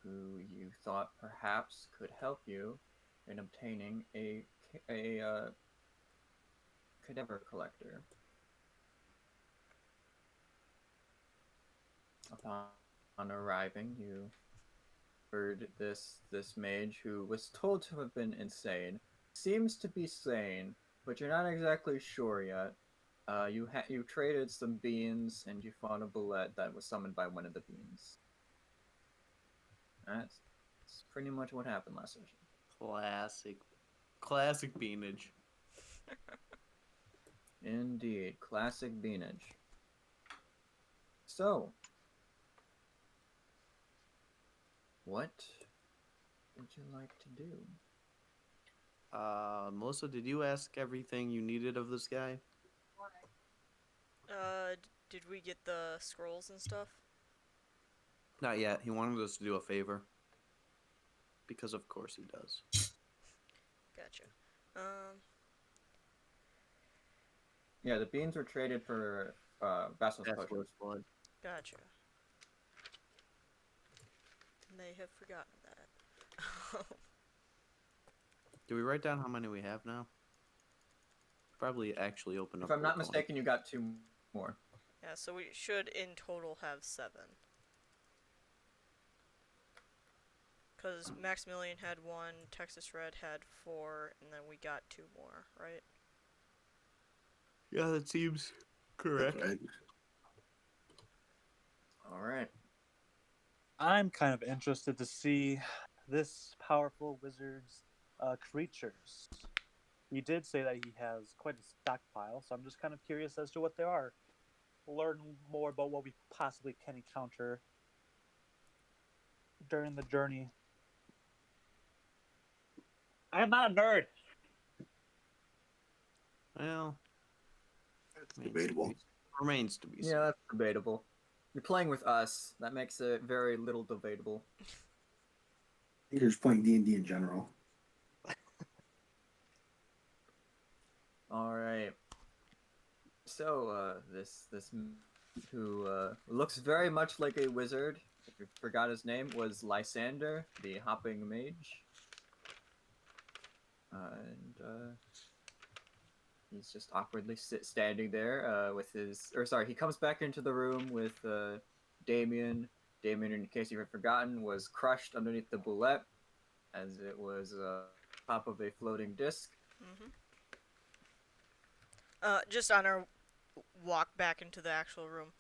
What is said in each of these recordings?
who you thought perhaps could help you in obtaining a Cadaver Collector. Upon arriving, you heard this mage, who was told to have been insane, seems to be sane, but you're not exactly sure yet. You traded some beans, and you fought a bullet that was summoned by one of the beans. That's pretty much what happened last session. Classic beanage. Indeed, classic beanage. So, what would you like to do? Melissa, did you ask everything you needed of this guy? Did we get the scrolls and stuff? Not yet. He wanted us to do a favor. Because of course he does. Gotcha. Yeah, the beans were traded for Basilisk Potions. Blood. Gotcha. May have forgotten that. Do we write down how many we have now? Probably actually open up. If I'm not mistaken, you got 2 more. Yeah, so we should in total have 7. Because Maximilian had 1, Texas Red had 4, and then we got 2 more, right? Yeah, that seems correct. Right. All right. I'm kind of interested to see this powerful wizard's creatures. He did say that he has quite a stockpile, so I'm just kind of curious as to what they are. Learn more about what we possibly can encounter during the journey. I am not a nerd. Well, That's debatable. remains to be seen. Yeah, that's debatable. You're playing with us. That makes it very little debatable. You're just playing D&D in general. All right. So, this who looks very much like a wizard, if you forgot his name, was Lysander, the hopping mage. And he's just awkwardly standing there with his... Or sorry, he comes back into the room with Damien. Damien, in case you had forgotten, was crushed underneath the boulette as it was top of a floating disc. Mm-hmm. Just on our walk back into the actual room.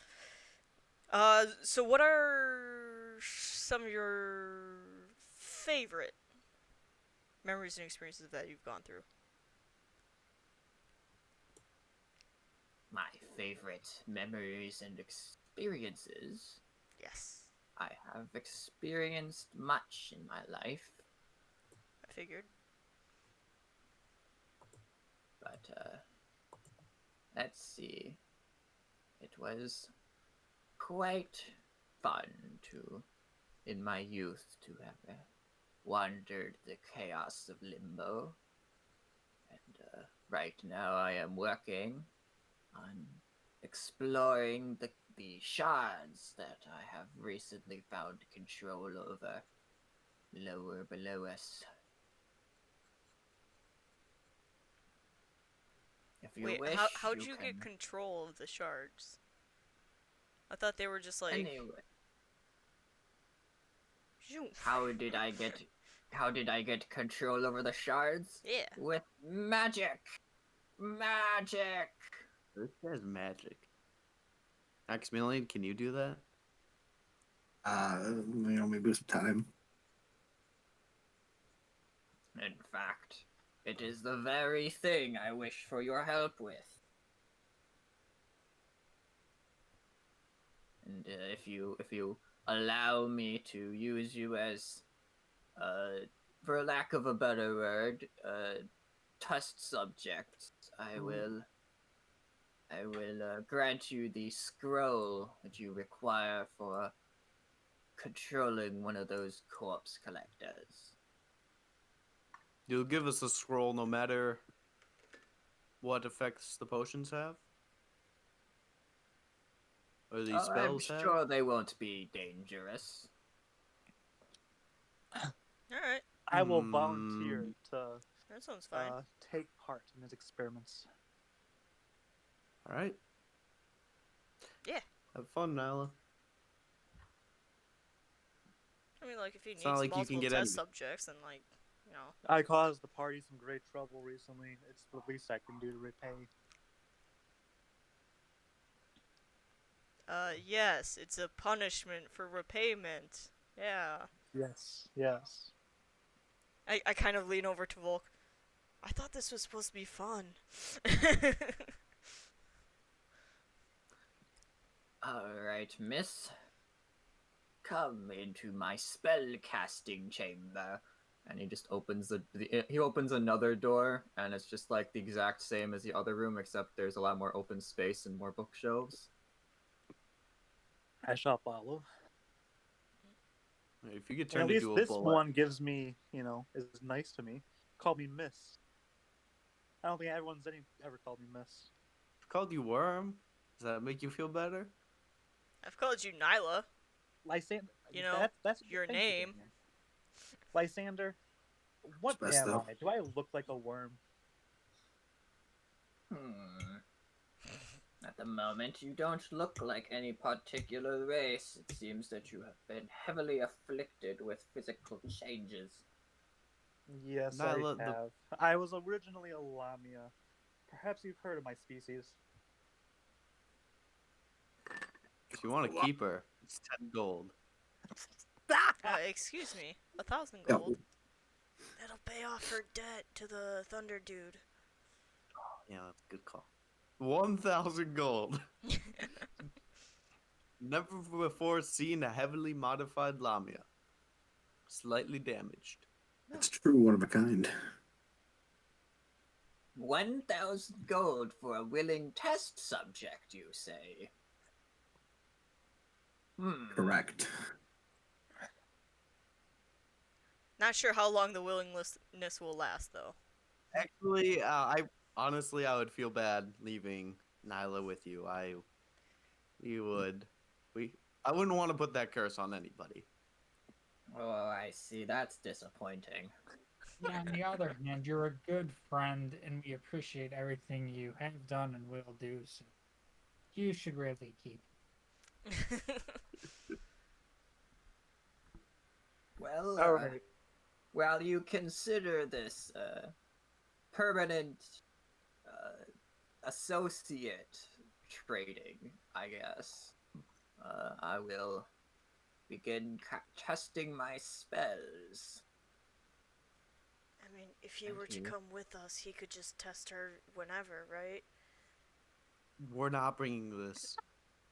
So what are some of your favorite memories and experiences that you've gone through? My favorite memories and experiences. Yes, I have experienced much in my life, I figured. but let's see. It was quite fun in my youth, to have wandered the chaos of Limbo. And right now I am working on exploring the shards that I have recently found control over lower below us. If you Wait, wish, how'd you you can... get control of the shards? I thought they were just like... Anyway, Phew. how did I get control over the shards? Yeah. With magic! Magic! This guy's magic. Maximilian, can you do that? Maybe some time. In fact, it is the very thing I wish for your help with. And if you allow me to use you as, for lack of a better word, test subject, I will grant you the scroll that you require for controlling one of those corpse collectors. You'll give us a scroll no matter what effects the potions have? Or these spells I'm have? sure they won't be dangerous. I will volunteer to That sounds fine. take part in his experiments. All right. Yeah. Have fun, Nyla. I mean, like, if he It's needs not like you can multiple get test any. subjects, then, like, you know. I caused the party some great trouble recently. It's the least I can do to repay. Yes, it's a punishment for repayment. Yeah. Yes, yes. I kind of lean over to Volk. I thought this was supposed to be fun. Alright, miss. Come into my spell casting chamber. And he just opens he opens another door, and it's just like the exact same as the other room, except there's a lot more open space and more bookshelves. I shall follow. If you could And turn at least into a this bullet. one gives me, is nice to me. Call me Miss. I don't think everyone's ever called me Miss. I've called you Worm. Does that make you feel better? I've called you Nyla. Lysander. You know, that's your thank you, name. Daniel. Lysander. What It's best, am though. I? Do I look like a worm? At the moment, you don't look like any particular race. It seems that you have been heavily afflicted with physical changes. Yes, Nyla, I the- have. I was originally a Lamia. Perhaps you've heard of my species. If you want to keep her, it's 10 gold. Excuse me. 1,000 Yeah. gold. That'll pay off her debt to the Thunder Dude. Yeah, that's a good call. 1,000 gold. Never before seen a heavily modified Lamia. Slightly damaged. It's true, one of a kind. 1,000 gold for a willing test subject, you say? Correct. Not sure how long the willingness will last, though. Actually, I would feel bad leaving Nyla with you. I wouldn't want to put that curse on anybody. Oh, I see. That's disappointing. Yeah, on the other hand, you're a good friend, and we appreciate everything you have done and will do, so you should really keep. Well, Alright. while you consider this permanent associate trading, I guess, I will begin testing my spells. I mean, if he Thank were to you. come with us, he could just test her whenever, right? We're not bringing this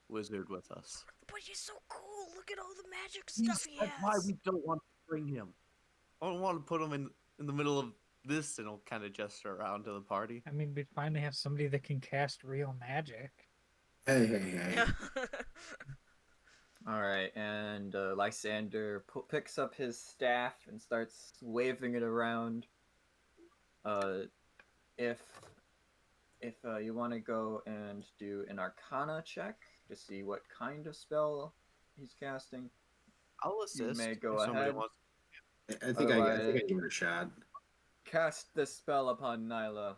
wizard with us. But he's so cool. Look at all the magic stuff he That's why has. we don't want to bring him. I don't want to put him in the middle of this, and he'll kind of gesture around to the party. I mean, we'd finally have somebody that can cast real magic. Hey. Alright, and Lysander picks up his staff and starts waving it around. If you want to go and do an Arcana check to see what kind of spell he's casting, I'll assist. may go if somebody ahead. wants. I think I give it a shot. cast this spell upon Nyla.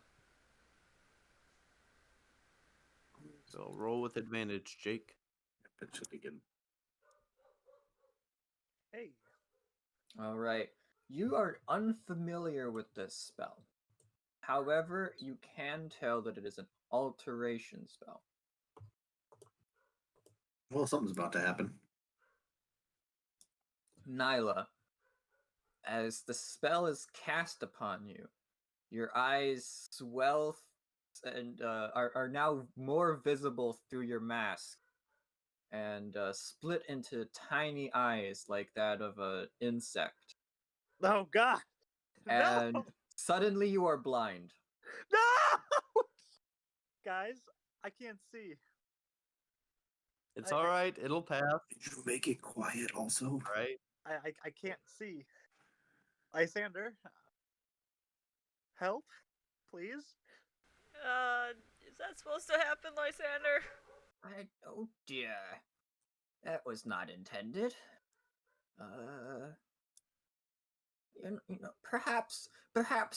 So roll with advantage, Jake. That should be good. Hey. Alright, you are unfamiliar with this spell. However, you can tell that it is an alteration spell. Well, something's about to happen. Nyla, as the spell is cast upon you, your eyes swell and are now more visible through your mask and split into tiny eyes like that of an insect. Oh God. And No. suddenly you are blind. No. Guys, I can't see. It's all right. It'll pass. Did you make it quiet also? Right? I can't see. Lysander, help, please. Is that supposed to happen, Lysander? Oh dear. That was not intended. perhaps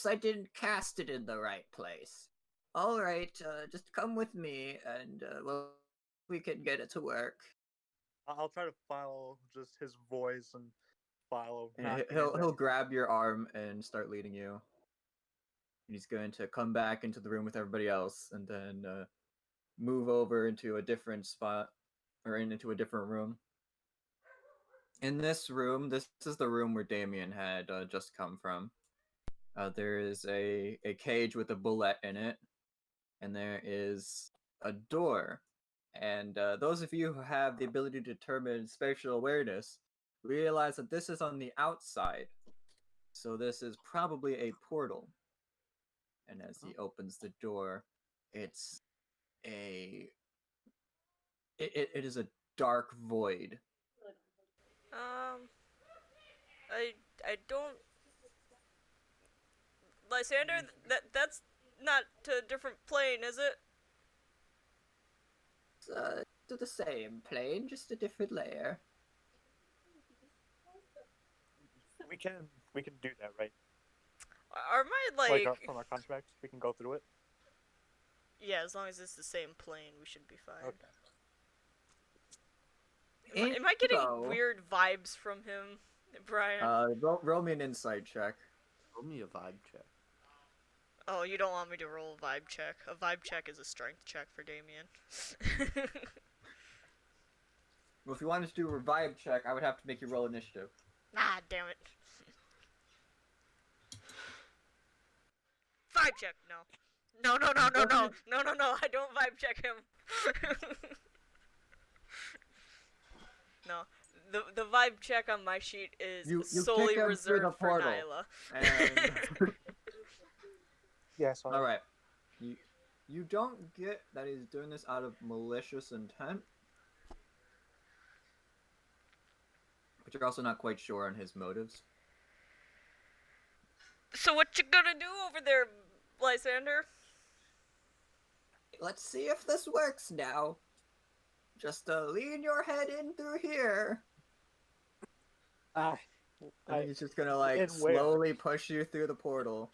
I didn't cast it in the right place. All right, just come with me, and we can get it to work. I'll try to follow just his voice and follow. And not he'll grab your arm and start leading you. And he's going to come back into the room with everybody else, and then move over into a different spot, or into a different room. In this room, this is the room where Damien had just come from. There is a cage with a bullet in it, and there is a door. And those of you who have the ability to determine spatial awareness realize that this is on the outside. So this is probably a portal. And as he opens the door, it is a dark void. I don't. Lysander, that's not to a different plane, is it? It's to the same plane, just a different layer. We can do that, right? Are my like? from our contract, we can go through it. Yeah, as long as it's the same plane, we should be fine. Okay. Am I getting So- weird vibes from him, Brian? Roll me an insight check. Roll me a vibe check. Oh, you don't want me to roll a vibe check. A vibe check is a strength check for Damien. Well, if you wanted to do a revive check, I would have to make you roll initiative. Ah, damn it. Vibe check, no. No, I don't vibe check him. No. The vibe check on my sheet is You solely kick him through reserved the for portal. Nyla. And Yeah, sorry. all right, you don't get that he's doing this out of malicious intent, but you're also not quite sure on his motives. So what you gonna do over there, Lysander? Let's see if this works now. Just lean your head in through here. And he's just gonna like in where? slowly push you through the portal.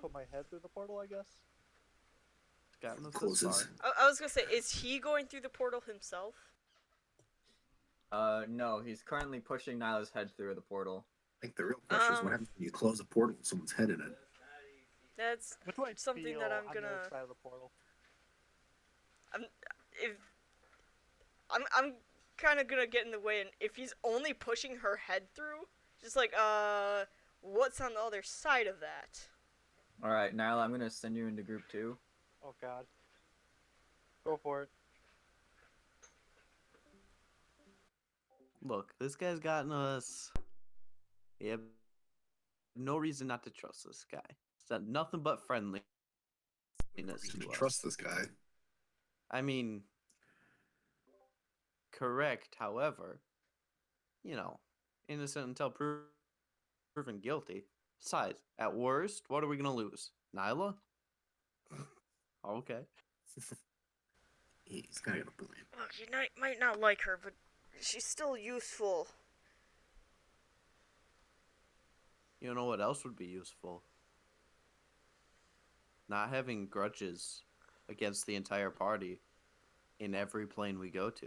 Put my head through the portal, I guess. Gotten us this Closes. far. I was gonna say, is he going through the portal himself? No, he's currently pushing Nyla's head through the portal. I think the real question is what happens when you close a portal with someone's head in it? That's What do I something feel that I'm on the gonna. other side of the portal? I'm kind of gonna get in the way, and if he's only pushing her head through, just like what's on the other side of that? All right, Nyla, I'm gonna send you into group 2. Oh God. Go for it. Look, this guy's gotten us. We have no reason not to trust this guy. It's done nothing but friendliness You to should us. trust this guy. I mean, correct. However, innocent until proven guilty. Besides, at worst, what are we gonna lose? Nyla? Okay. He's kind of got a point. Look, you might not like her, but she's still useful. You know what else would be useful? Not having grudges against the entire party in every plane we go to.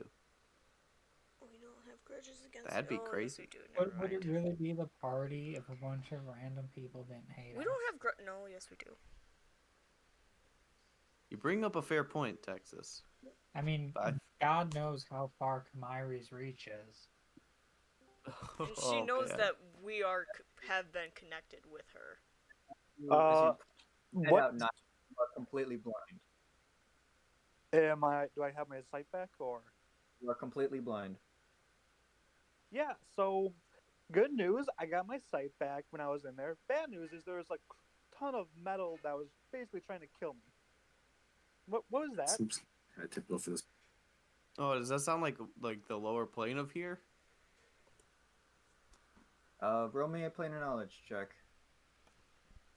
We don't have grudges against. That'd be oh, yes, crazy. we do. Never Would it mind. really be the party if a bunch of random people didn't hate We us? don't have No, yes, we do. You bring up a fair point, Texas. I mean, Bye. God knows how far Kamiri's reach is. And she Oh, knows man. that we have been connected with her. Head What out, Nyla, you are completely blind. am I? Do I have my sight back or? You are completely blind. Yeah. So, good news. I got my sight back when I was in there. Bad news is there was a ton of metal that was basically trying to kill me. What was that? Seems kind of typical for this. Oh, does that sound like the lower plane of here? Roll me a planar knowledge check.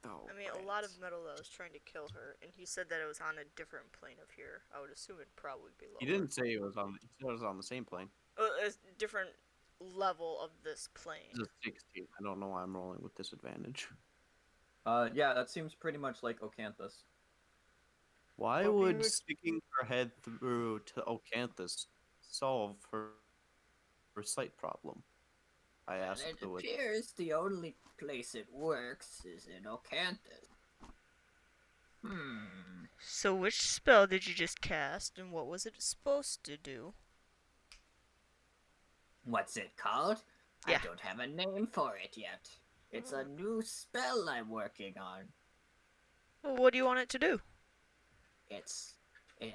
Oh, I mean, a lot of metal that was trying to kill her, and he said that it was on a different plane of here. I would assume it'd probably be lower. He didn't say it was on. He said it was on the same plane. It's different level of this plane. It's a 16. I don't know why I'm rolling with disadvantage. Yeah, that seems pretty much like Ocanthus. Why Well, would you- sticking her head through to Ocanthus solve her sight problem? I asked It the witch. appears the only place it works is in Ocanthus. So which spell did you just cast, and what was it supposed to do? What's it called? Yeah. I don't have a name for it yet. It's a new spell I'm working on. Well, what do you want it to do? It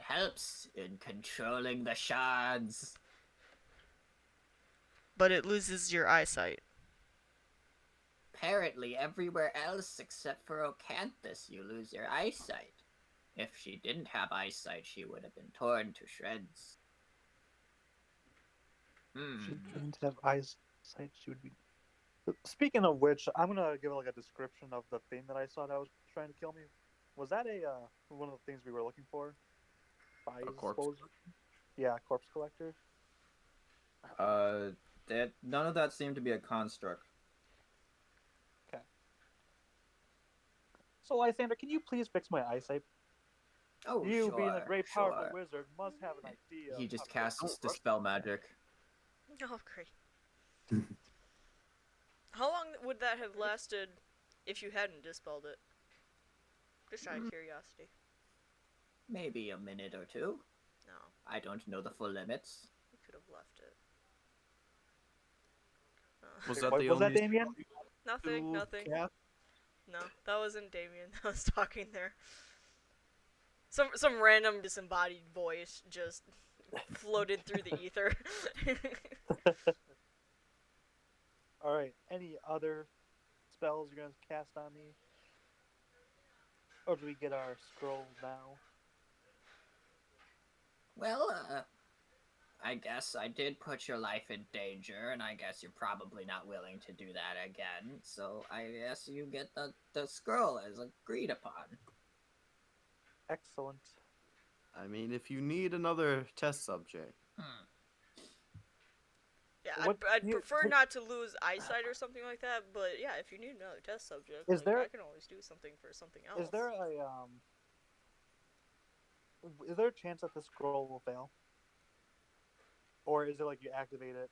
helps in controlling the shards. But it loses your eyesight. Apparently, everywhere else except for Ocanthus, you lose your eyesight. If she didn't have eyesight, she would have been torn to shreds. If she didn't have eyesight, she would be. Speaking of which, I'm gonna give like a description of the thing that I saw that was trying to kill me. Was that a one of the things we were looking for? A corpse? Yeah, corpse collector. None of that seemed to be a construct. So Lysander, can you please fix my eyesight? Oh, You, sure, being a great powerful sure. wizard, must have an idea. He just of casts Dispel Magic. Oh, great. How long would that have lasted if you hadn't dispelled it? Just out of curiosity. Maybe a minute or two. No, I don't know the full limits. you could have left it. Was Wait, that what the was that, only Damien? spell you Nothing, to nothing. cast? No, that wasn't Damien that was talking there. Some random disembodied voice just floated through the ether. All right. Any other spells you're gonna cast on me, or do we get our scroll now? Well, I guess I did put your life in danger, and I guess you're probably not willing to do that again, so I guess you get the scroll as agreed upon. Excellent. I mean, if you need another test subject, Yeah, What- I'd you- prefer not to lose eyesight or something like that, but yeah, if you need another test subject, Is like, there- I can always do something for something else. Is there a chance that the scroll will fail, or is it like you activate it,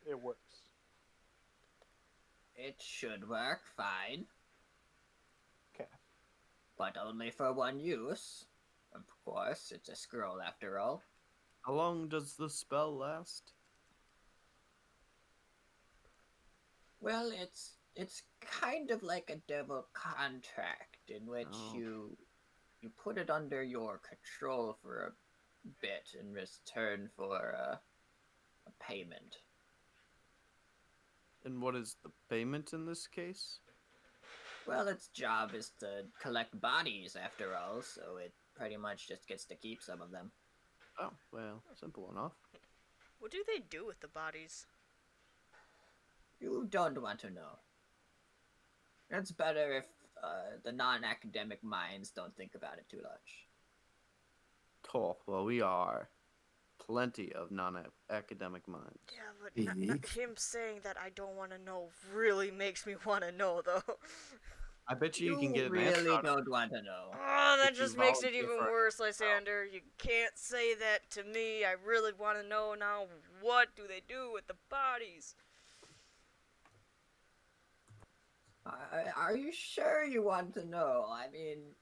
it works? It should work fine, Okay. but only for one use. Of course, it's a scroll after all. how long does the spell last? Well, it's kind of like a double contract in which Oh. you put it under your control for a bit in return for a payment. And what is the payment in this case? Well, its job is to collect bodies after all, so it pretty much just gets to keep some of them. Oh, well, simple enough. What do they do with the bodies? You don't want to know. It's better if the non-academic minds don't think about it too much. Oh, well, we are plenty of non-academic minds. Yeah, but Mhm. him saying that I don't want to know really makes me want to know, though. I bet you can get an really answer out of don't want to know. Oh, that If you just makes it volunteer even for it. worse, Lysander. You can't say that to me. I really want to know now. What do they do with the bodies? Are you sure you want to know? I mean,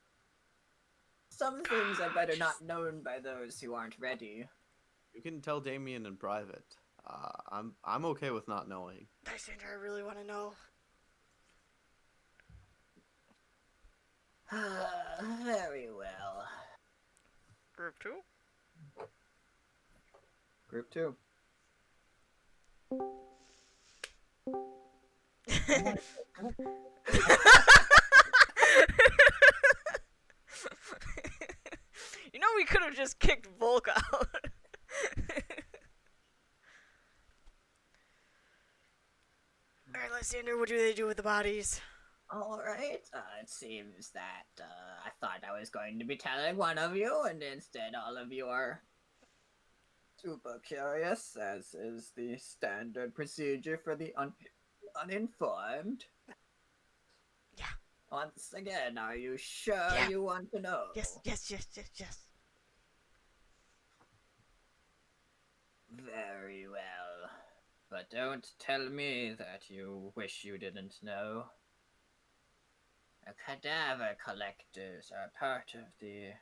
some things are better not known by those who aren't ready. You can tell Damien in private. I'm okay with not knowing. Lysander, I really want to know. Very well. Group 2? Group 2. You know, we could have just kicked Volk out. Alright, Lysander, what do they do with the bodies? Alright, it seems that I thought I was going to be telling one of you, and instead all of you are super curious, as is the standard procedure for the uninformed. Yeah. Once again, are you sure Yeah. you want to know? Yes, yes, yes, yes, yes. Very well. But don't tell me that you wish you didn't know. The Cadaver Collectors are part of the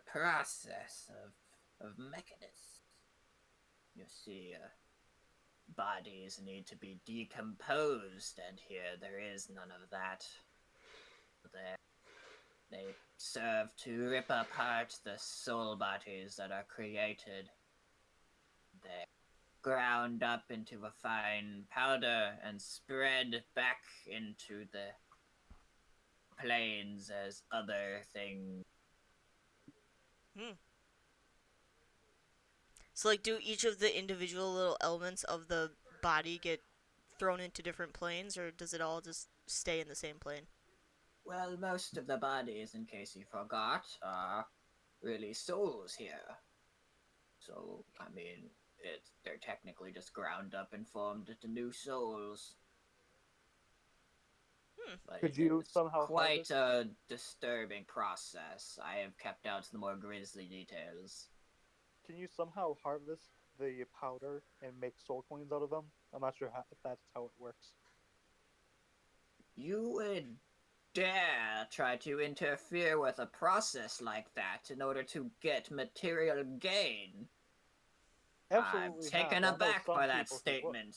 process of mechanics. You see, bodies need to be decomposed, and here there is none of that. They serve to rip apart the soul bodies that are created. They're ground up into a fine powder and spread back into the planes as other things. So, like, do each of the individual little elements of the body get thrown into different planes, or does it all just stay in the same plane? Well, most of the bodies, in case you forgot, are really souls here. So, I mean, they're technically just ground up and formed into new souls. But Could you it's somehow quite harvest- a disturbing process. I have kept out the more grisly details. Can you somehow harvest the powder and make soul coins out of them? I'm not sure if that's how it works. You would dare try to interfere with a process like that in order to get material gain? Absolutely I'm not. taken I know aback some by that people who would. statement.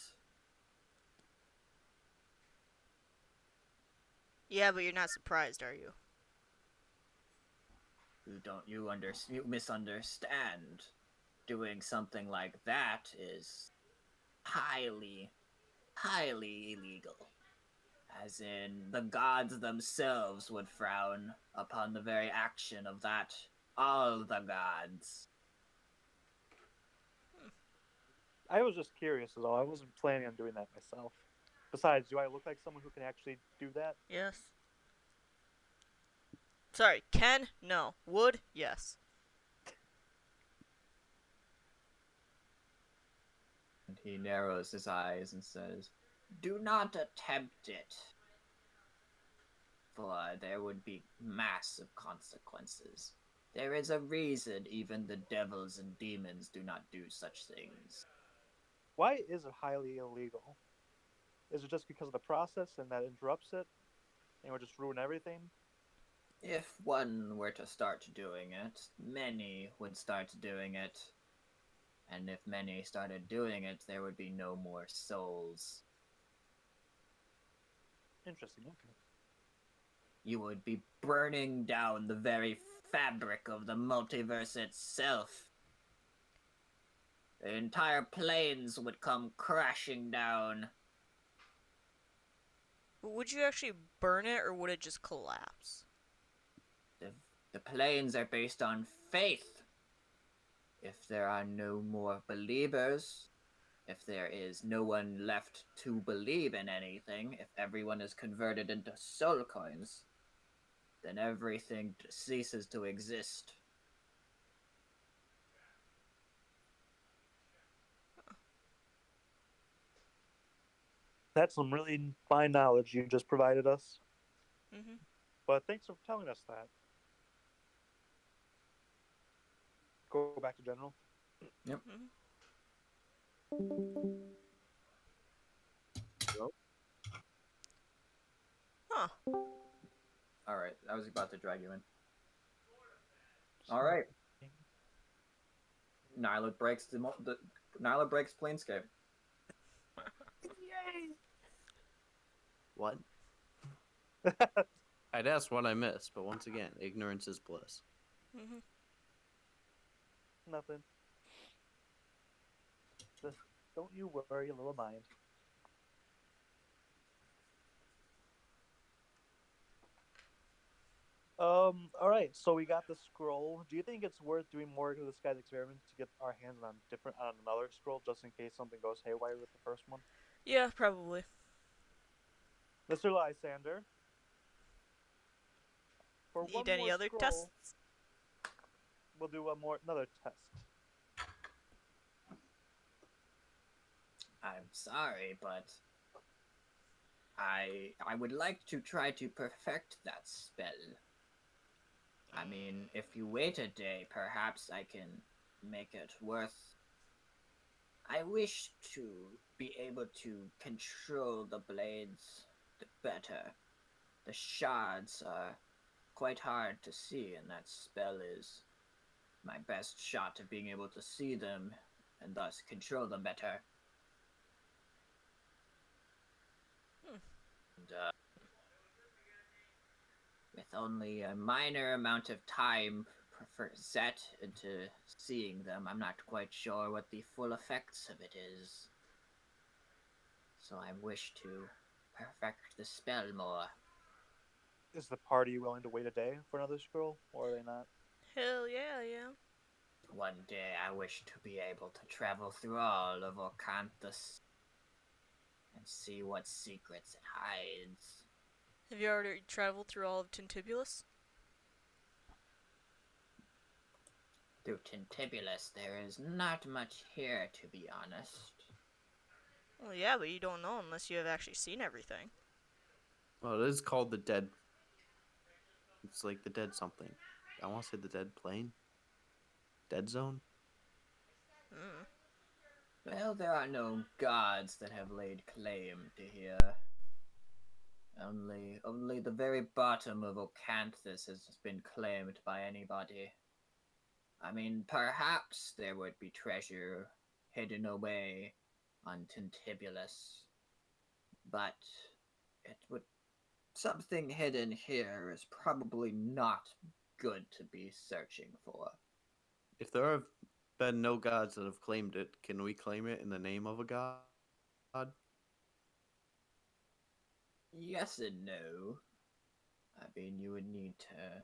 Yeah, but you're not surprised, are you? You misunderstand. Doing something like that is highly, highly illegal. As in, the gods themselves would frown upon the very action of that. All the gods. I was just curious, is all. I wasn't planning on doing that myself. Besides, do I look like someone who can actually do that? Yes. Sorry, can? No. Would? Yes. And he narrows his eyes and says, "Do not attempt it, for there would be massive consequences. There is a reason even the devils and demons do not do such things." Why is it highly illegal? Is it just because of the process and that interrupts it? And would just ruin everything? If one were to start doing it, many would start doing it. And if many started doing it, there would be no more souls. Interesting, okay. You would be burning down the very fabric of the multiverse itself. The entire planes would come crashing down. Would you actually burn it, or would it just collapse? The planes are based on faith. If there are no more believers, if there is no one left to believe in anything, if everyone is converted into soul coins, then everything ceases to exist. That's some really fine knowledge you just provided us. Mm-hmm. But thanks for telling us that. Go back to general. Mm-hmm. Huh. Alright, I was about to drag you in. Alright. Nyla breaks Nyla breaks Planescape. What? I'd ask what I missed, but once again, ignorance is bliss. Mm-hmm. Nothing. Just don't you worry, little mind. Alright, so we got the scroll. Do you think it's worth doing more of this guy's experiment to get our hands on another scroll just in case something goes haywire with the first one? Yeah, probably. Mr. Lysander. For one Need any more other scroll, tests? we'll do another test. I'm sorry, but I would like to try to perfect that spell. I mean, if you wait a day, perhaps I can make it worth. I wish to be able to control the blades better. The shards are quite hard to see, and that spell is my best shot of being able to see them and thus control them better. Hmm. And, with only a minor amount of time set into seeing them, I'm not quite sure what the full effects of it is. So I wish to perfect the spell more. Is the party willing to wait a day for another scroll, or are they not? Hell yeah, yeah. One day I wish to be able to travel through all of Orcanthus and see what secrets it hides. Have you already traveled through all of Tintibulus? Through Tintibulus, there is not much here, to be honest. Well, yeah, but you don't know unless you have actually seen everything. Well, it is called the Dead. It's like the Dead something. I want to say the Dead Plane. Dead Zone. Mm. Well, there are no gods that have laid claim to here. Only the very bottom of Ocanthus has been claimed by anybody. I mean, perhaps there would be treasure hidden away on Tintibulus, but it would something hidden here is probably not good to be searching for. If there have been no gods that have claimed it, can we claim it in the name of a god? Yes and no. I mean, you would need to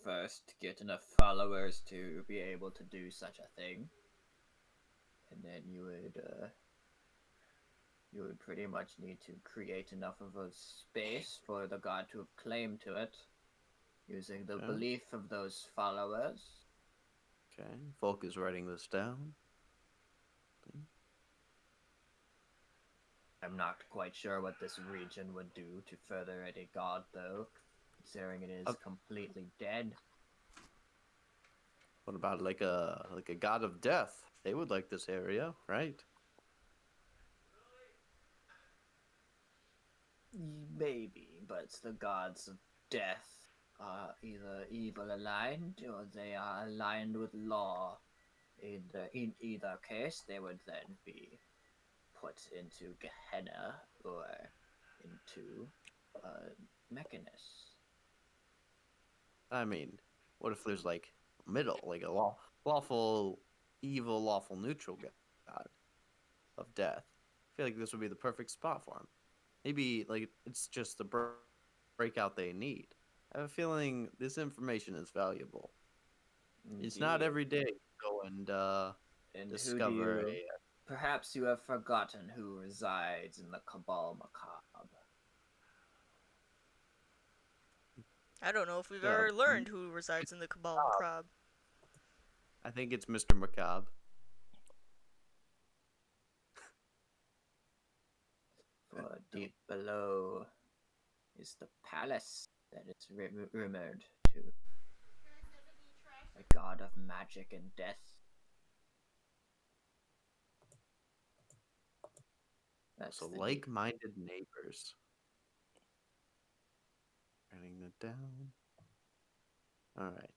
first get enough followers to be able to do such a thing, and then you would pretty much need to create enough of a space for the god to have claim to it, using the Okay. belief of those followers. Okay, Volk is writing this down. I'm not quite sure what this region would do to further any god, though, considering it is completely dead. What about like a god of death? They would like this area, right? Maybe, but the gods of death are either evil aligned or they are aligned with law. In either case, they would then be put into Gehenna or into Mechanus. I mean, what if there's like middle, like a lawful evil, lawful neutral god of death? I feel like this would be the perfect spot for him. Maybe like it's just the breakout they need. I have a feeling this information is valuable. It's not Indeed. every day you go and And discover a. Perhaps you have forgotten who resides in the Cabal Macabre. I don't know if we've Yeah. ever learned who resides in the Cabal Macabre. I think it's Mr. Macabre. For deep below is the palace that is rumored to a god of magic and death. That's So the like-minded neighbors. Writing that down. All right.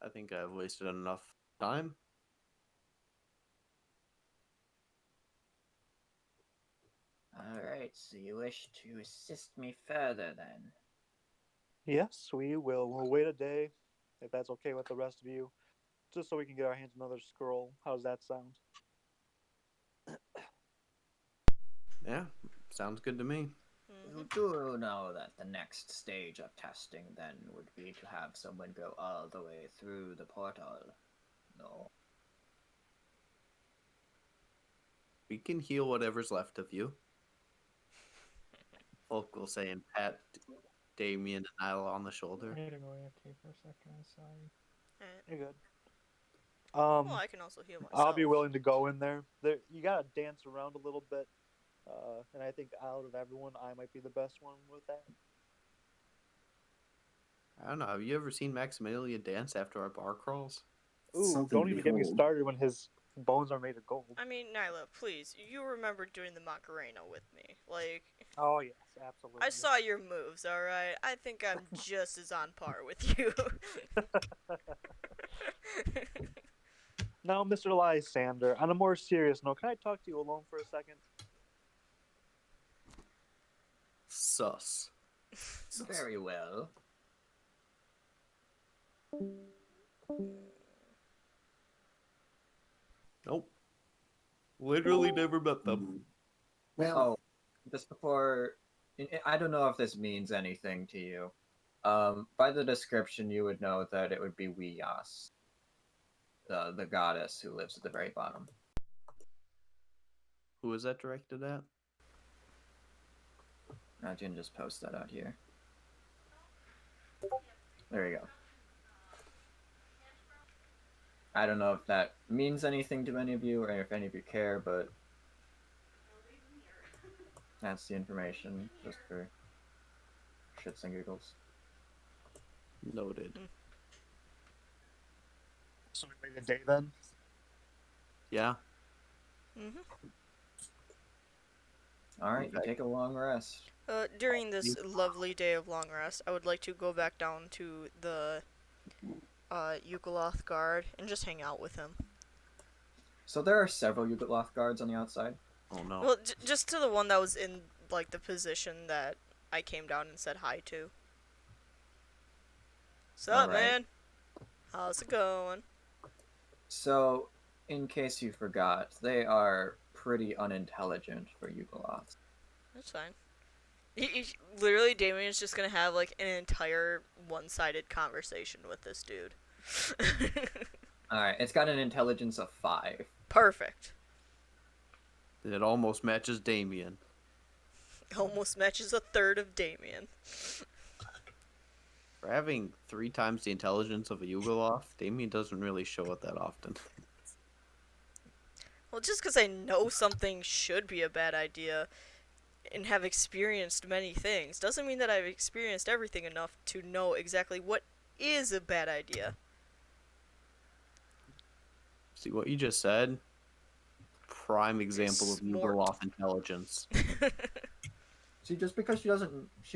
I think I've wasted enough time. Alright, so you wish to assist me further then? Yes, we will. We'll wait a day, if that's okay with the rest of you, just so we can get our hands on another scroll. How does that sound? Yeah, sounds good to me. You do know that the next stage of testing then would be to have someone go all the way through the portal. No. We can heal whatever's left of you. Folk will say and pat Damien and Nyla on the shoulder. I had to go AFK for a second. I'm sorry. You're good. Well, I can also heal myself. I'll be willing to go in there. You gotta dance around a little bit, and I think out of everyone, I might be the best one with that. I don't know. Have you ever seen Maximilian dance after our bar crawls? Ooh, Something don't to even get me behold. started when his bones are made of gold. I mean, Nyla, please, you remember doing the Macarena with me. Like, Oh yes, absolutely. I saw your moves, alright? I think I'm just as on par with you. Now, Mr. Lysander, on a more serious note, can I talk to you alone for a second? Sus. Very well. Nope. Literally never met them. Well, Oh, just before, I don't know if this means anything to you. By the description, you would know that it would be Wiyas, the goddess who lives at the very bottom. Who is that directed at? I can just post that out here. There you go. I don't know if that means anything to any of you or if any of you care, but that's the information just for shits and giggles. Noted. So we made a day then. Yeah. Alright, you Okay. take a long rest. During this lovely day of long rest, I would like to go back down to the Yukoloth guard and just hang out with him. So there are several Yugoloth guards on the outside. Oh no. Well, just to the one that was in like the position that I came down and said hi to. Sup, Alright. man? How's it going? So, in case you forgot, they are pretty unintelligent for Yugoloths. That's fine. Literally, Damien's just gonna have like an entire one-sided conversation with this dude. Alright, it's got an intelligence of 5. Perfect. It almost matches Damien. Almost matches a third of Damien. For having 3 times the intelligence of a Yugoloth, Damien doesn't really show it that often. Well, just because I know something should be a bad idea and have experienced many things doesn't mean that I've experienced everything enough to know exactly what is a bad idea. See what you just said? Prime example of Smart. Yugoloth intelligence. See, just because she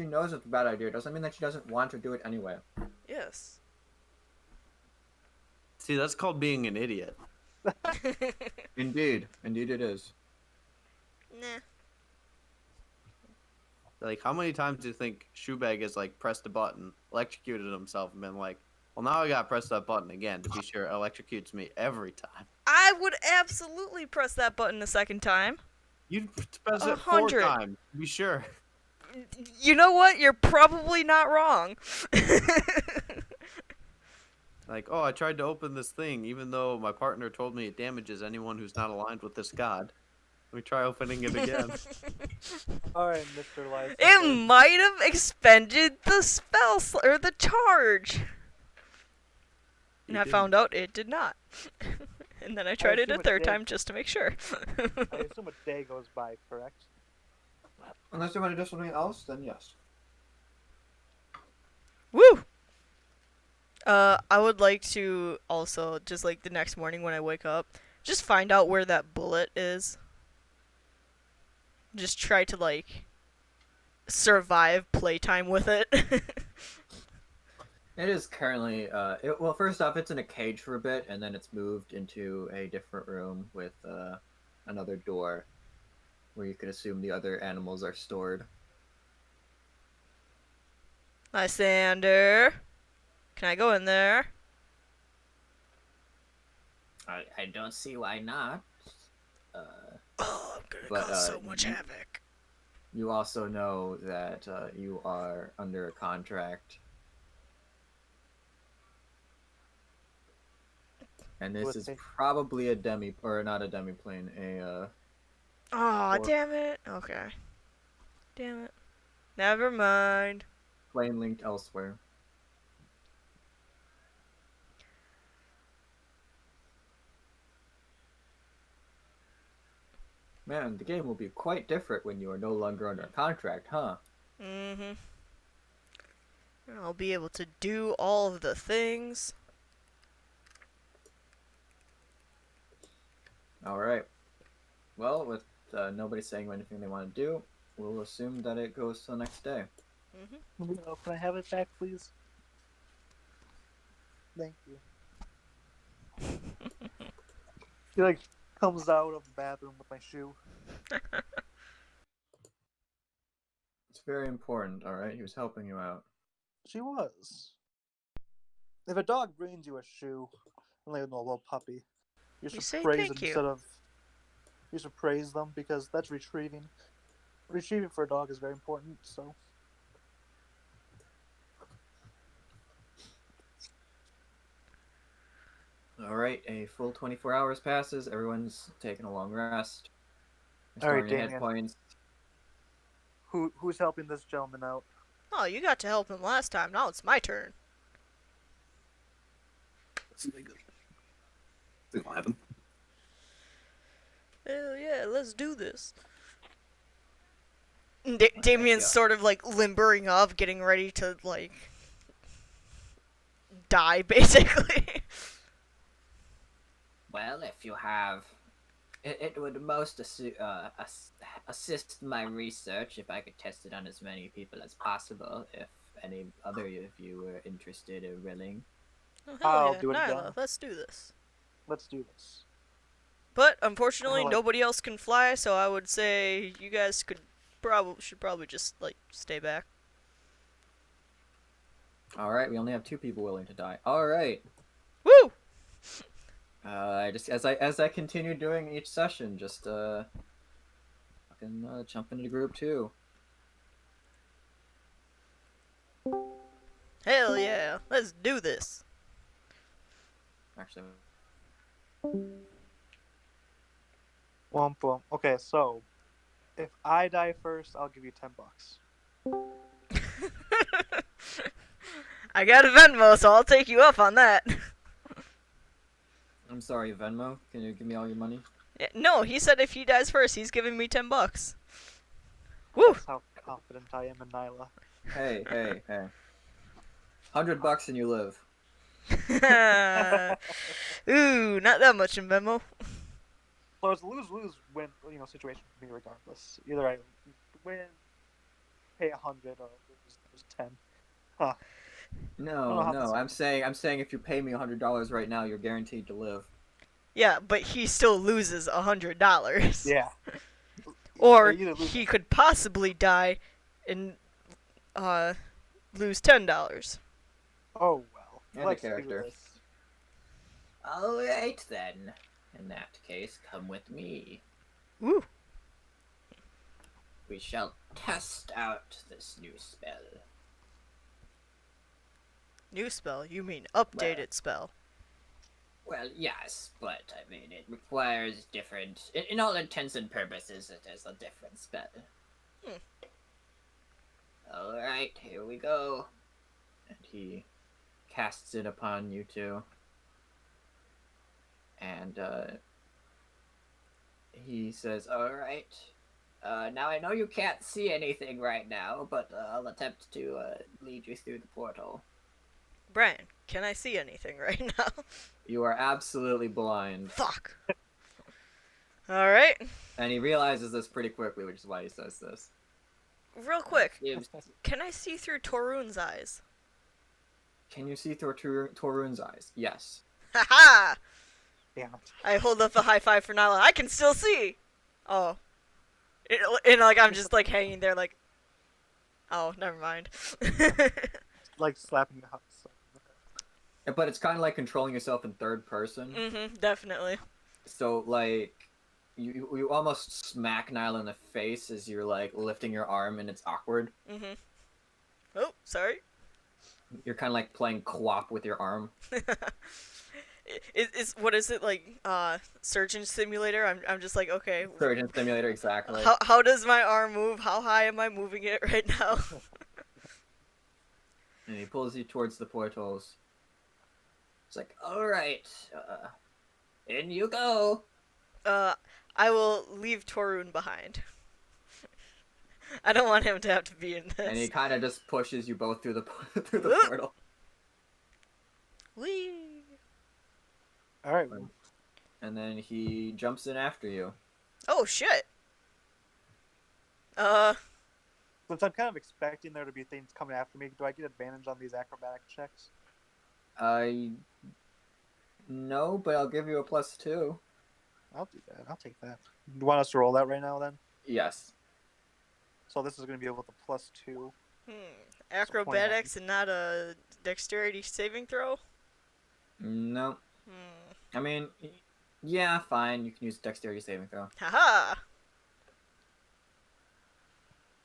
knows it's a bad idea doesn't mean that she doesn't want to do it anyway. Yes. See, that's called being an idiot. Indeed it is. Nah. Like, how many times do you think Shoebag has, like, pressed a button, electrocuted himself, and been like, well, now I gotta press that button again to be sure it electrocutes me every time. I would absolutely press that button a second time. You'd press it 4 100. times to be sure. You know what? You're probably not wrong. Like, oh, I tried to open this thing, even though my partner told me it damages anyone who's not aligned with this god. Let me try opening it again. All right, Mr. Lysander. It might have expended the spell or the charge. And He I didn't. found out it did not. And then I tried it a assume it third did. time just to make sure. I assume a day goes by, correct? Unless you want to do something else, then yes. Woo! I would like to also, just like the next morning when I wake up, just find out where that bullet is. Just try to, like, survive playtime with it. It is currently, well, first off, it's in a cage for a bit, and then it's moved into a different room with another door where you could assume the other animals are stored. Lysander, can I go in there? I don't see why not. Oh, I'm gonna But, cause so much havoc. You also know that you are under a contract. And this With is it. probably a not a demi-plane, Aw, or- damn it. Okay. Damn it. Never mind. plane linked elsewhere. Man, the game will be quite different when you are no longer under contract, huh? Mm-hmm. I'll be able to do all of the things. Alright. Well, with nobody saying anything they want to do, we'll assume that it goes to the next day. Mm-hmm. Can I have it back, please? Thank you. He like comes out of the bathroom with my shoe. It's very important, alright? He was helping you out. She was. If a dog brings you a shoe, like a little puppy, you should say praise thank it you. instead of. You should praise them because that's retrieving. Retrieving for a dog is very important. So. Alright, a full 24 hours passes. Everyone's taking a long rest. Alright, Restoring your hit Damien. points. Who's helping this gentleman out? Oh, you got to help him last time. Now it's my turn. It's gonna happen. Hell yeah, let's do this. Damien's yeah. sort of like limbering up, getting ready to like die, basically. Well, if you have... It would most assist my research if I could test it on as many people as possible, if any other of you were interested or willing. Oh, hell I'll yeah. do it Nyla, again. let's do this. Let's do this. But unfortunately, Like- nobody else can fly, so I would say you guys should probably just like stay back. Alright, we only have 2 people willing to die. Alright. Woo! Just as I continue doing each session, just fucking jump into group 2. Hell yeah, let's do this. Actually, Womp womp. Okay, so if I die first, I'll give you $10. I got a Venmo, so I'll take you up on that. I'm sorry, Venmo. Can you give me all your money? Yeah, no, he said if he dies first, he's giving me $10. Woo! That's how confident I am in Nyla. Hey, hey, hey. $100 and you live. Ooh, not that much in Venmo. So it's a lose-lose win, situation for me regardless. Either I win, pay 100, or lose 10. Huh. No, how no. this I'm saying if you pay me $100 right now, you're guaranteed to live. Yeah, but he still loses $100. Yeah. Or Yeah, either lose he could possibly die and lose $10. Oh well. And a Let's do character. this. Alright then. In that case, come with me. Woo! We shall test out this new spell. New spell? You mean updated spell? Well, yes, but I mean, it requires different... In all intents and purposes, it is a different spell. Alright, here we go. And he casts it upon you two. And he says, Alright. Now I know you can't see anything right now, but I'll attempt to lead you through the portal. Brian, can I see anything right now? "You are absolutely blind." Fuck. Alright. And he realizes this pretty quickly, which is why he says this. Real quick, Gives can I see through Torun's eyes? Can you see through Torun's eyes? Yes. Haha! Damn it. I hold up a high five for Nyla. I can still see! Oh. And like, I'm just like hanging there like... Oh, never mind. Like slapping the house. But it's kind of like controlling yourself in third person. Mm-hmm, definitely. So, like, you almost smack Nyla in the face as you're, like, lifting your arm, and it's awkward. Mm-hmm. Oh, sorry. You're kind of like playing co-op with your arm. What is it, like, surgeon simulator? I'm just like, okay. Surgeon simulator, exactly. How does my arm move? How high am I moving it right now? And he pulls you towards the portals. It's like, alright, in you go. I will leave Torun behind. I don't want him to have to be in And he this. kind of just pushes you both through the through the Whoop. portal. Whee! All right. And then he jumps in after you. Oh shit. Since I'm kind of expecting there to be things coming after me, do I get advantage on these acrobatic checks? No, but I'll give you a +2. I'll do that. I'll take that. You want us to roll that right now, then? Yes. So this is going to be with a +2. Acrobatics and not a dexterity saving throw? No. I mean, yeah, fine. You can use dexterity saving throw. Haha!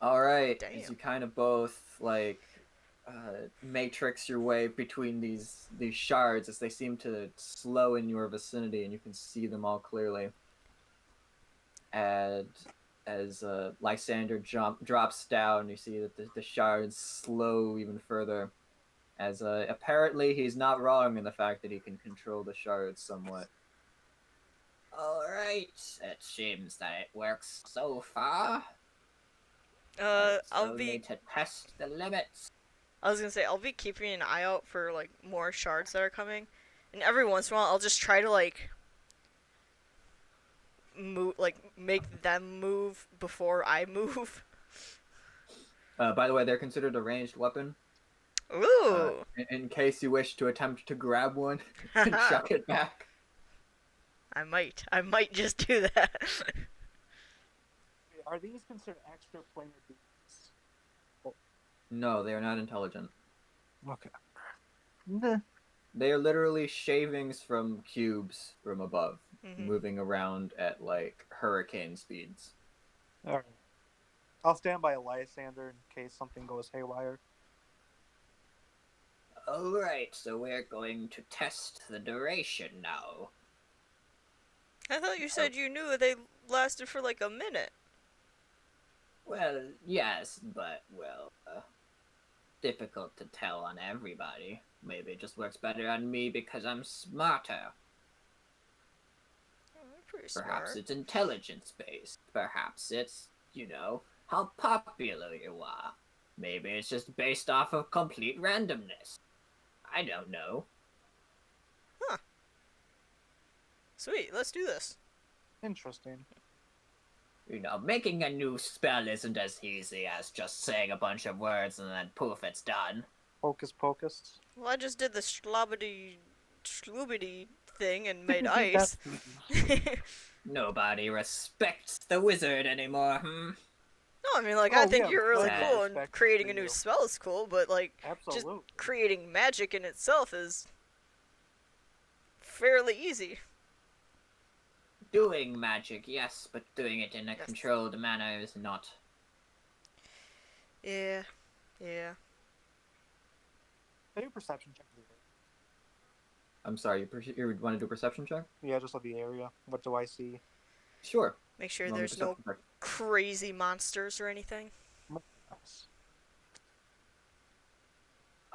All right. Damn. As you kind of both like matrix your way between these shards, as they seem to slow in your vicinity, and you can see them all clearly. And as Lysander drops down, you see that the shards slow even further. As apparently he's not wrong in the fact that he can control the shards somewhat. Alright, it seems that it works so far. I'll Only be. to test the limits. I was gonna say I'll be keeping an eye out for like more shards that are coming, and every once in a while I'll just try to like move, like make them move before I move. By the way, they're considered a ranged weapon. Ooh. In case you wish to attempt to grab one and chuck it back. I might just do that. Are these considered extra planar beings? No, they are not intelligent. Okay. Nah. They are literally shavings from cubes from above, Mhm. moving around at like hurricane speeds. All right. I'll stand by Lysander in case something goes haywire. Alright, so we're going to test the duration now. I thought you said you knew they lasted for like a minute. Well, yes, but, well, difficult to tell on everybody. Maybe it just works better on me because I'm smarter. Pretty Perhaps smart. it's intelligence-based. Perhaps it's, how popular you are. Maybe it's just based off of complete randomness. I don't know. Sweet, let's do this. Interesting. Making a new spell isn't as easy as just saying a bunch of words and then poof, it's done. Hocus pocus. Well, I just did the schloobity thing and made ice. Nobody respects the wizard anymore, hmm? No, I mean, like, Oh, I think yeah, you're really plenty of cool, and respect creating for a new you. spell is cool, but, like, Absolutely. just creating magic in itself is fairly easy. Doing magic, yes, but doing it in a controlled manner is not. Yeah. I do perception check. I'm sorry, you want to do a perception check? Yeah, just of the area. What do I see? Sure. Make sure Roll me a there's no perception check. crazy monsters or anything. Nice.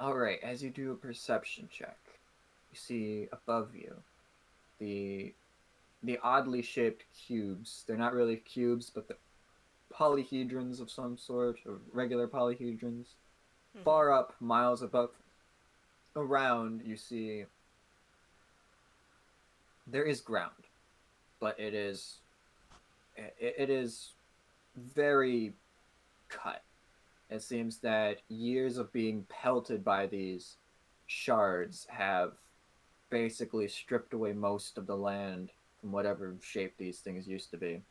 Alright, as you do a perception check, you see above you the oddly shaped cubes. They're not really cubes, but the polyhedrons of some sort, or regular polyhedrons. Far up, miles above, around, you see there is ground, but it is very cut. It seems that years of being pelted by these shards have basically stripped away most of the land from whatever shape these things used to be,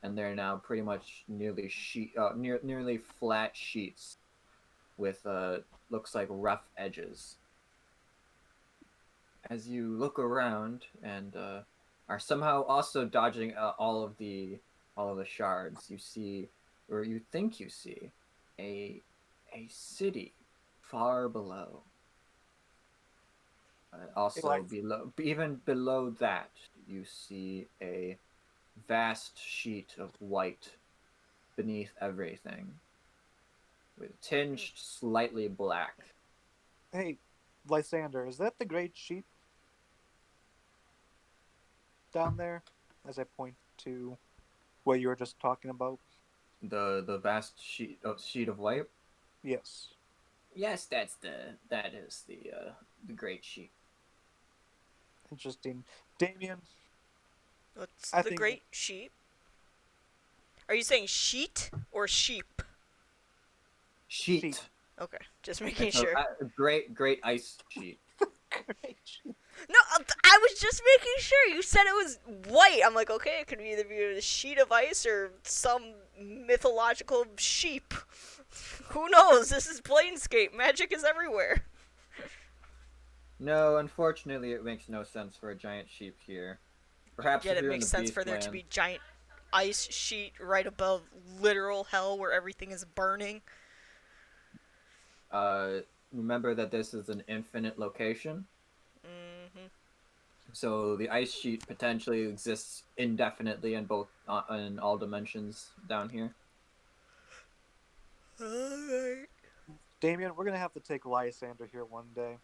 and they're now pretty much nearly nearly flat sheets with looks like rough edges. As you look around and are somehow also dodging all of the shards, you see, or you think you see, a city far below. Also, even below that, you see a vast sheet of white beneath everything, with tinged slightly black. Hey, Lysander, is that the great sheep down there? as I point to what you were just talking about. The vast sheet of white. Yes. Yes, that is the great sheep. Interesting. Damien, What's I the think- great sheep? Are you saying sheet or sheep? Sheet. Sheet. Okay, just making It's a- sure. a great ice sheet. Great sheet. No, I was just making sure. You said it was white. I'm like, okay, it could either be a sheet of ice or some mythological sheep. Who knows? This is Planescape. Magic is everywhere. No, unfortunately, it makes no sense for a giant sheep here. Perhaps Yet if it you're in makes the sense for there to Beastland- be giant ice sheet right above literal hell where everything is burning. Remember that this is an infinite location, Mm-hmm. so the ice sheet potentially exists indefinitely in both in all dimensions down here. Alright. Damien, we're gonna have to take Lysander here one day.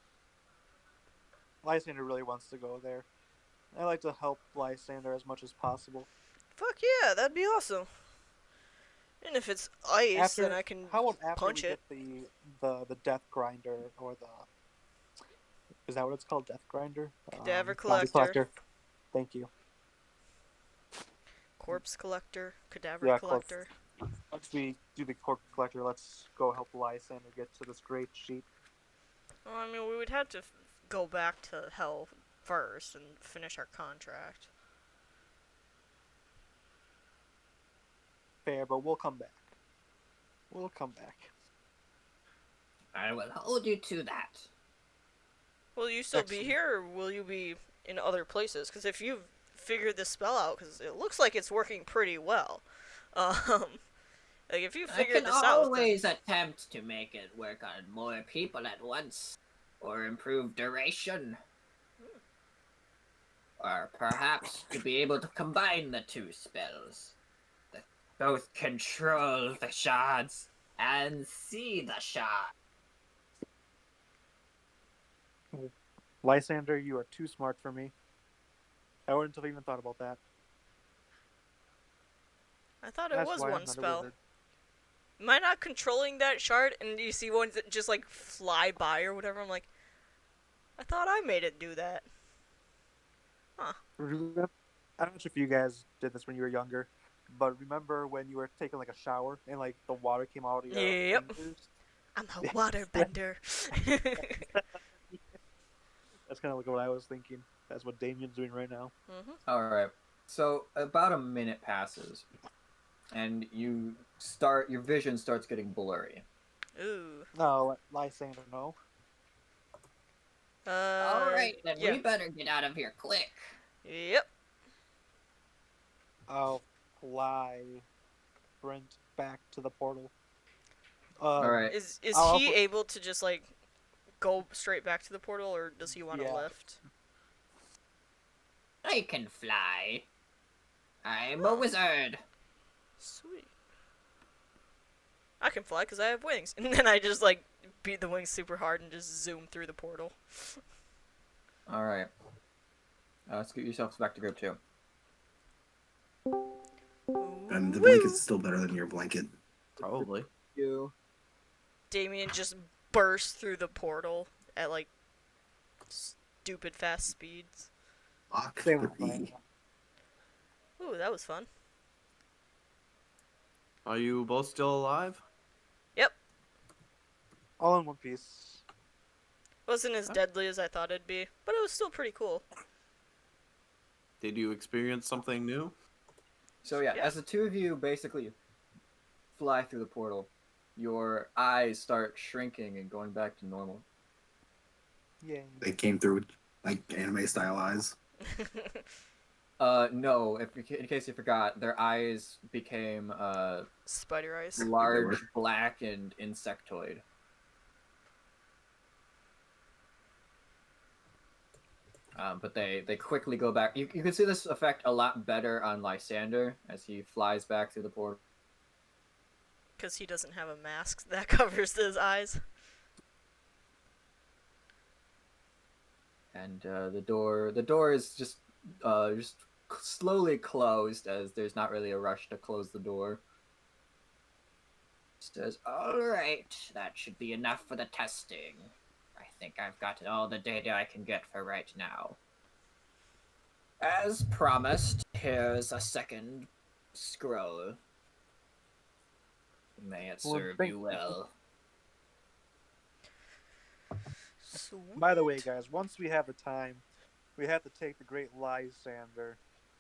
Lysander really wants to go there. I like to help Lysander as much as possible. Fuck yeah, that'd be awesome. And if it's ice, then I can how about after punch we it. get the death grinder or the is that what it's called? Death grinder? Cadaver Body Collector. Thank you. Corpse collector, cadaver Yeah, collector. Once we do the corpse collector, let's go help Lysander get to this great sheet. Well, I mean, we would have to go back to hell first and finish our contract. Fair, but we'll come back. We'll come back. I will hold you to that. Will you still Excellent. be here, or will you be in other places? Because if you've figured this spell out, because it looks like it's working pretty well. Like if you I figured can this out, then- always attempt to make it work on more people at once, or improve duration. Or perhaps to be able to combine the two spells. That both control the shards and see the shard. Lysander, you are too smart for me. I wouldn't have even thought about that. I thought it That's was why I'm one not a spell. wizard. Am I not controlling that shard? And you see ones that just like fly by or whatever. I'm like, I thought I made it do that. Remember- I don't know if you guys did this when you were younger, but remember when you were taking like a shower and like the water came out of your Yep. fingers? I'm a waterbender. That's kind of like what I was thinking. That's what Damien's doing right now. Mm-hmm. All right. So about a minute passes, and your vision starts getting blurry. Ooh. No, Lysander, no. Alright, then yeah. we better get out of here quick. Yep. I'll fly Brent back to the portal. All right. Is I'll he also- able to just like go straight back to the portal, or does he want to Yeah. lift? I can fly. I'm a wizard. Sweet. I can fly because I have wings, and then I just like beat the wings super hard and just zoom through the portal. All right. Scoot yourselves back to group 2. And the Woo! blanket's still better than your blanket. Probably. You. Damien just burst through the portal at like stupid fast speeds. Lock Same with 3. mine. Ooh, that was fun. Are you both still alive? All in one piece. Wasn't as Huh? deadly as I thought it'd be, but it was still pretty cool. Did you experience something new? So yeah, Yeah. as the two of you basically fly through the portal, your eyes start shrinking and going back to normal. Yay. They came through like anime style eyes. No, in case you forgot, their eyes became Spider eyes. large, black, and insectoid. But they quickly go back. You can see this effect a lot better on Lysander as he flies back through the portal. Because he doesn't have a mask that covers his eyes. And the door is just slowly closed, as there's not really a rush to close the door. Says, alright, that should be enough for the testing. I think I've got all the data I can get for right now. As promised, here's a second scroll. May it Well, serve thank you you. well. By the way, guys, once we have the time, we have to take the great Lysander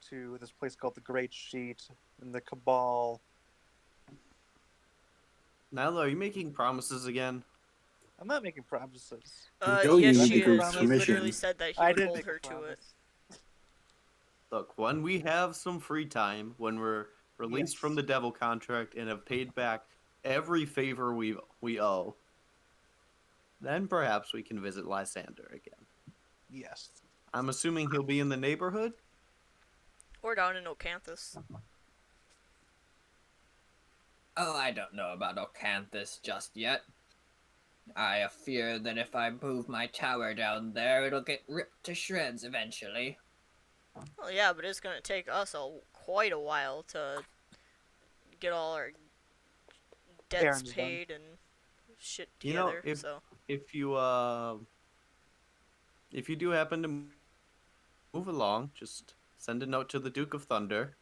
to this place called the Great Sheet and the Cabal. Nyla, are you making promises again? I'm not making promises. Until Yes, you she need the is. group's He literally permission. said that he I would did hold make her a to it. promise. Look, when we have some free time, when we're released from the devil contract and have paid back every favor we owe, then perhaps we can visit Lysander again. Yes. I'm assuming he'll be in the neighborhood? Or down in Ocanthus. Oh, I don't know about Ocanthus just yet. I fear that if I move my tower down there, it'll get ripped to shreds eventually. Well, yeah, but it's gonna take us quite a while to get all our debts Errands done. paid and shit You know, together. So if you do happen to move along, just send a note to the Duke of Thunder.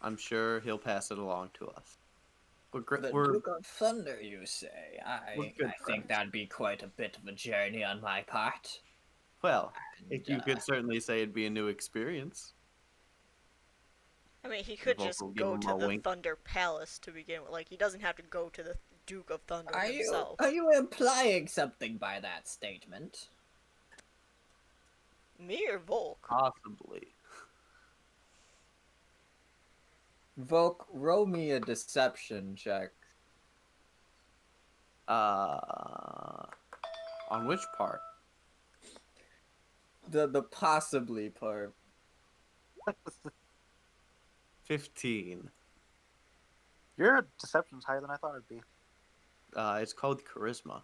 I'm sure he'll pass it along to us. The Duke of Thunder, you say? I good think friends. that'd be quite a bit of a journey on my part. Well, And, you could certainly say it'd be a new experience. I mean, he could just Volk will give go him to a the wink. Thunder Palace to begin with. Like, he doesn't have to go to the Duke of Thunder himself. Are you implying something by that statement? Me or Volk? Possibly. Volk, roll me a deception check. On which part? The possibly part. 15. Your deception's higher than I thought it'd be. It's called charisma.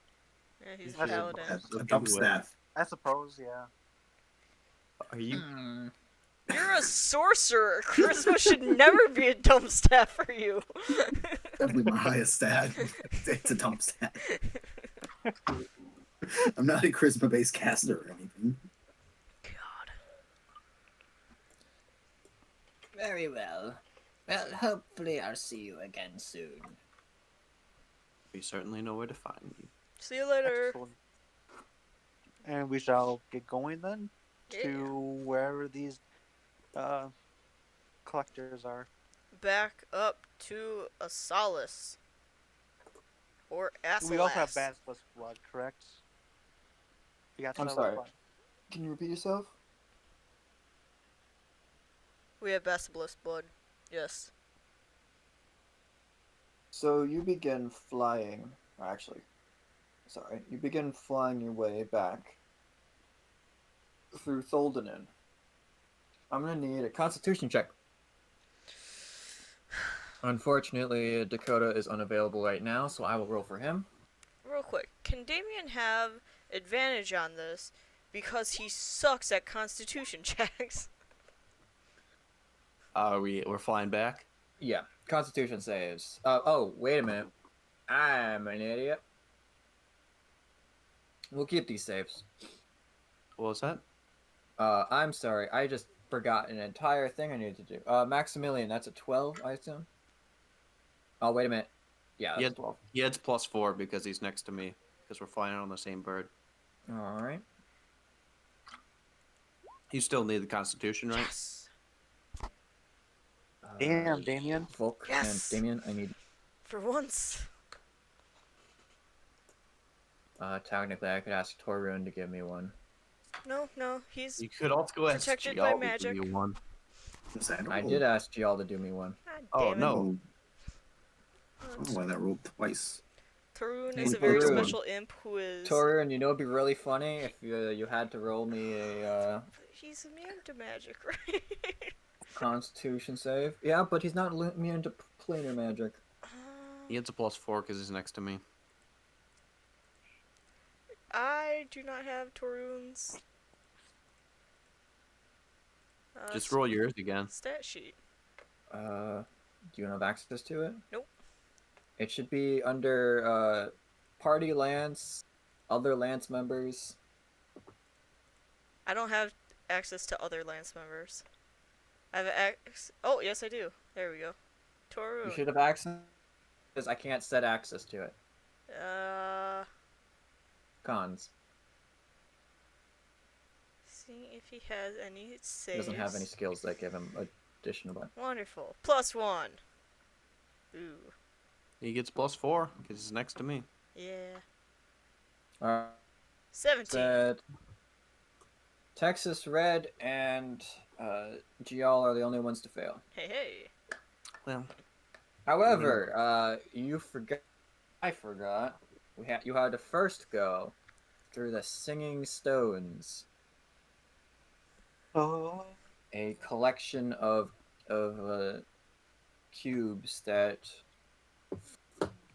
Yeah, he's a That's paladin. That's a dump staff. I suppose, yeah. Are you? Hmm. You're a sorcerer. Charisma should never be a dumb stat for you. Definitely my highest stat. It's a dump stat. I'm not a charisma-based caster or anything. God. Very well. Well, hopefully I'll see you again soon. We certainly know where to find you. See you later. Excellent. And we shall get going then Yeah. to wherever these collectors are. Back up to Asalis. Or Asalas. We also have Basilisk blood, correct? We got I'm some sorry. blood. Can you repeat yourself? We have Basilisk blood. Yes. So you begin flying. Actually, sorry. You begin flying your way back through Tholdenin. I'm gonna need a Constitution check. Unfortunately, Dakota is unavailable right now, so I will roll for him. Real quick, can Damien have advantage on this because he sucks at Constitution checks? We're flying back? Yeah, Constitution saves. Oh, wait a minute. I'm an idiot. We'll keep these saves. What was that? I'm sorry. I just forgot an entire thing I needed to do. Maximilian, that's a 12, I assume? Oh, wait a minute. Yeah, that's a 12. He adds +4 because he's next to me. Because we're flying on the same bird. Alright. You still need the Constitution, right? Yes. Damn, Damien. Volk Yes! and Damien, I need... For once. Technically, I could ask Torun to give me one. No, he's... You could also go ask Protected by Gial to magic. give you one. I did ask Gial to do me one. God Oh, damn it. no. I don't know why that rolled twice. Tarun Hey, is a very Tarun. special imp who is... Torun, you know it'd be really funny if you had to roll me a He's immune to magic, right? Constitution save. Yeah, but he's not immune to planar magic. He adds a +4 because he's next to me. I do not have Tarun's Just roll yours again. Stat sheet. Do you have access to it? Nope. It should be under party lance, other lance members. I don't have access to other Lance members. I have access. Oh, yes, I do. There we go. You Torun. should have access because I can't set access to it. Cons. See if he has any He saves. doesn't have any skills that give him additional. Wonderful. +1. Ooh. He gets +4 because he's next to me. Yeah. Alright. 17. Said Texas Red and Gial are the only ones to fail. Hey, hey. Well, However, you forgot. I forgot. You had to first go through the Singing Stones, Oh. a collection of cubes that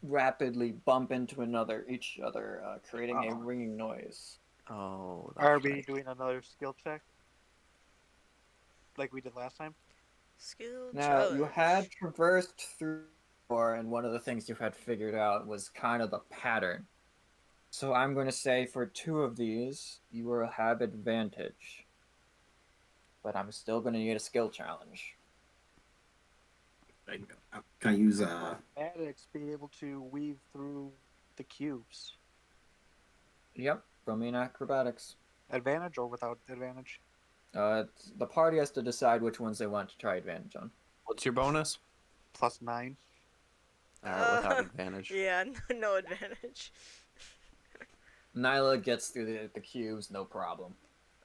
rapidly bump into each other, creating a ringing noise. oh. Are that's we right. doing another skill check? Like we did last time? Skill Now, you challenge. had traversed through, and one of the things you had figured out was kind of the pattern. So I'm going to say for 2 of these, you will have advantage. But I'm still going to need a skill challenge. Can I use Addicts be able to weave through the cubes. Yep, Romaine acrobatics. Advantage or without advantage? The party has to decide which ones they want to try advantage on. What's your bonus? +9. Alright, without advantage. Yeah, no advantage. Nyla gets through the cubes, no problem.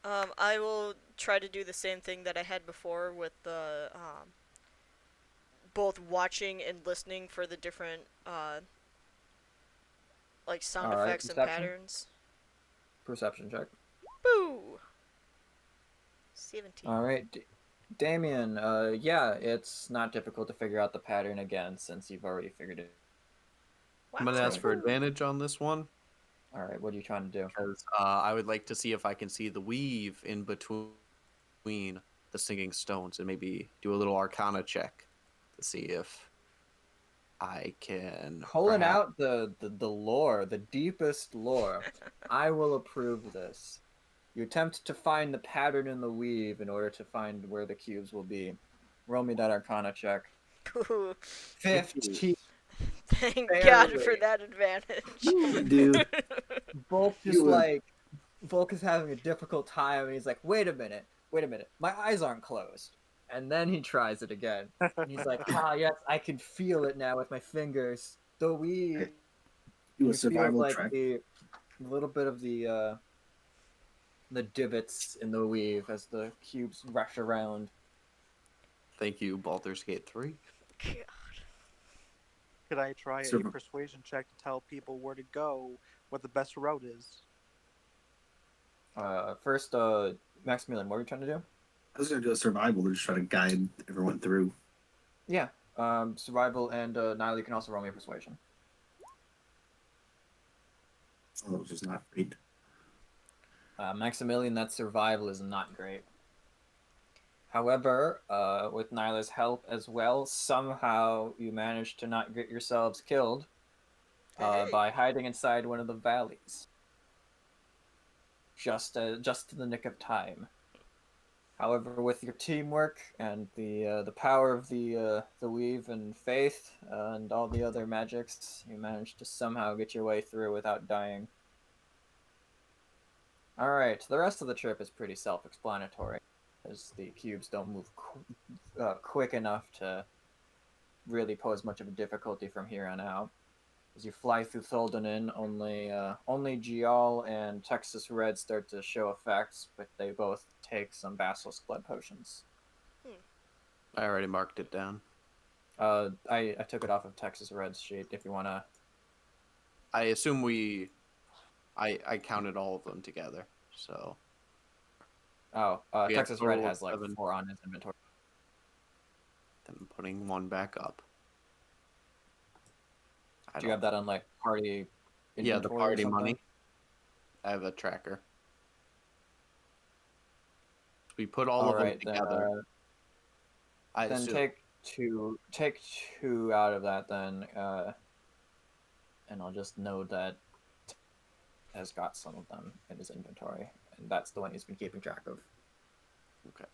I will try to do the same thing that I had before with the, both watching and listening for the different, like, sound Alright, effects and perception? patterns. Perception check. Boo! 17. Alright, Damien, yeah, it's not difficult to figure out the pattern again since you've already figured it. I'm gonna ask for advantage on this one Alright, what are you trying to do? because I would like to see if I can see the weave in between the Singing Stones and maybe do a little Arcana check to see if I can Pulling perhaps- out the lore, the deepest lore, I will approve this. You attempt to find the pattern in the weave in order to find where the cubes will be. Roll me that Arcana check. Ooh, 15. thank Barely. God for that advantage. dude? Volk just You would- like Volk is having a difficult time, and he's like, "Wait a minute, my eyes aren't closed." And then he tries it again, and he's like, "Ah, yes, I can feel it now with my fingers. The weave." Do You a feel survival like check. the little bit of the divots in the weave as the cubes rush around. Thank you, Baldur's Gate 3. God. Could I try a Survi- persuasion check to tell people where to go, what the best route is? First, Maximilian, what were you trying to do? I was gonna do a survival to just try to guide everyone through. Yeah, survival, and Nile, you can also roll me a persuasion. Oh, which is not great. Maximilian, that survival is not great. However, with Nyla's help as well, somehow you managed to not get yourselves killed Hey. by hiding inside one of the valleys. Just in the nick of time. However, with your teamwork and the power of the weave and faith and all the other magics, you managed to somehow get your way through without dying. All right, the rest of the trip is pretty self-explanatory, as the cubes don't move quick enough to really pose much of a difficulty from here on out. As you fly through Tholdonin, only Gial and Texas Red start to show effects, but they both take some Basilisk Blood potions. I already marked it down. I took it off of Texas Red's sheet. If you wanna, I assume I counted all of them together, so oh, We have Texas Red total has like 7. 4 on his inventory. then I'm putting one back up. Do you have that on like party? Yeah, the inventory or party something? money. I have a tracker. we put all All of them right, together. I then assume. take two out of that then, and I'll just note that has got some of them in his inventory, and that's the one he's been keeping track of. Okay.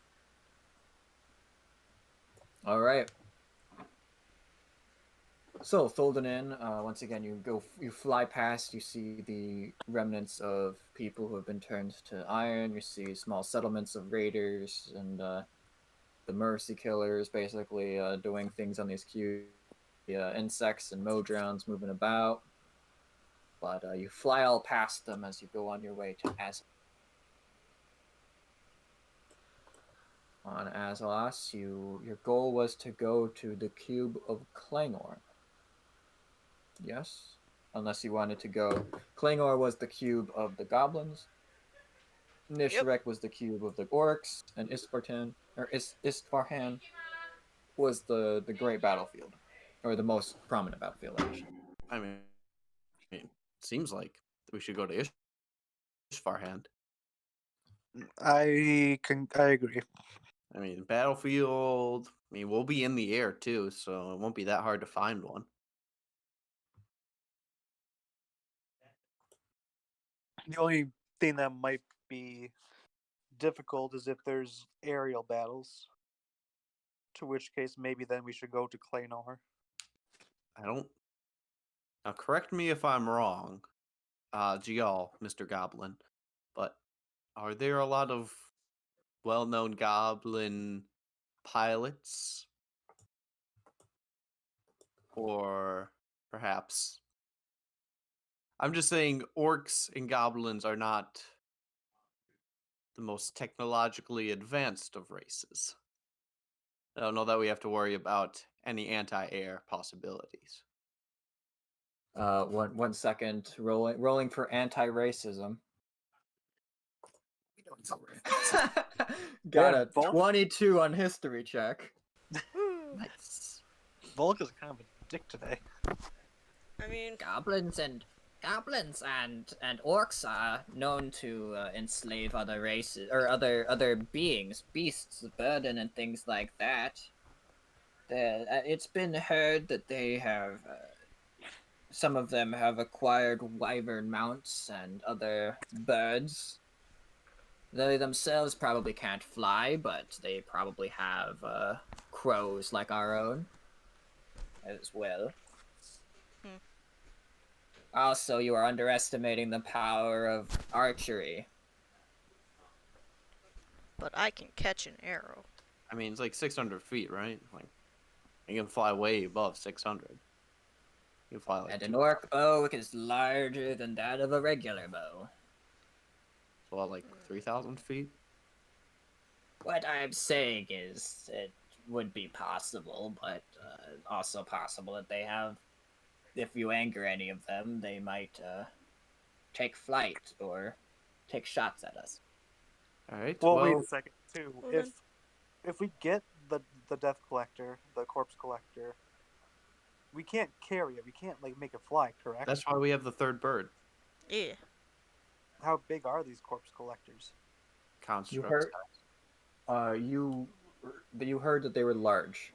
All right. So folding in, once again, you fly past. You see the remnants of people who have been turned to iron. You see small settlements of raiders and the mercy killers, basically doing things on these cute insects and modrons moving about. But you fly all past them as you go on your way to on Azelas. Your goal was to go to the Cube of Clangor. Yes? Unless you wanted to go. Clangor was the cube of the goblins. Nishrek was the cube of the orcs, and Istvarhan was the great battlefield. Or the most prominent battlefield, actually. I mean, it seems like we should go to Ishvarhand. I agree. I mean, battlefield. I mean, we'll be in the air too, so it won't be that hard to find one. The only thing that might be difficult is if there's aerial battles. To which case, maybe then we should go to Claynor. I don't. Now, correct me if I'm wrong, Gial, Mr. Goblin, but are there a lot of well-known goblin pilots? Or perhaps. I'm just saying orcs and goblins are not the most technologically advanced of races. I don't know that we have to worry about any anti-air possibilities. 1 second. Rolling for anti-racism. Got a 22 on history check. Nice. Volk is kind of a dick today. I mean, Goblins and orcs are known to enslave other races or other beings, beasts of burden and things like that. It's been heard that they have some of them have acquired wyvern mounts and other birds. They themselves probably can't fly, but they probably have crows like our own as well. Also, you are underestimating the power of archery. but I can catch an arrow. I mean, it's like 600 feet, right? Like, you can fly way above 600. You can fly like And an orc bow is larger than that of a regular bow. like 3,000 feet. What I'm saying is, it would be possible, but also possible that they have. If you anger any of them, they might take flight or take shots at us. All right. Well, wait a second, too. Well, If we get the Death Collector, the Corpse Collector, we can't carry it. We can't like make it fly, correct? That's why we have the third bird. Yeah. How big are these Corpse Collectors? Construct. You heard that they were large.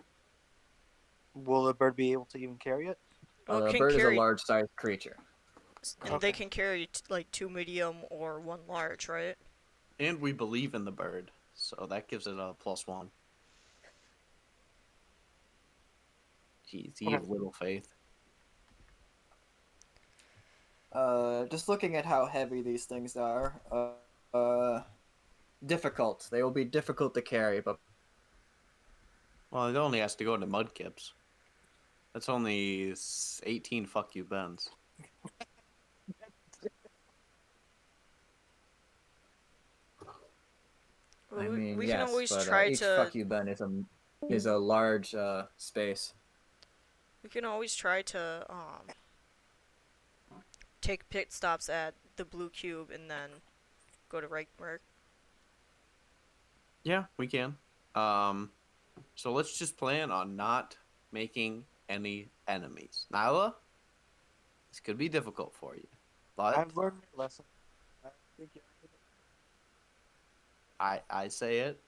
Will the bird be able to even carry it? Well, it The can bird is a carry, large-sized creature. and they can carry like 2 medium or 1 large, right? And we believe in the bird, so that gives it a +1. Jeez, you have little faith. Just looking at how heavy these things are, difficult. They will be difficult to carry, but Well, it only has to go into mudkips. That's only 18 fuck you bends. I mean, we yes, can always but try each to. fuck you ben is a large space. We can always try to take pit stops at the blue cube and then go to Reichmark. Yeah, we can. So let's just plan on not making any enemies. Nyla, this could be difficult for you, but I've learned my lesson. I think I say it.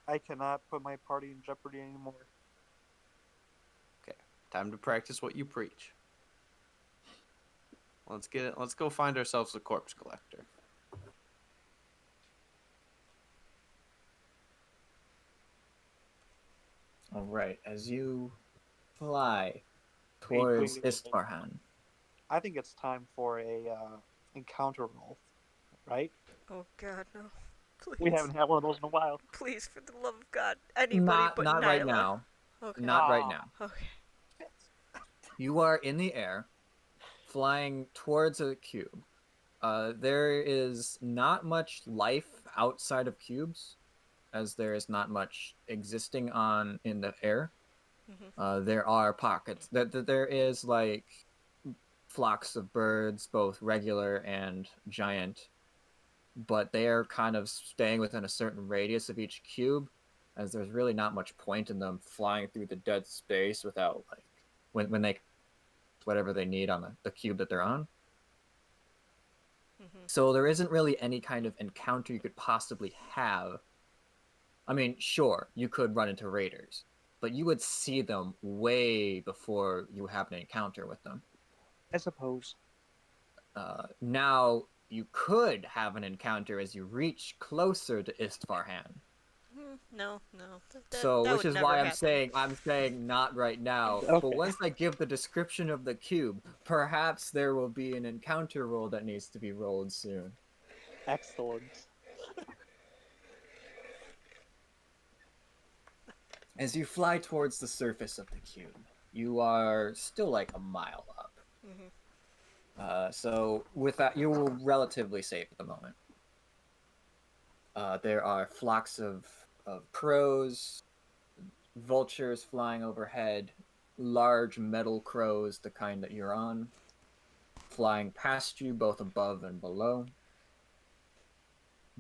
I cannot put my party in jeopardy anymore. Okay, time to practice what you preach. Let's get it. Let's go find ourselves a corpse collector. All right, as you fly Wait, towards wait, wait. Isfahan. I think it's time for a encounter roll, right? Oh God, no! Please, We haven't had one of those in a while. please, for the love of God, anybody but Not Nyla. right now. Okay. Not right Ah. now. Okay. You are in the air, flying towards a cube. There is not much life outside of cubes, as there is not much existing in the air. There are pockets. There is like flocks of birds, both regular and giant, but they are kind of staying within a certain radius of each cube, as there's really not much point in them flying through the dead space without like when they whatever they need on the cube that they're on. So there isn't really any kind of encounter you could possibly have. I mean, sure, you could run into raiders, but you would see them way before you have an encounter with them. I suppose. Now, you could have an encounter as you reach closer to Istvarhan. No. So, that which would is never why happen. I'm saying not right now. Okay. But once I give the description of the cube, perhaps there will be an encounter roll that needs to be rolled soon. Excellent. As you fly towards the surface of the cube, you are still like a mile up. So with that, you're relatively safe at the moment. There are flocks of crows, vultures flying overhead, large metal crows, the kind that you're on, flying past you both above and below.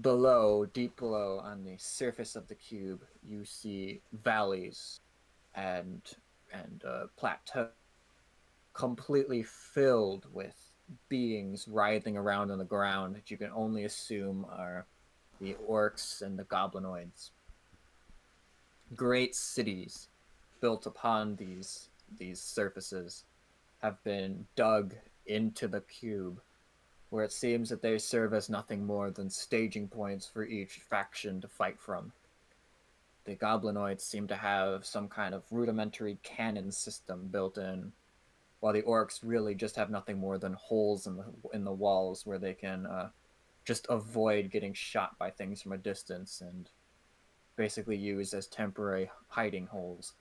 Below, deep below, on the surface of the cube, you see valleys and plateaux completely filled with beings writhing around on the ground that you can only assume are the orcs and the goblinoids. Great cities built upon these surfaces have been dug into the cube, where it seems that they serve as nothing more than staging points for each faction to fight from. The goblinoids seem to have some kind of rudimentary cannon system built in, while the orcs really just have nothing more than holes in the walls where they can just avoid getting shot by things from a distance and basically use as temporary hiding holes.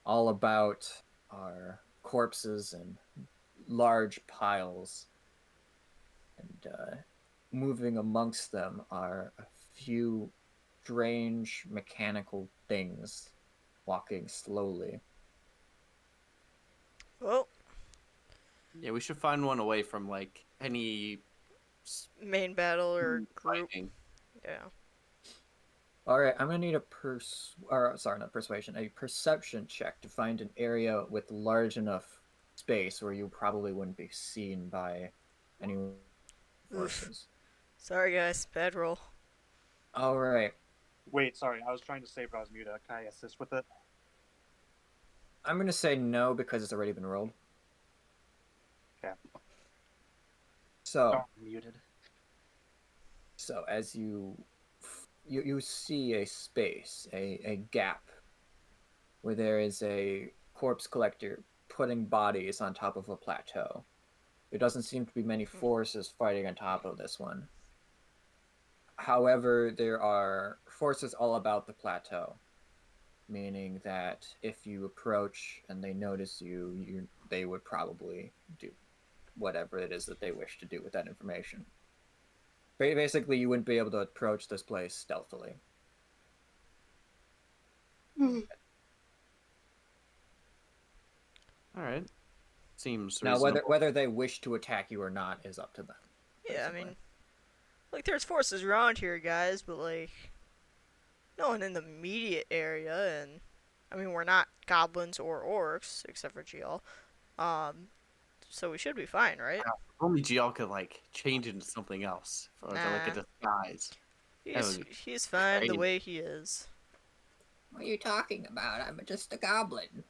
All about are corpses and large piles, and moving amongst them are a few strange mechanical things walking slowly. Well, Yeah, we should find one away from like any main battle or group. fighting. Yeah. All right, I'm gonna need a perception check to find an area with large enough space where you probably wouldn't be seen by any forces. Sorry, guys. Bad roll. All right, Wait, sorry. I was trying to save, but I was muted. Can I assist with it? I'm gonna say no because it's already been rolled. Okay. So, Oh, muted. so as you see a space, a gap, where there is a corpse collector putting bodies on top of a plateau. There doesn't seem to be many forces fighting on top of this one. However, there are forces all about the plateau, meaning that if you approach and they notice you, they would probably do whatever it is that they wish to do with that information. Basically, you wouldn't be able to approach this place stealthily. All right. Seems Now, reasonable. whether they wish to attack you or not is up to them. Yeah, I basically. mean, like, there's forces around here, guys, but, like, no one in the immediate area, and, I mean, we're not goblins or orcs, except for GL. So we should be fine, right? Only GL could like change into something else, or like a Nah. disguise. That would be He's fine the great. way he is. What are you talking about? I'm just a goblin.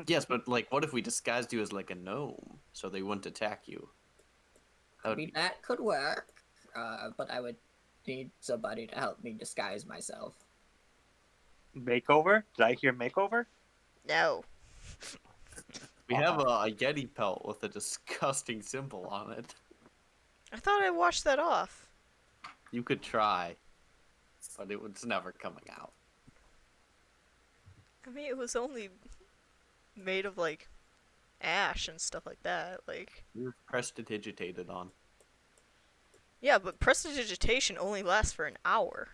Yes, but like, what if we disguised you as like a gnome so they wouldn't attack you? That I would mean, that could work, but I would need somebody to help me disguise myself. Makeover? Did I hear makeover? No. We have a Yeti pelt with a disgusting symbol on it. I thought I washed that off. You could try, but it's never coming out. I mean, it was only made of, like, ash and stuff like that. Like, You're prestidigitated on. yeah, but prestidigitation only lasts for an hour.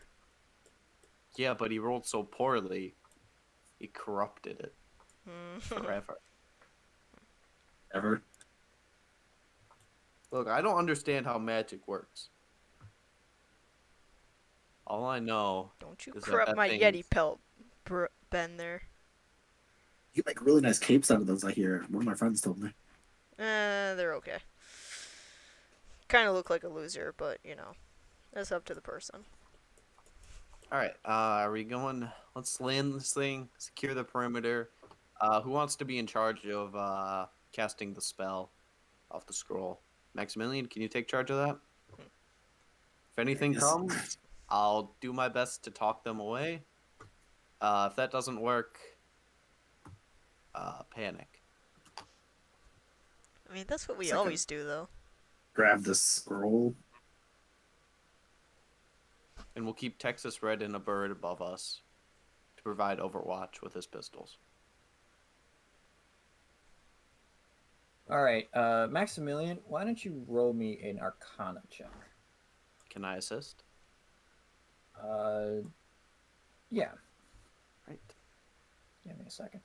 Yeah, but he rolled so poorly, he corrupted it forever. Ever. Look, I don't understand how magic works. All I know Don't you is that corrupt that my thing Yeti is- pelt, Ben there. You get like really nice capes out of those, I hear. One of my friends told me. They're okay. Kind of look like a loser, but, you know, that's up to the person. Alright, are we going? Let's land this thing, secure the perimeter. Who wants to be in charge of casting the spell off the scroll? Maximilian, can you take charge of that? If anything Yes. comes, I'll do my best to talk them away. If that doesn't work, panic. I mean, that's what we Second. always do, though. Grab the scroll. And we'll keep Texas Red and a bird above us to provide overwatch with his pistols. All right, Maximilian, why don't you roll me an Arcana check? Can I assist? Yeah. Right. Give me a second.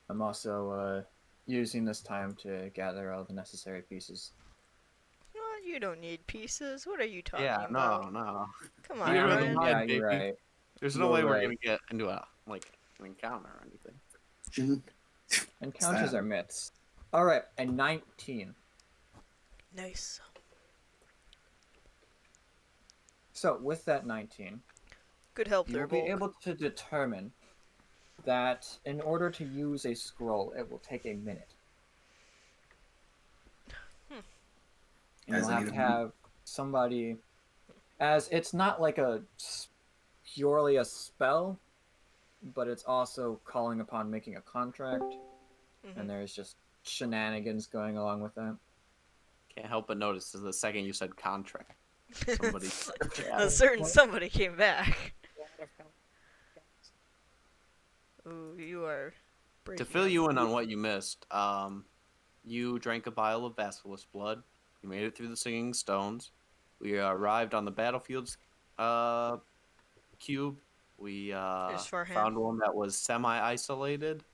I'm also using this time to gather all the necessary pieces. What? You don't need pieces. What are you talking Yeah, about? no. Come You on, don't really Ryan. mind, Yeah, baby. you're right. There's no You're way we're right. gonna get into an encounter or anything. Encounters that? are myths. All right, a 19. Nice. So with that 19, Good help you there, will be Volk. able to determine that in order to use a scroll, it will take a minute. And Guys, you'll I have need to a minute. have somebody, as it's not like purely a spell, but it's also calling upon making a contract, Mhm. and there's just shenanigans going along with that. Can't help but notice the second you said contract, somebody. A certain somebody came back. Ooh, you are. To breaking fill up. you in on what you missed, you drank a vial of basilisk blood. You made it through the singing stones. We arrived on the battlefield's cube. We Just for him. found one that was semi-isolated,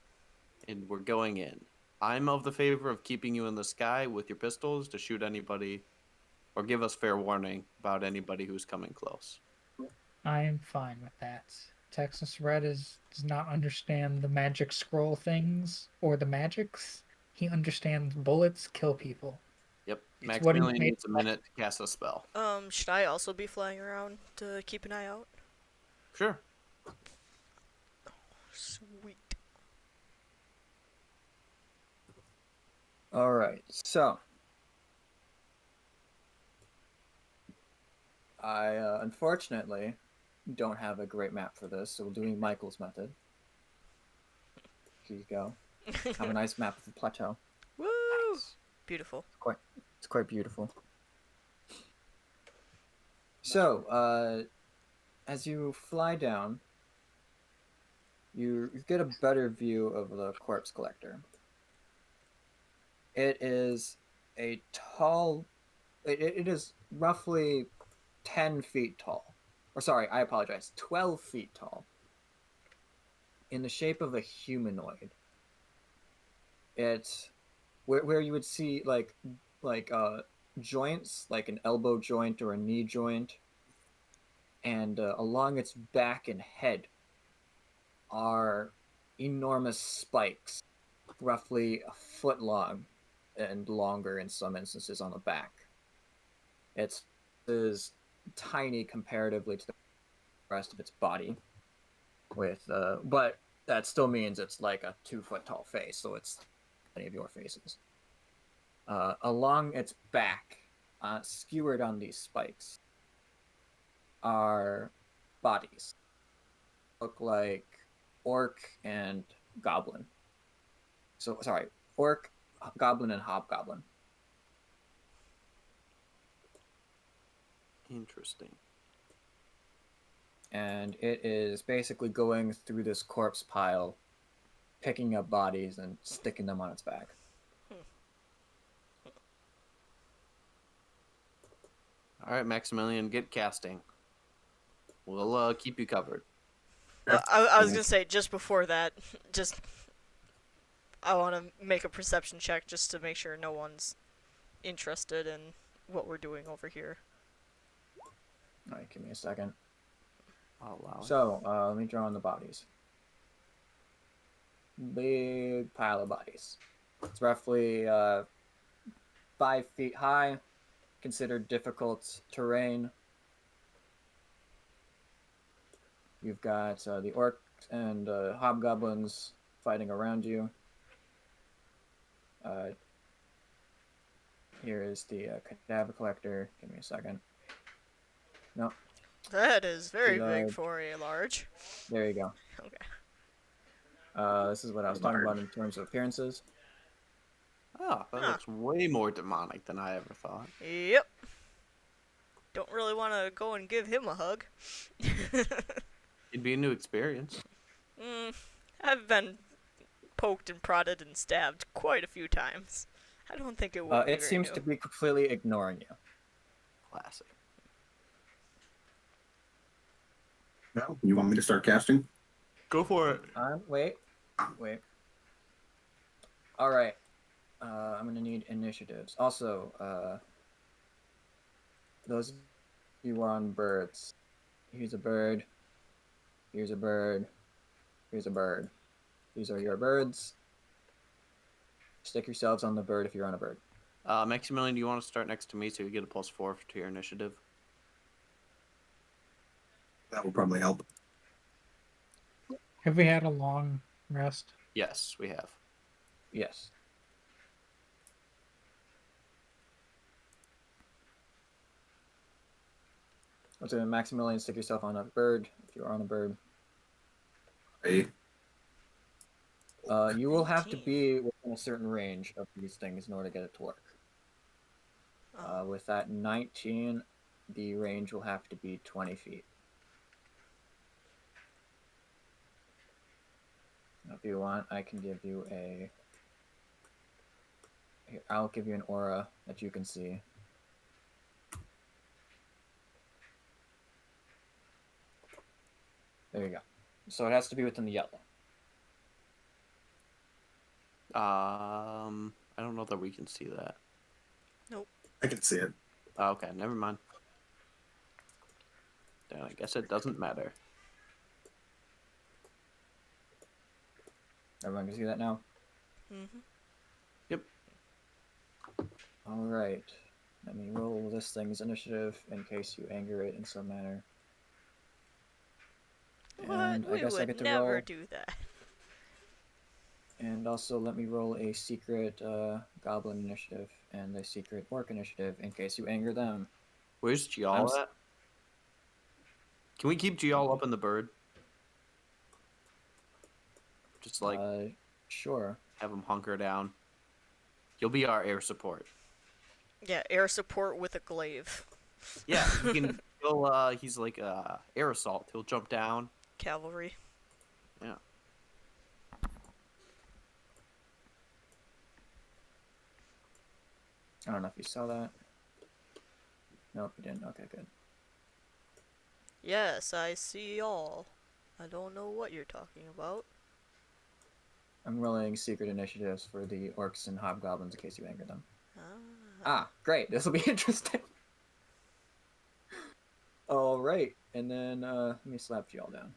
and we're going in. I'm of the favor of keeping you in the sky with your pistols to shoot anybody, or give us fair warning about anybody who's coming close. I am fine with that. Texas Red does not understand the magic scroll things or the magics. He understands bullets kill people. Yep, It's what he Maximilian made- needs a minute to cast a spell. Should I also be flying around to keep an eye out? Sure. Sweet. All right, so I unfortunately don't have a great map for this, so we're doing Michael's method. Here you go. Have a nice map of the plateau. Woo! Beautiful. It's quite beautiful. So, as you fly down, you get a better view of the corpse collector. It is a tall. It is roughly 10 feet tall. Or sorry, I apologize. 12 feet tall. In the shape of a humanoid. It's where you would see like joints, like an elbow joint or a knee joint, and along its back and head are enormous spikes, roughly a foot long and longer in some instances on the back. It's is tiny comparatively to the rest of its body. But that still means it's like a 2 foot tall face, so it's any of your faces. Along its back, skewered on these spikes, are bodies. Look like orc and goblin. So sorry, orc, goblin, and hobgoblin. Interesting. And it is basically going through this corpse pile, picking up bodies and sticking them on its back. All right, Maximilian, get casting. We'll keep you covered. Well, I was gonna say just before that, I want to make a perception check just to make sure no one's interested in what we're doing over here. All right, give me a second. I'll allow it. So, let me draw on the bodies. Big pile of bodies. It's roughly 5 feet high, considered difficult terrain. You've got the orcs and hobgoblins fighting around you. Here is the Cadaver Collector. Give me a second. No, That is very Too big large. for a large. there you go. Okay. This is what I was talking about in terms of appearances. Oh, that Huh. looks way more demonic than I ever thought. Yep. Don't really want to go and give him a hug. It'd be a new experience. I've been poked and prodded and stabbed quite a few times. I don't think it would be It very seems new. to be completely ignoring you. Classic. Well, you want me to start casting? Go for it. Wait. All right. I'm gonna need initiatives. Also, those of you who are on birds. Here's a bird. Here's a bird. Here's a bird. These are your birds. Stick yourselves on the bird if you're on a bird. Maximilian, do you want to start next to me so you get a +4 to your initiative? That will probably help. Have we had a long rest? Yes, we have. Yes. Once again, Maximilian, stick yourself on a bird if you're on a bird. Hey, You will have to be within a certain range of these things in order to get it to work. Oh. With that 19, the range will have to be 20 feet. If you want, I can give you a... Here, I'll give you an aura that you can see. There you go. So it has to be within the yellow. I don't know that we can see that. I can see it. Oh, okay, never mind. Then I guess it doesn't matter. Everyone can see that now? Mm-hmm. Yep. Alright. Let me roll this thing's initiative in case you anger it in some manner. And What? I We guess I would get to never roll. do that. And also let me roll a secret goblin initiative and a secret orc initiative in case you anger them. Where's Gial at? Can we keep Gial up in the bird? Just like Sure. have him hunker down. He'll be our air support. Yeah, air support with a glaive. Yeah, he can. He's like air assault. He'll jump down. Cavalry. Yeah. I don't know if you saw that. Nope, you didn't. Okay, good. Yes, I see all. I don't know what you're talking about. I'm rolling secret initiatives for the orcs and hobgoblins in case you anger them. Ah. Great. This will be interesting. All right, and then let me slap you all down.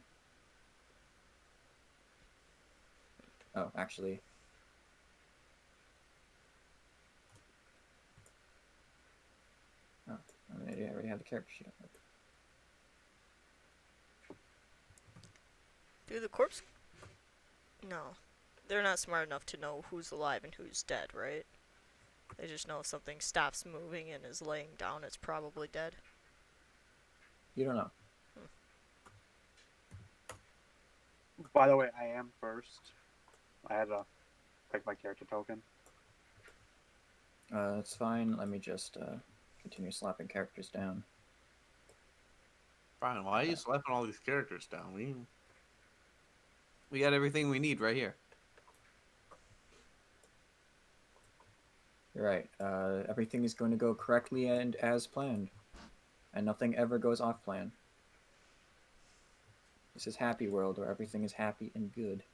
Oh, actually. Oh, I already have the character sheet up. Do the corpse? No. They're not smart enough to know who's alive and who's dead, right? They just know if something stops moving and is laying down, it's probably dead. You don't know. By the way, I am first. I had to pick my character token. That's fine. Let me just continue slapping characters down. Brian, why are you slapping all these characters down? We got everything we need right here. You're right. Everything is going to go correctly and as planned. And nothing ever goes off plan. This is Happy World, where everything is happy and good.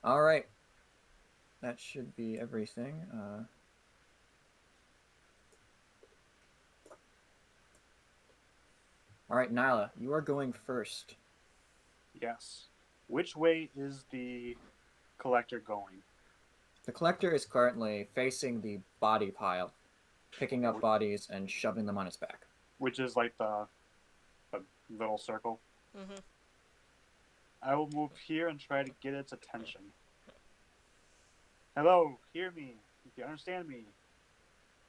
Alright. That should be everything. Alright, Nyla, you are going first. Yes. Which way is the collector going? The collector is currently facing the body pile, picking up bodies and shoving them on its back. Which is like the little circle. Mm-hmm. I will move here and try to get its attention. Hello, hear me. If you understand me,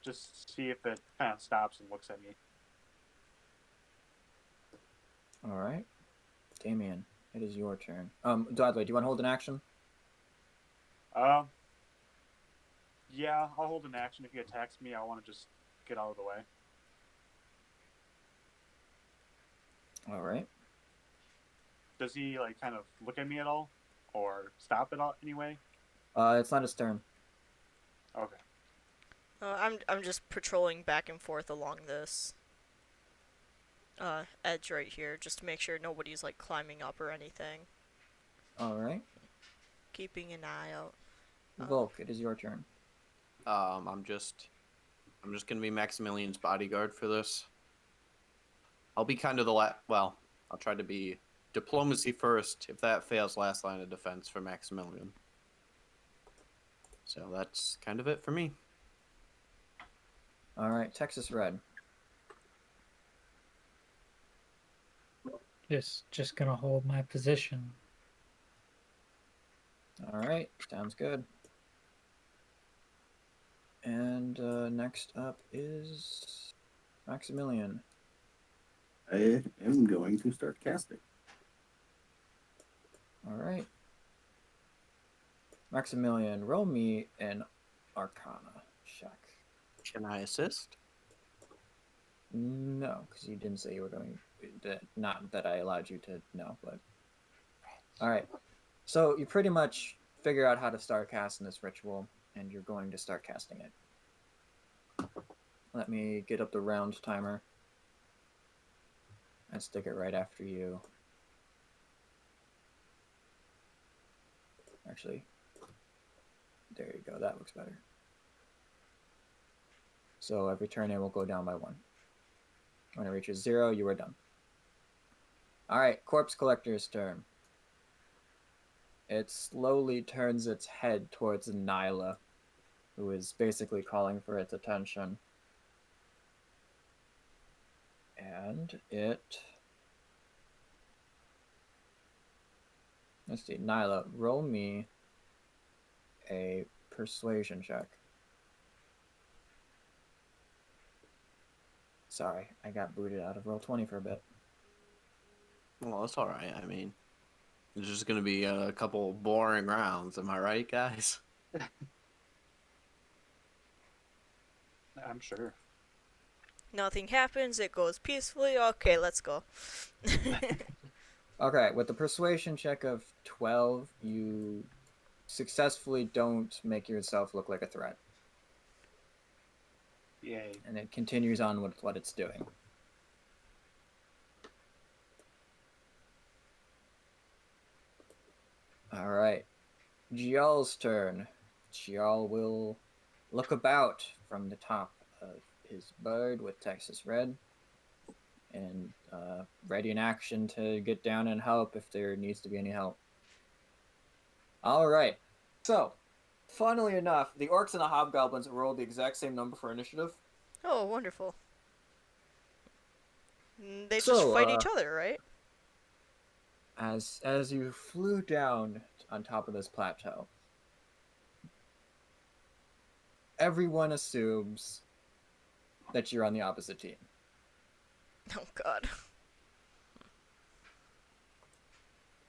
just see if it kind of stops and looks at me. Alright. Damien, it is your turn. Dudley, do you want to hold an action? Yeah, I'll hold an action. If he attacks me, I want to just get out of the way. Alright. Does he like kind of look at me at all, or stop at all anyway? It's not his turn. Okay. I'm just patrolling back and forth along this edge right here, just to make sure nobody's like climbing up or anything. Alright. Keeping an eye out. Volk, it is your turn. I'm just gonna be Maximilian's bodyguard for this. I'll be kind of the well, I'll try to be diplomacy first. If that fails, last line of defense for Maximilian. So that's kind of it for me. Alright, Texas Red. Just gonna hold my position. Alright, sounds good. And next up is Maximilian. I am going to start casting. Alright. Maximilian, roll me an Arcana check. Can I assist? No, because you didn't say you were going to, not that I allowed you to know, but... Alright. So you pretty much figure out how to start casting this ritual, and you're going to start casting it. Let me get up the round timer. And stick it right after you. Actually, there you go. That looks better. So every turn it will go down by 1. When it reaches 0, you are done. Alright, Corpse Collector's turn. It slowly turns its head towards Nyla, who is basically calling for its attention. And it... Let's see, Nyla, roll me a persuasion check. Sorry, I got booted out of Roll20 for a bit. Well, that's all right. I mean, it's just gonna be a couple boring rounds. Am I right, guys? I'm sure. Nothing happens, it goes peacefully. Okay, let's go. Okay, with the persuasion check of 12, you successfully don't make yourself look like a threat. Yay. And it continues on with what it's doing. Alright. Gial's turn. Gial will look about from the top of his bird with Texas Red. And ready in action to get down and help if there needs to be any help. Alright. So, Funnily enough, the orcs and the hobgoblins rolled the exact same number for initiative. Oh, wonderful. They just So, fight each other, right? As you flew down on top of this plateau, everyone assumes that you're on the opposite team. Oh god.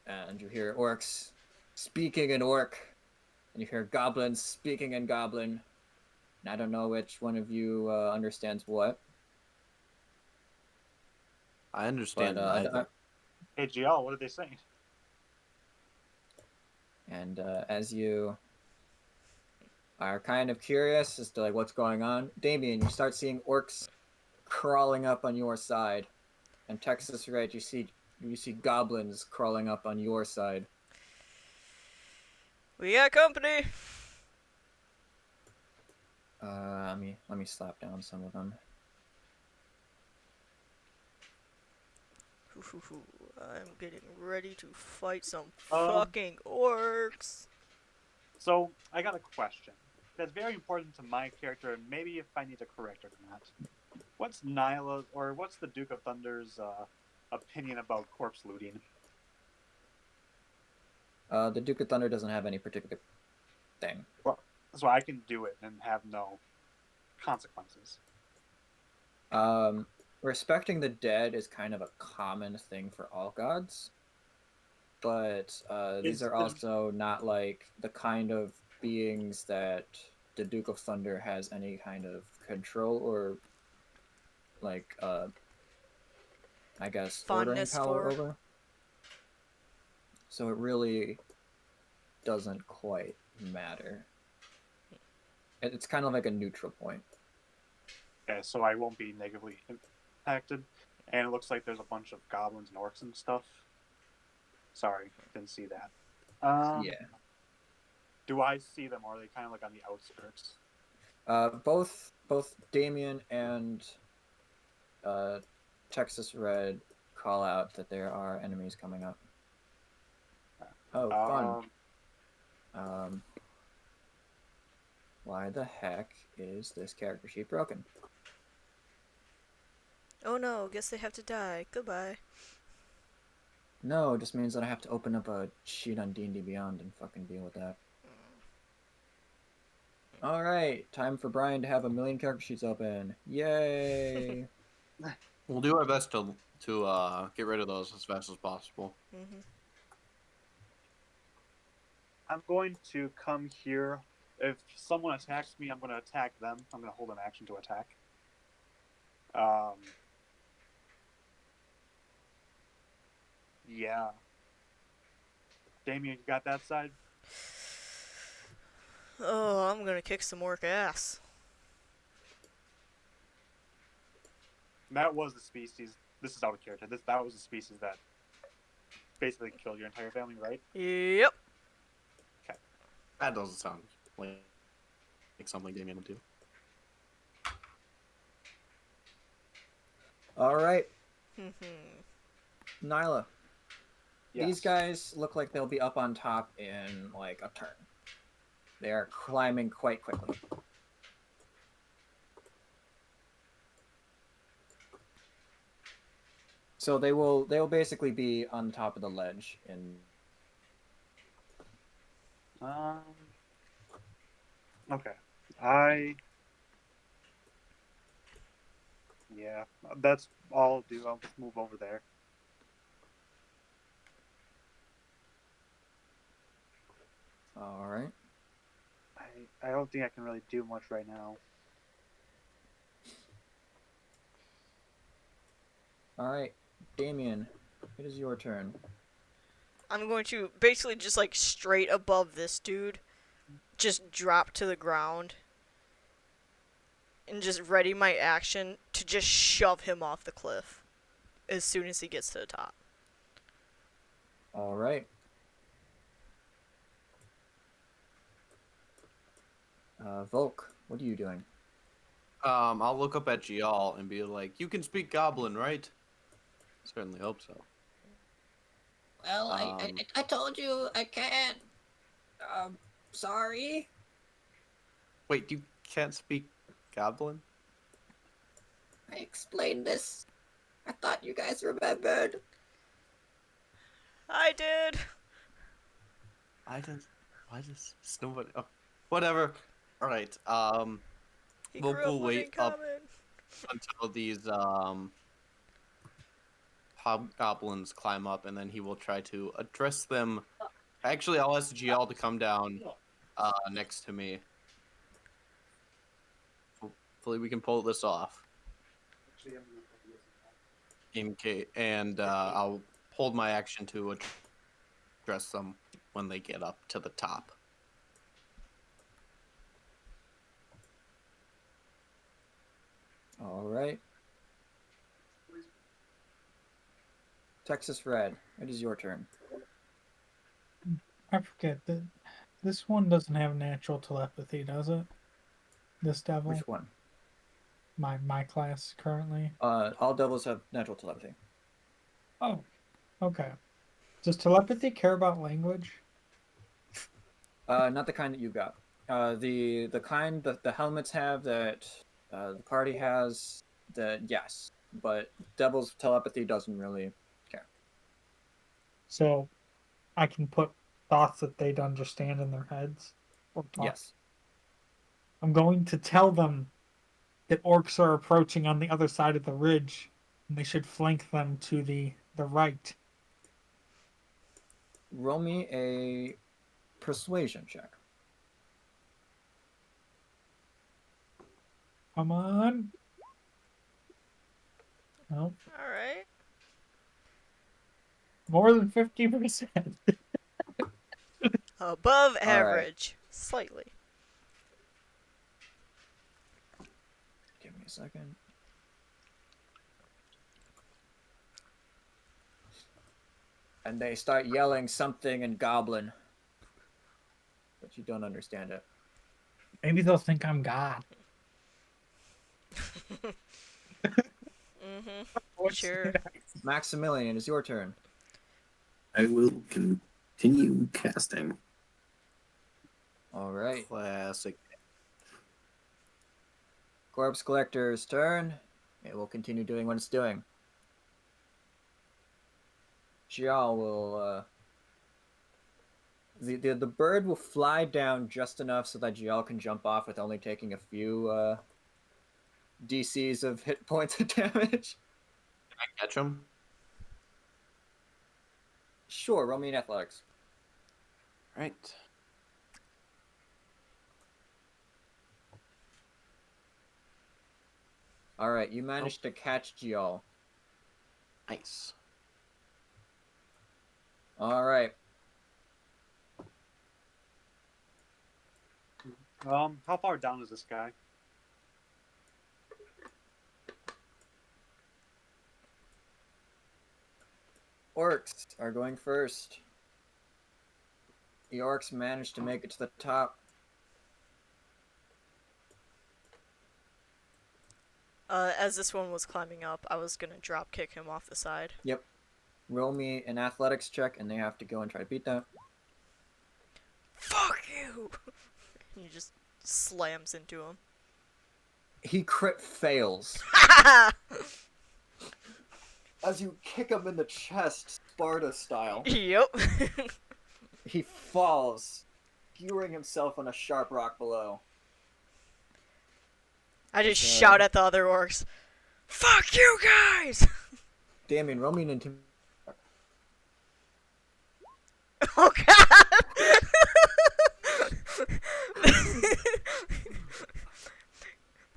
And you hear orcs speaking in orc, and you hear goblins speaking in goblin. And I don't know which one of you understands what. I understand But, neither. Hey, GL, what are they saying? And as you are kind of curious as to like what's going on, Damien, you start seeing orcs crawling up on your side, and Texas Red, you see goblins crawling up on your side. We got company! Let me slap down some of them. I'm getting ready to fight some Um, fucking orcs. So, I got a question. That's very important to my character, and maybe if I need to correct it or not. What's Nyla's, or what's the Duke of Thunder's opinion about corpse looting? The Duke of Thunder doesn't have any particular thing. So I can do it and have no consequences. Respecting the dead is kind of a common thing for all gods, but these are also not like the kind of beings that the Duke of Thunder has any kind of control or like I guess ordering Fondness power for. over. So it really doesn't quite matter. It's kind of like a neutral point. Okay, so I won't be negatively impacted. And it looks like there's a bunch of goblins and orcs and stuff. Sorry, didn't see that. Yeah. Do I see them, or are they kind of like on the outskirts? Both Damien and Texas Red call out that there are enemies coming up. Oh, fun. Why the heck is this character sheet broken? Oh no, guess they have to die. Goodbye. No, it just means that I have to open up a sheet on D&D Beyond and fucking deal with that. Alright, time for Brian to have 1,000,000 character sheets open. Yay! We'll do our best to get rid of those as fast as possible. Mm-hmm. I'm going to come here. If someone attacks me, I'm going to attack them. I'm going to hold an action to attack. Yeah. Damien, you got that side? Oh, I'm gonna kick some orc ass. That was the species. This is out of character. That was the species that basically killed your entire family, right? Yep. That doesn't sound like something Damien would do. Alright, Mm-hmm. Nyla. Yes. These guys look like they'll be up on top in like a turn. They are climbing quite quickly. So they will basically be on top of the ledge in Okay. Yeah, that's all I'll do. I'll just move over there. Alright. I don't think I can really do much right now. Alright. Damien, it is your turn. I'm going to basically just like straight above this dude, just drop to the ground, and just ready my action to just shove him off the cliff as soon as he gets to the top. Alright. Volk, what are you doing? I'll look up at Gial and be like, "You can speak Goblin, right?" Certainly hope so. Well, I told you I can't. Sorry. Wait, you can't speak Goblin? I explained this. I thought you guys remembered. I did. Why does nobody? Oh, whatever. All right. He We'll grew up wait learning up common. until these hobgoblins climb up, and then he will try to address them. Actually, I'll ask GL to come down next to me. Hopefully, we can pull this off. In case, and I'll hold my action to address them when they get up to the top. All right. Texas Red, it is your turn. I forget that this one doesn't have natural telepathy, does it? This devil, Which one? my class currently. All devils have natural telepathy. Oh, okay. Does telepathy care about language? Not the kind that you got. The kind that the helmets have that the party has, that yes, but devil's telepathy doesn't really care. So I can put thoughts that they'd understand in their heads. Or talk. Yes. I'm going to tell them that orcs are approaching on the other side of the ridge, and they should flank them to the right. Roll me a persuasion check. Come on. Nope. All right. More than 50%. Above right. average, slightly. Give me a second. And they start yelling something in Goblin, but you don't understand it. Maybe they'll think I'm God. Sure. Maximilian, it's your turn. I will continue casting. All right. Classic. Corpse Collector's turn. It will continue doing what it's doing. Xiao will, the bird will fly down just enough so that Xiao can jump off with only taking a few, DCs of hit points of damage. Can I catch him? Sure, roll me in athletics. Right. Alright, you managed to catch Xiao. Nice. Alright. How far down is this guy? Orcs are going first. The orcs managed to make it to the top. As this one was climbing up, I was gonna drop kick him off the side. Yep. Roll me an athletics check, and they have to go and try to beat that. Fuck you! He just slams into him. He crit fails. As you kick him in the chest, Sparta style, Yep. he falls, skewering himself on a sharp rock below. I just shout at the other orcs. Fuck you guys! Damien, roll me an intimidation. Oh god!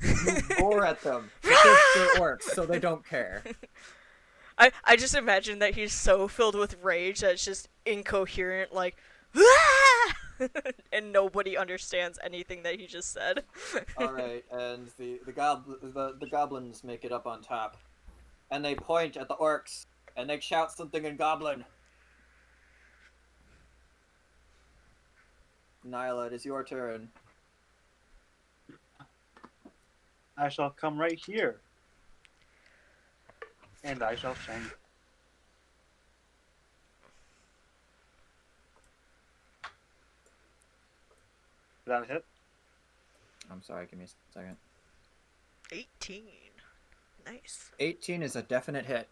You roar at them because they're orcs, so they don't care. I just imagine that he's so filled with rage that it's just incoherent, like, and nobody understands anything that he just said. Alright, and the goblins make it up on top. And they point at the orcs, and they shout something in Goblin. Nyla, it is your turn. I shall come right here. And I shall shank. Did that hit? I'm sorry, give me a second. 18. Nice. 18 is a definite hit.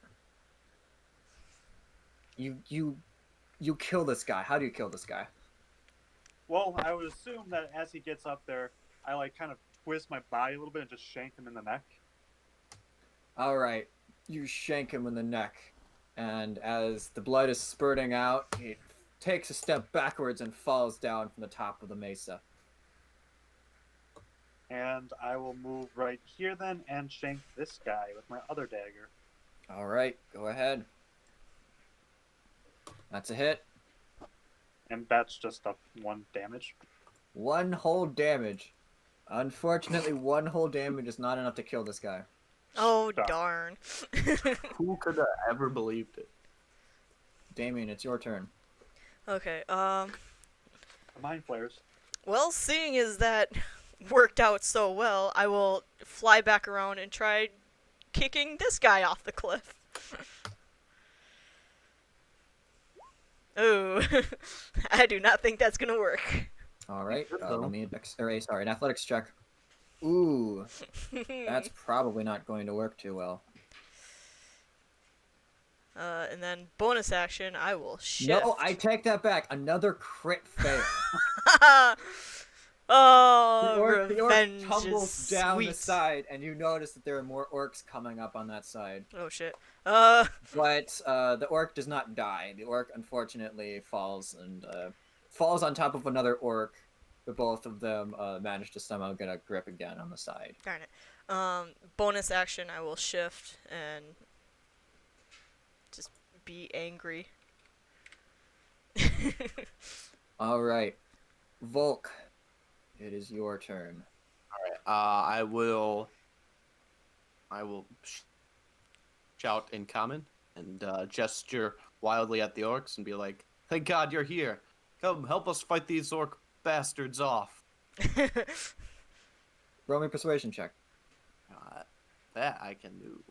You kill this guy. How do you kill this guy? Well, I would assume that as he gets up there, I like kind of twist my body a little bit and just shank him in the neck. All right, you shank him in the neck, and as the blood is spurting out, he takes a step backwards and falls down from the top of the mesa. And I will move right here then and shank this guy with my other dagger. All right, go ahead. That's a hit. And that's just a 1 damage. 1 whole damage. Unfortunately, 1 whole damage is not enough to kill this guy. Oh, Stop. darn. Who could have ever believed it? Damien, it's your turn. Okay, Mind flares. well, seeing as that worked out so well, I will fly back around and try kicking this guy off the cliff. Oh, I do not think that's gonna work. All right, let me an athletics check. Ooh, that's probably not going to work too well. And then bonus action, I will shift. No, I take that back. Another crit fail. Oh, The orc revenge tumbles is down sweet. the side, and you notice that there are more orcs coming up on that side. Oh shit. But the orc does not die. The orc unfortunately falls on top of another orc, but both of them manage to somehow get a grip again on the side. Darn it. Bonus action, I will shift and just be angry. All right, Volk, it is your turn. I will shout in common and gesture wildly at the orcs and be like, "Thank God you're here! Come help us fight these orc bastards off." Roll me a persuasion check. That I can do.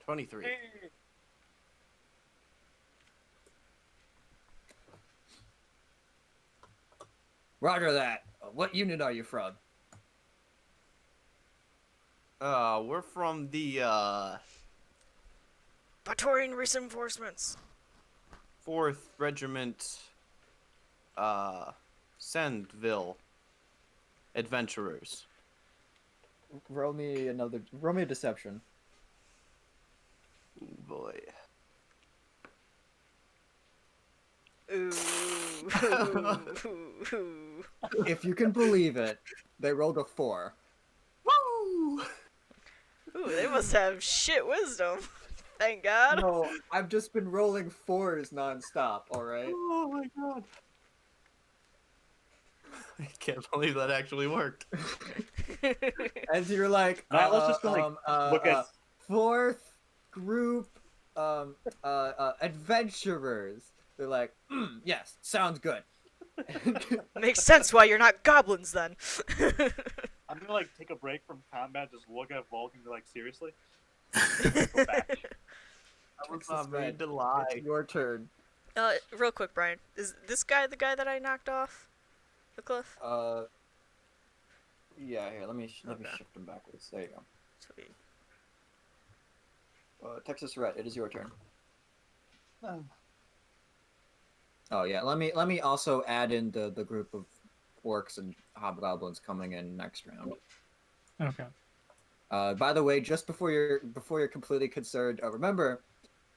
23. Roger that. What unit are you from? We're from the Praetorian reinforcements. 4th Regiment, Sandville Adventurers. Roll me a deception. Ooh, boy. Ooh. If you can believe it, they rolled a 4. Woo! Ooh, they must have shit wisdom. Thank God. No, I've just been rolling 4s nonstop, alright? Oh my god. I can't believe that actually worked. As you're like, Alright, let's just look at 4th group, adventurers. They're like, yes, sounds good. Makes sense why you're not goblins then. I'm gonna like take a break from combat, just look at Volk and be like, seriously? Go back. I was not made to lie. It's your turn. Real quick, Brian. Is this guy the guy that I knocked off the cliff? Yeah, here, let me Okay. shift them backwards. There you go. Sweet. Texas Red, it is your turn. Oh yeah, let me also add in the group of orcs and hobgoblins coming in next round. Okay. By the way, just before you're completely concerned, remember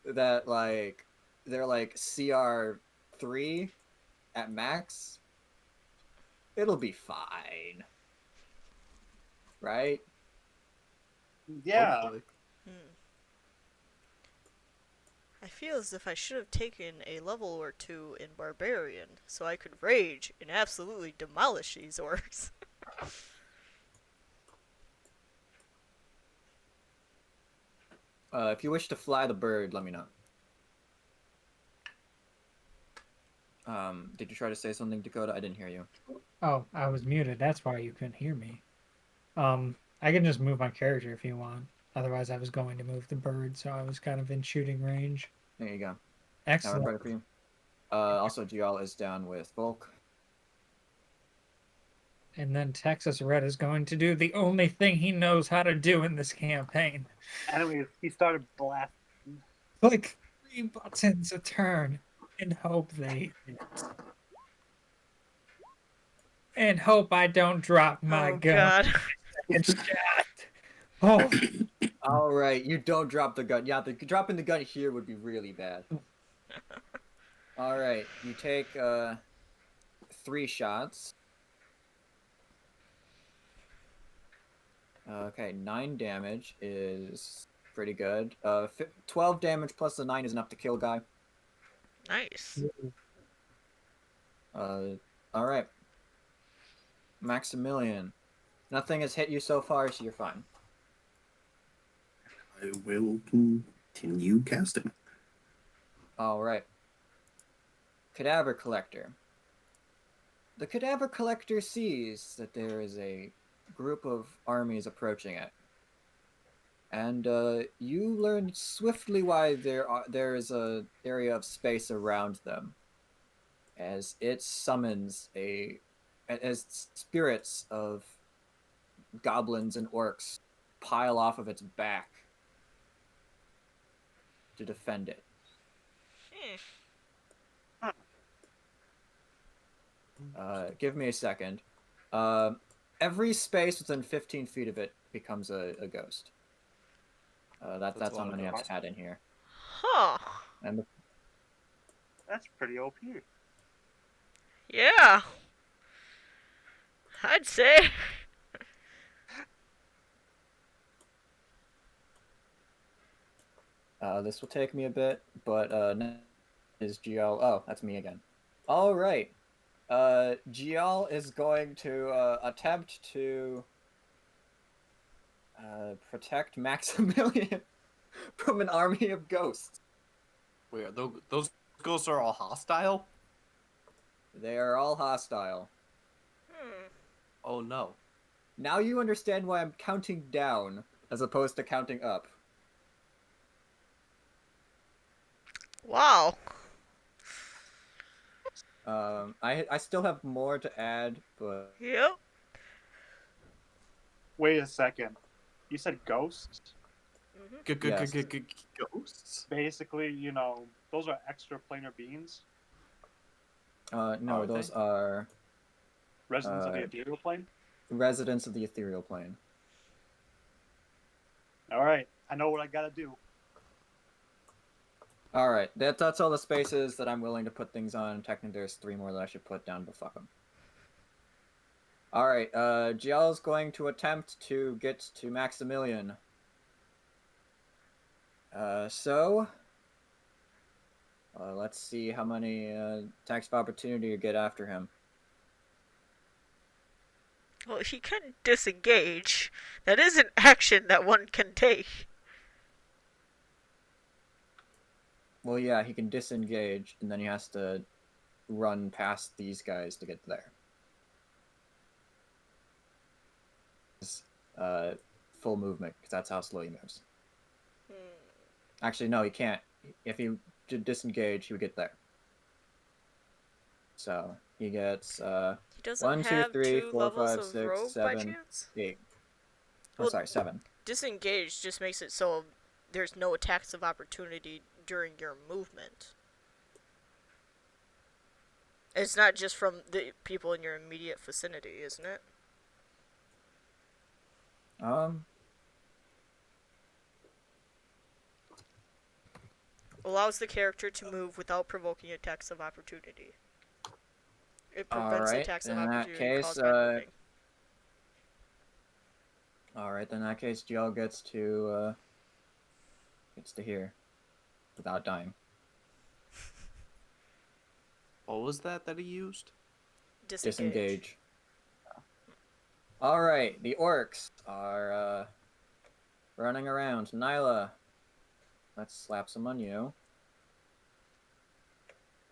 that like they're like CR3 at max. It'll be fine, right? Yeah. Hopefully. I feel as if I should have taken a level or 2 in Barbarian, so I could rage and absolutely demolish these orcs. If you wish to fly the bird, let me know. Did you try to say something, Dakota? I didn't hear you. Oh, I was muted. That's why you couldn't hear me. I can just move my character if you want. Otherwise, I was going to move the bird, so I was kind of in shooting range. There you go. Now we're Excellent. ready for you. Also, GL is down with Volk. And then Texas Red is going to do the only thing he knows how to do in this campaign. Anyways, he started blasting. Click 3 buttons a turn and hope they hit. And hope I don't drop my Oh gun. God. And shot. Oh, All right, you don't drop the gun. Yeah, dropping the gun here would be really bad. All right, you take 3 shots. Okay, 9 damage is pretty good. 12 damage plus the 9 is enough to kill guy. Nice. All right. Maximilian. Nothing has hit you so far, so you're fine. I will continue casting. All right. Cadaver Collector. The Cadaver Collector sees that there is a group of armies approaching it. And you learn swiftly why there is a area of space around them, as it summons as spirits of goblins and orcs pile off of its back to defend it. Give me a second. Every space within 15 feet of it becomes a ghost. That's how many I've had in here. Huh. And That's pretty OP. Yeah. I'd say. this will take me a bit, but next is GL. Oh, that's me again. All right. GL is going to attempt to protect Maximilian from an army of ghosts. Wait, those ghosts are all hostile? They are all hostile. Oh no. Now you understand why I'm counting down as opposed to counting up. Wow. I still have more to add, but Yep. Wait a second. You said ghosts? Yes. Ghosts? Basically, you know, those are extra planar beings, no, Are those they? are residents of the ethereal plane. residents of the ethereal plane. All right, I know what I gotta do. All right, that's all the spaces that I'm willing to put things on. Technically, there's 3 more that I should put down, but fuck them. All right, GL is going to attempt to get to Maximilian. Let's see how many attacks of opportunity you get after him. Well, he can disengage. That is an action that one can take. Well, yeah, he can disengage, and then he has to run past these guys to get there. Full movement, because that's how slow he moves. Actually, no, he can't. If he did disengage, he would get there. So he gets He doesn't 1, 2, have 3, 2 4, levels 5, of 6, rogue by 7, chance? 8. Well, Oh, sorry, 7. Disengage just makes it so there's no attacks of opportunity during your movement. It's not just from the people in your immediate vicinity, isn't it? Allows the character to move without provoking attacks of opportunity. It prevents Alright, attacks of in that opportunity case, caused by moving. Alright, then in that case, GL gets to here. Without dying. What was that he used? Disengage. Alright, the orcs are running around. Nyla, let's slap some on you.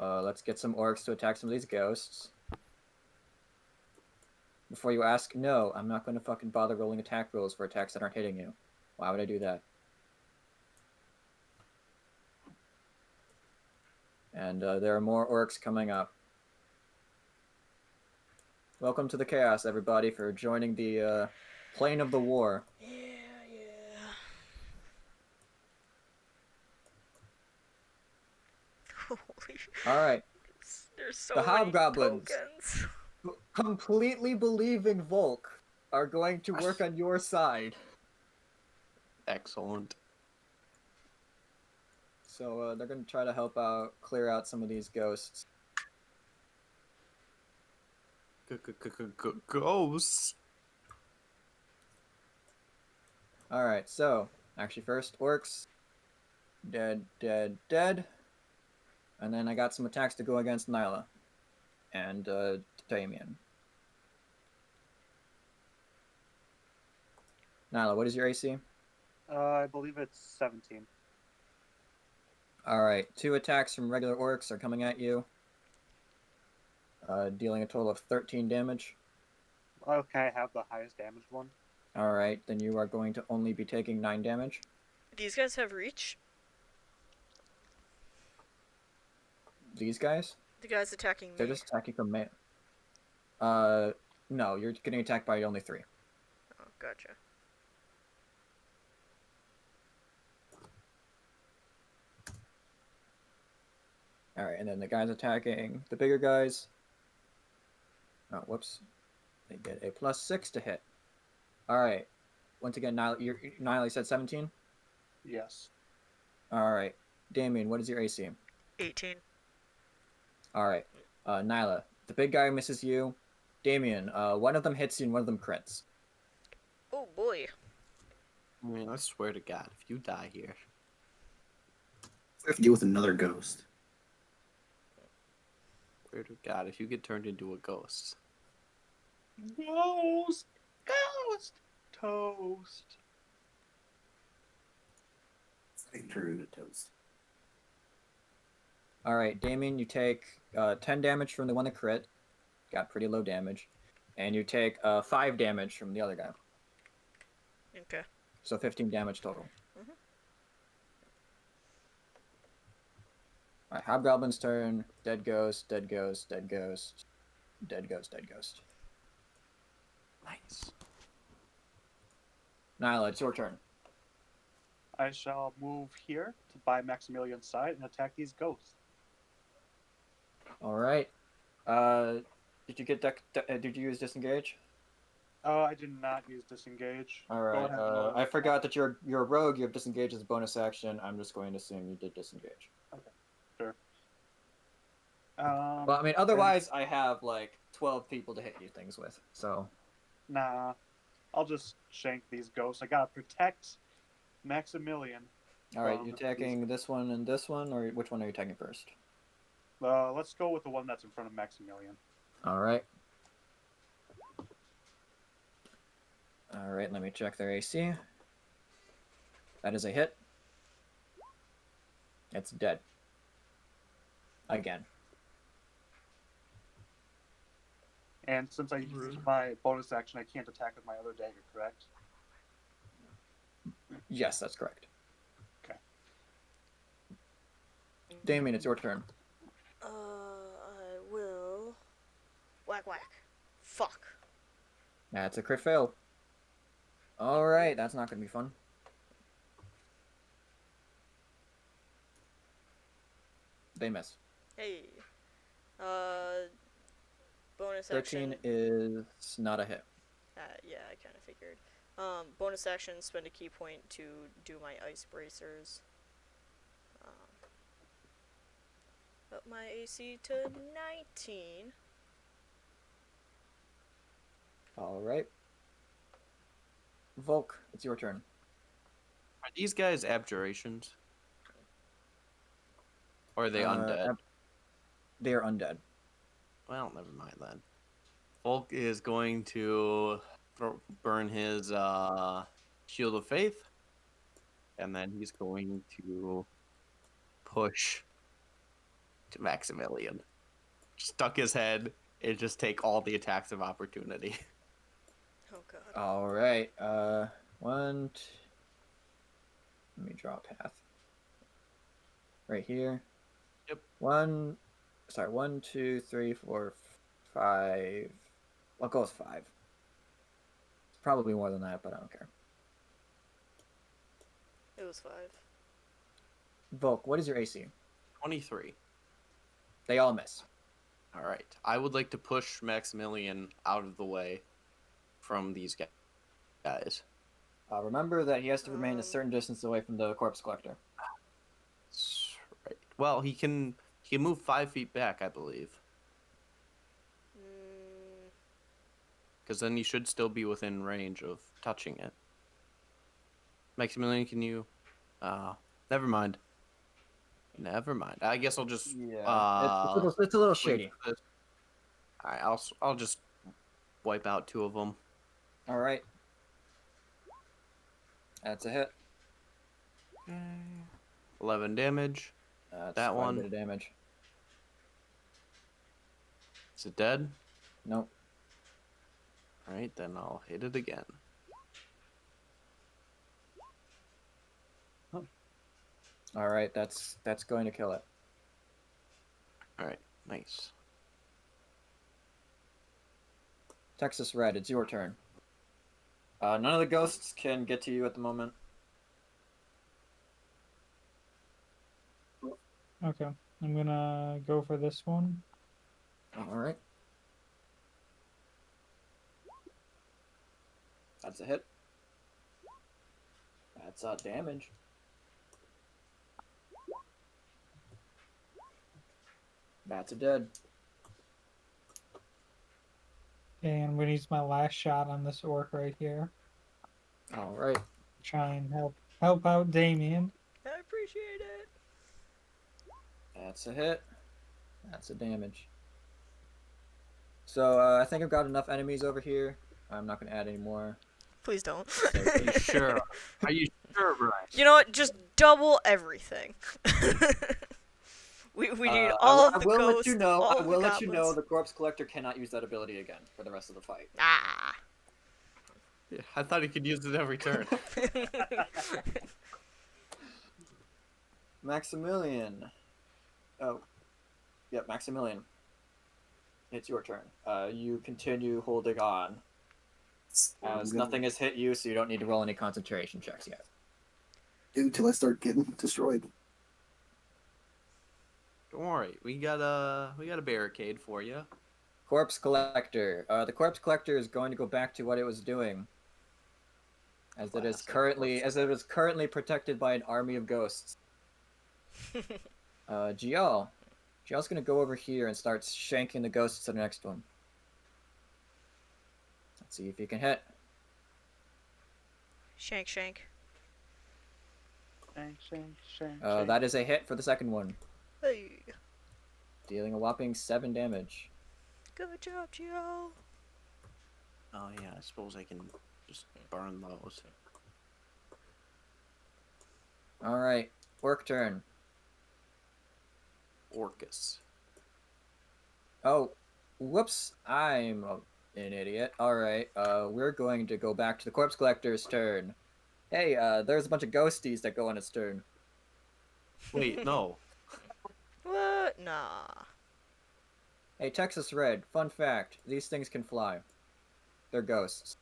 Let's get some orcs to attack some of these ghosts. Before you ask, no, I'm not going to fucking bother rolling attack rolls for attacks that aren't hitting you. Why would I do that? And there are more orcs coming up. Welcome to the chaos, everybody, for joining the plane of the war. Yeah, yeah. Holy. All right, There's so the many hobgoblins, tokens. completely believing Volk, are going to work on your side. Excellent. So they're going to try to help out, clear out some of these ghosts. Ghosts. All right, so actually first orcs, dead, dead, dead, and then I got some attacks to go against Nyla and Damien. Nyla, what is your AC? I believe it's 17. All right, 2 attacks from regular orcs are coming at you, dealing a total of 13 damage. Oh, can I have the highest damaged one? All right, then you are going to only be taking 9 damage. These guys have reach? These guys, The guys attacking they're me. just attacking from me. No, you're getting attacked by only 3. Oh, gotcha. All right, and then the guys attacking the bigger guys. Oh, whoops. They get a +6 to hit. All right. Once again, Nyla, you said 17? Yes. All right. Damien, what is your AC? 18. All right. Nyla, the big guy misses you. Damien, one of them hits you and one of them crits. Oh boy. I mean, I swear to God, if you die here, I have to deal with another ghost. swear to God, if you get turned into a ghost. Ghost! Ghost! Toast! It's true to toast. All right, Damien, you take 10 damage from the one that crit. Got pretty low damage. And you take 5 damage from the other guy. Okay. So 15 damage total. Mhm. All right, Hobgoblin's turn. Dead ghost, dead ghost, dead ghost, dead ghost, dead ghost. Nice. Nyla, it's your turn. I shall move here to by Maximilian's side and attack these ghosts. All right. Did you get did you use disengage? I did not use disengage. All Go right. ahead and roll. I forgot that you're a rogue. You have disengage as a bonus action. I'm just going to assume you did disengage. Sure. Well, I mean, otherwise I have like 12 people to hit you things with. So. Nah, I'll just shank these ghosts. I gotta protect Maximilian. All right, you're attacking this one and this one, or which one are you attacking first? Let's go with the one that's in front of Maximilian. All right. All right, let me check their AC. That is a hit. It's dead. Again. And since I used my bonus action, I can't attack with my other dagger, correct? Yes, that's correct. Okay. Damien, it's your turn. I will. Whack whack. Fuck. That's a crit fail. All right, that's not going to be fun. They miss. Hey. Bonus 13 action. is not a hit. Yeah, I kind of figured. Bonus action, spend a key point to do my ice bracers. Up my AC to 19. All right. Volk, it's your turn. Are these guys abjurations? Or are they undead? They are undead. Well, never mind then. Volk is going to burn his Shield of Faith, and then he's going to push to Maximilian. Stuck his head and just take all the attacks of opportunity. Oh god. All right. Let me draw a path. Right here. Yep. One, 2, 3, 4, 5. I'll go with 5. It's probably more than that, but I don't care. It was 5. Volk, what is your AC? 23. They all miss. All right. I would like to push Maximilian out of the way from these guys. Remember that he has to remain a certain distance away from the corpse collector. That's right. Well, he can move 5 feet back, I believe, Mm, because then he should still be within range of touching it. Maximilian, can you? Never mind. Never mind. I guess I'll just. Yeah, it's a little shady. All right. I'll just wipe out 2 of them. All right. That's a hit. 11 damage. That's That quite one. a bit of damage. Is it dead? Nope. All right, then I'll hit it again. All right, that's going to kill it. All right, nice. Texas Red, it's your turn. None of the ghosts can get to you at the moment. Okay, I'm gonna go for this one. All right. That's a hit. That's damage. That's a dead. Okay, I'm gonna use my last shot on this orc right here. All right. Try and help out Damien. I appreciate it. That's a hit. That's a damage. So I think I've got enough enemies over here. I'm not going to add any more. Please don't. Are you sure? Are you sure, Brian? You know what? Just double everything. we need all of the I will ghosts. let you know. all I of the will let you know goblins. the corpse collector cannot use that ability again for the rest of the fight. Ah. Yeah, I thought he could use it every turn. Maximilian. Oh, yep, Maximilian. It's your turn. You continue holding on, as nothing has hit you, so you don't need to roll any concentration checks yet. Until I start getting destroyed. Don't worry, we got a barricade for you. Corpse collector. The corpse collector is going to go back to what it was doing, as it is currently protected by an army of ghosts. Gial. Gial's gonna go over here and start shanking the ghosts that are next to him. Let's see if he can hit. Shank, shank. Shank. That is a hit for the second one, Hey. dealing a whopping 7 damage. Good job, Gio. Oh yeah, I suppose I can just burn those. All right, work turn. Orcus. Oh, whoops! I'm an idiot. All right, we're going to go back to the corpse collector's turn. Hey, there's a bunch of ghosties that go on its turn. Wait, no. What? Nah. Hey, Texas Red. Fun fact: these things can fly. They're ghosts.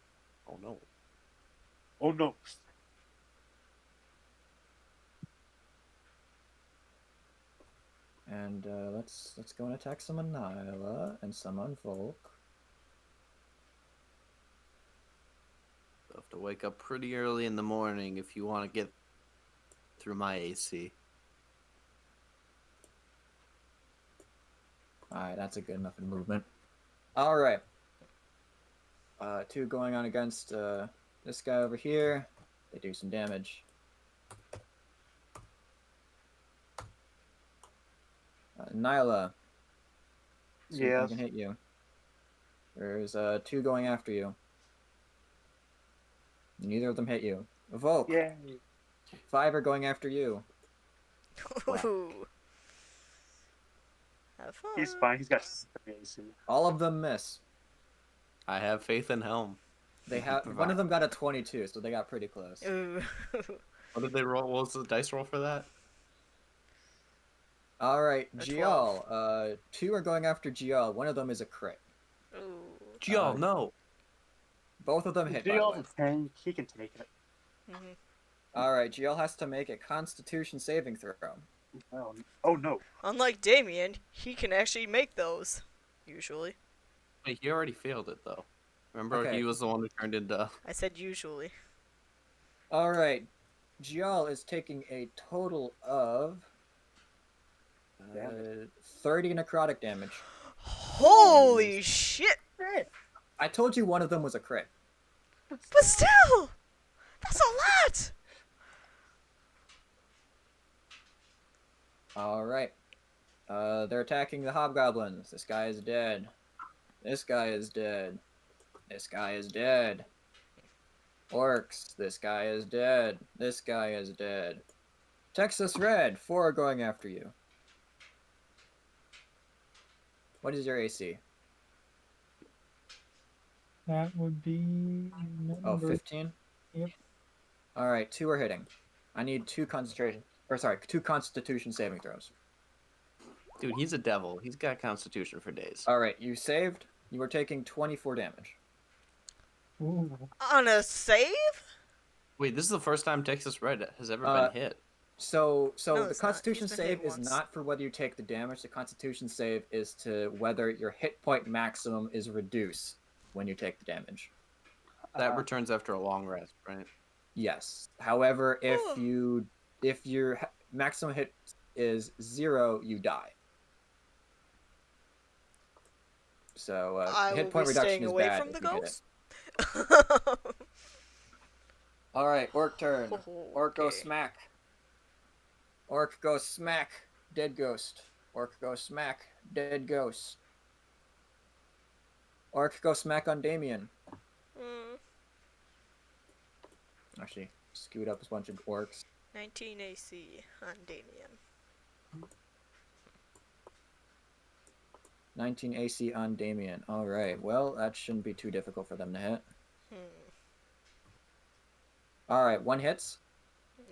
Oh no. Oh no. And let's go and attack some on Nyla and some on Volk. You'll have to wake up pretty early in the morning if you want to get through my AC. Alright, that's a good enough movement. Alright. 2 going on against this guy over here. They do some damage. Nyla. See if I Yes. can hit you. There's 2 going after you. Neither of them hit you. Volk. Yay. 5 are going after you. Ooh. Have fun. He's fine. He's got 7 AC. All of them miss. I have faith in Helm. They have one of them got a 22, so they got pretty close. Ooh. What did they roll? What was the dice roll for that? All right, A 12. Gial. 2 are going after Gial. One of them is a crit. Ooh. Gio, no. Both of them hit, by the Gial's way. a tank. He can take it. Hmm. All right, Gial has to make a Constitution saving throw. Oh no. Unlike Damien, he can actually make those. Usually. Wait, he already failed it though. Remember, Okay. he was the one who turned into. I said usually. All right, Gial is taking a total of 30 necrotic damage. Holy shit! I told you one of them was a crit. But still! That's a lot! All right. They're attacking the hobgoblins. This guy is dead. This guy is dead. This guy is dead. Orcs. This guy is dead. This guy is dead. Texas Red. 4 are going after you. What is your AC? That would be. Oh, number- 15? Yep. All right, 2 are hitting. I need 2 Constitution saving throws. Dude, he's a devil. He's got Constitution for days. All right, you saved. You are taking 24 damage. Ooh. On a save? Wait, this is the first time Texas Red has ever Uh, been hit. So No, the it's not. Constitution He's been save hit is once. not for whether you take the damage. The Constitution save is to whether your hit point maximum is reduced when you take the damage. That returns after a long rest, right? Yes. However, Oh. if your maximum hit is 0, you die. So I hit will point be reduction staying is away bad from if the you get ghost. it. All right, orc turn. Orc go Okay. smack. Orc go smack. Dead ghost. Orc go smack. Dead ghost. Orc go smack on Damien. Mm, Actually, scoot up a bunch of orcs. 19 AC on Damien. 19 AC on Damien. All right. Well, that shouldn't be too difficult for them to hit. All right. 1 hits.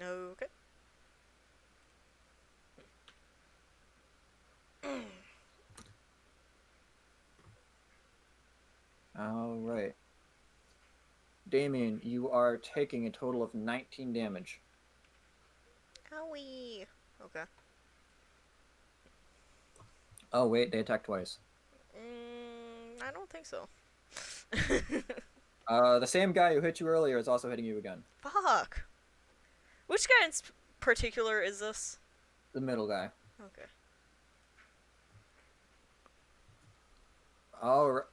Okay. All right. Damien, you are taking a total of 19 damage. Owie. Okay. Oh, wait. They attacked twice. I don't think so. The same guy who hit you earlier is also hitting you again. Fuck. Which guy in particular is this? The middle guy. Okay. All right.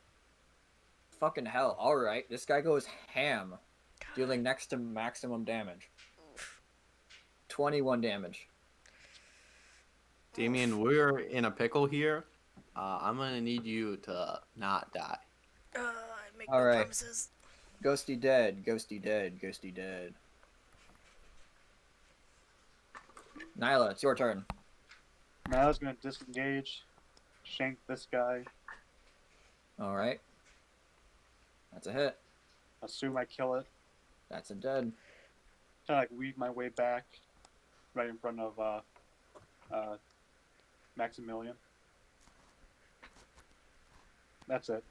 Fucking hell. All right. This guy goes ham, dealing next to maximum damage. Oof. 21 damage. Damien, we're in a pickle here. I'm gonna need you to not die. I make All no right. promises. Ghosty dead. Ghosty dead. Ghosty dead. Nyla, it's your turn. Now I was gonna disengage, shank this guy, All right. That's a hit. assume I kill it, That's a dead. kind of like weave my way back, right in front of Maximilian. That's it.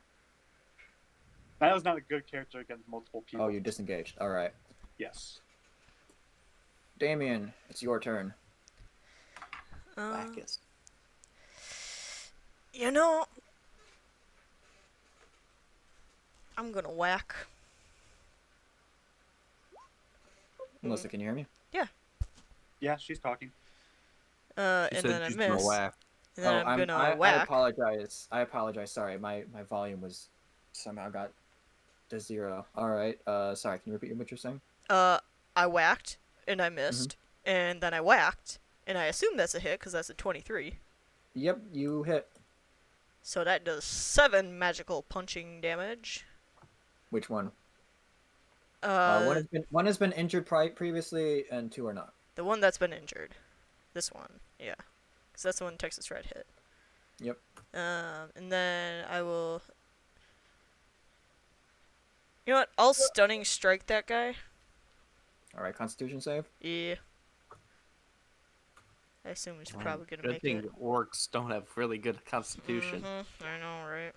That was not a good character against multiple people. Oh, you disengaged. All right. Yes. Damien, it's your turn. Bacchus. You know, I'm gonna whack. Melissa, can you hear me? Yeah, she's talking. She And said then I she's gonna miss. whack. And then I'm gonna I whack. apologize. I apologize. Sorry, my volume was somehow got to 0. All right. Sorry. Can you repeat what you're saying? I whacked and I missed, and then I whacked, and I assume that's a hit because that's a 23. Yep, you hit. So that does 7 magical punching damage. Which one? Uh, One has been injured previously, and 2 are not. the one that's been injured. This one, yeah, because that's the one Texas Red hit. Yep. And then I will. You know what? I'll stunning strike that guy. All right. Constitution save. Yeah. I assume he's Oh, probably gonna good make thing it. orcs don't have really good constitution. I know, right?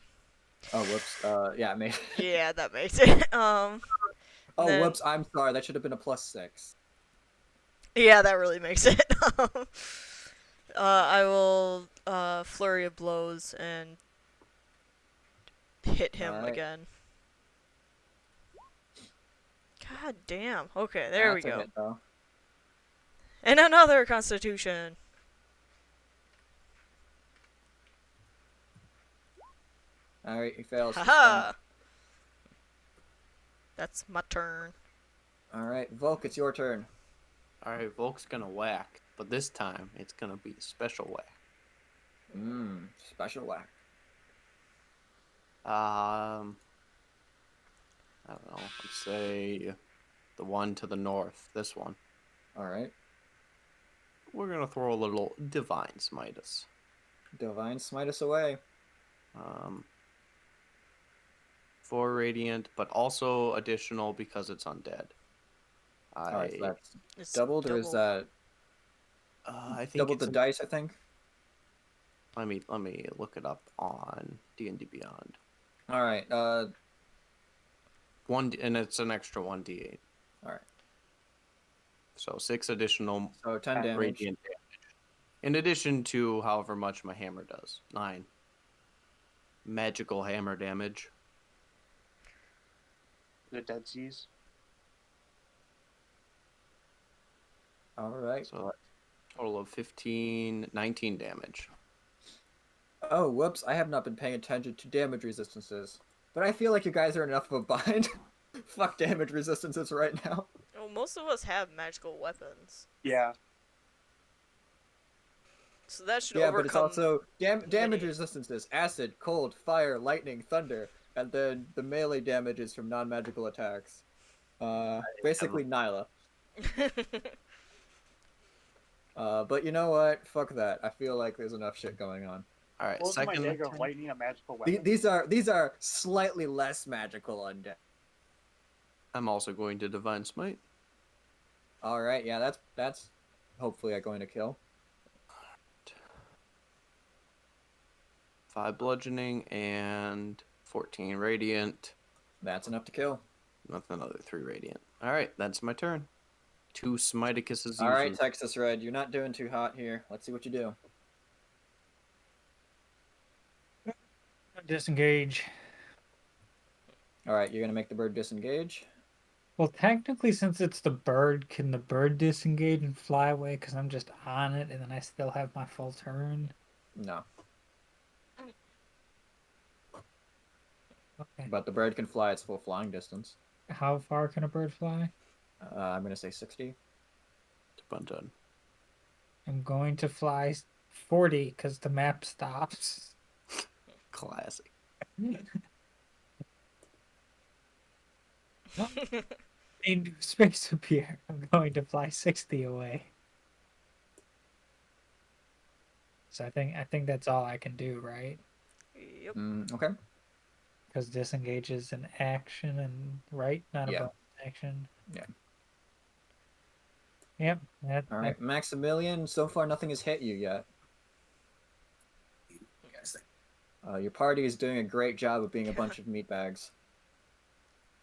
Oh, whoops. Yeah, maybe. Yeah, that makes it. Oh, then whoops. I'm sorry. That should have been a +6. yeah, that really makes it. I will flurry of blows and hit him Alright. again. God damn. Okay, there we That's a go. hit, though. And another Constitution. Alright, he fails. Haha. That's my turn. Alright, Volk, it's your turn. All right, Volk's gonna whack, but this time it's gonna be a special whack. Special whack. I don't know. Let's say the one to the north. This one. Alright. We're gonna throw a little divine smitus. Divine smite us away. 4 radiant, but also additional because it's undead. Alright, so that's It's doubled, or is that I think doubled the it's dice, I think? Let me look it up on D&D Beyond. Alright, And it's an extra 1d8. alright. So 6 additional So 10 damage. radiant damage. In addition to however much my hammer does. 9. Magical hammer damage. The Dead Seas. Alright. So that's a total of 19 damage. Oh, whoops, I have not been paying attention to damage resistances. But I feel like you guys are enough of a bind. Fuck damage resistances right now. Well, most of us have magical weapons, Yeah. so that should Yeah, overcome. but it's also damage many- resistances: acid, cold, fire, lightning, thunder, and then the melee damage is from non-magical attacks. Basically Nyla. But you know what? Fuck that. I feel like there's enough shit going on. All right, Wasn't my second. dagger of lightning a magical weapon? These are slightly less magical undead. I'm also going to divine smite. All right, yeah, that's hopefully going to kill. 5 bludgeoning and 14 radiant. That's enough to kill. With another 3 radiant. All right, that's my turn. 2 Smiticuses. All right, Texas Red, you're not doing too hot here. Let's see what you do. Disengage. All right, you're gonna make the bird disengage. Well, technically, since it's the bird, can the bird disengage and fly away? Because I'm just on it, and then I still have my full turn. No, Okay. but the bird can fly its full flying distance. How far can a bird fly? I'm gonna say 60. Done. I'm going to fly 40 because the map stops. Classic. In space appear. I'm going to fly 60 away. So I think that's all I can do, right? Yep. Okay. Because disengage is an action, and right, not Yeah. a bonus action. Yeah. Yep. All right, Maximilian. So far, nothing has hit you yet. You guys think Your party is doing a great job of being a bunch of meatbags.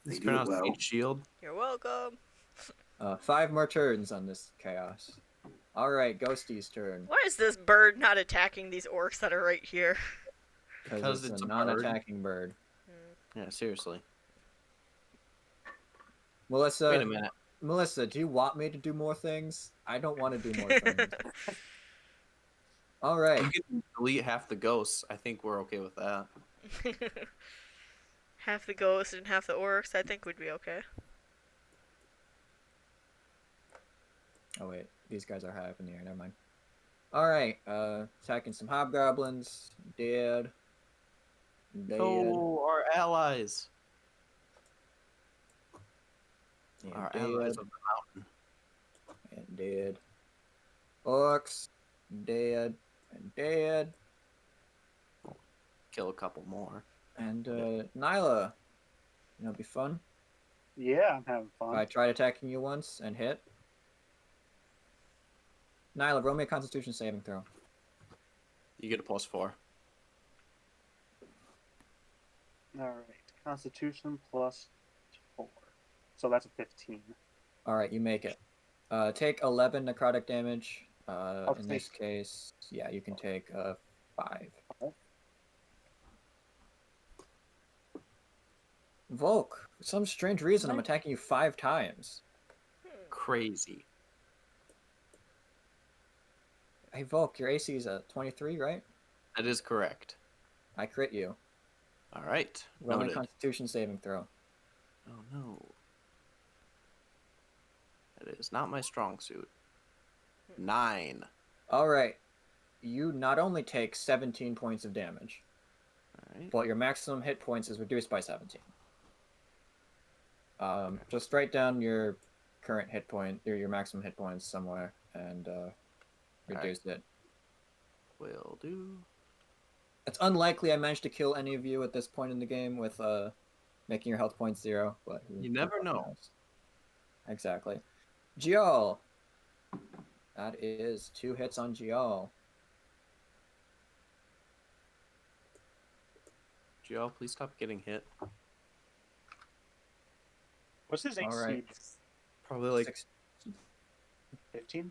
they It's do it pronounced well. meat shield. You're welcome. 5 more turns on this chaos. All right, Ghosty's turn. Why is this bird not attacking these orcs that are right here? Because it's it's a a non-attacking bird. Yeah, seriously. Melissa, Wait a minute. Melissa, do you want me to do more things? I don't want to do more things. All right. You can delete half the ghosts. I think we're okay with that. Half the ghosts and half the orcs, I think would be okay. Oh wait, these guys are high up in the air. Never mind. All right. Attacking some hobgoblins. Dead. Dead. Oh, our allies. And Our dead. allies of the mountain. And dead. Orcs. Dead. And dead. Kill a couple more. And Nyla. That'll be fun. Yeah, I'm having fun. I tried attacking you once and hit. Nyla, roll me a Constitution saving throw. You get a +4. All right. Constitution +4. So that's a 15. All right, you make it. Take 11 necrotic damage. In this take- case, yeah, you can take 5. Volk, for some strange reason, I'm attacking you 5 times. Crazy. Hey, Volk, your AC is a 23, right? That is correct. I crit you. All right. Roll me a Noted. Constitution saving throw. Oh no. That is not my strong suit. 9. All right. You not only take 17 points of damage, All right. but your maximum hit points is reduced by 17. Just write down your current hit point, or your maximum hit points somewhere, and reduce it. Will do. It's unlikely I managed to kill any of you at this point in the game with making your health points 0, but You never know. knows? Exactly. Gial. That is 2 hits on Gial. Jill, please stop getting hit. What's his AC? All right. Probably like 15?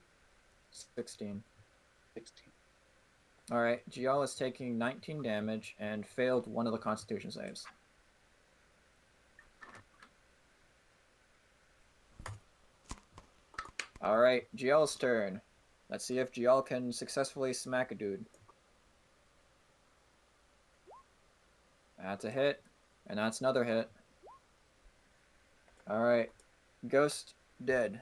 16. 16. All right, Gial is taking 19 damage and failed one of the Constitution saves. All right, Gial's turn. Let's see if Gial can successfully smack a dude. That's a hit, and that's another hit. All right, Ghost dead.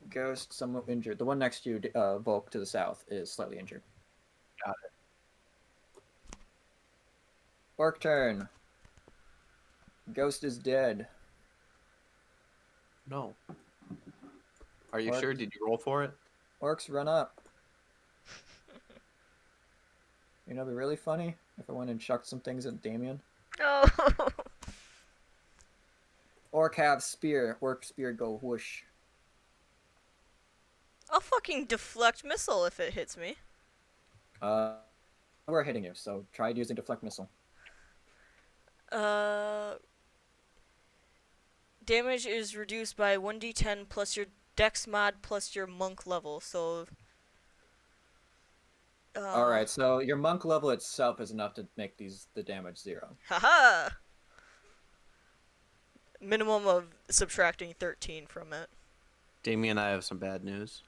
Ghost somewhat injured. The one next to you, Volk, to the south, is slightly injured. Got it. Orc turn. Ghost is dead. no. Are you Orcs. sure? Did you roll for it? Orcs, run up. You know, it'd be really funny if I went and chucked some things at Damien. Oh. Orc have spear. Orc spear go whoosh. I'll fucking deflect missile if it hits me. We're hitting you, so try using deflect missile. Damage is reduced by 1d10 plus your dex mod plus your monk level, so... Alright, so your monk level itself is enough to make the damage 0. Haha! Minimum of subtracting 13 from it. Damien and I have some bad news.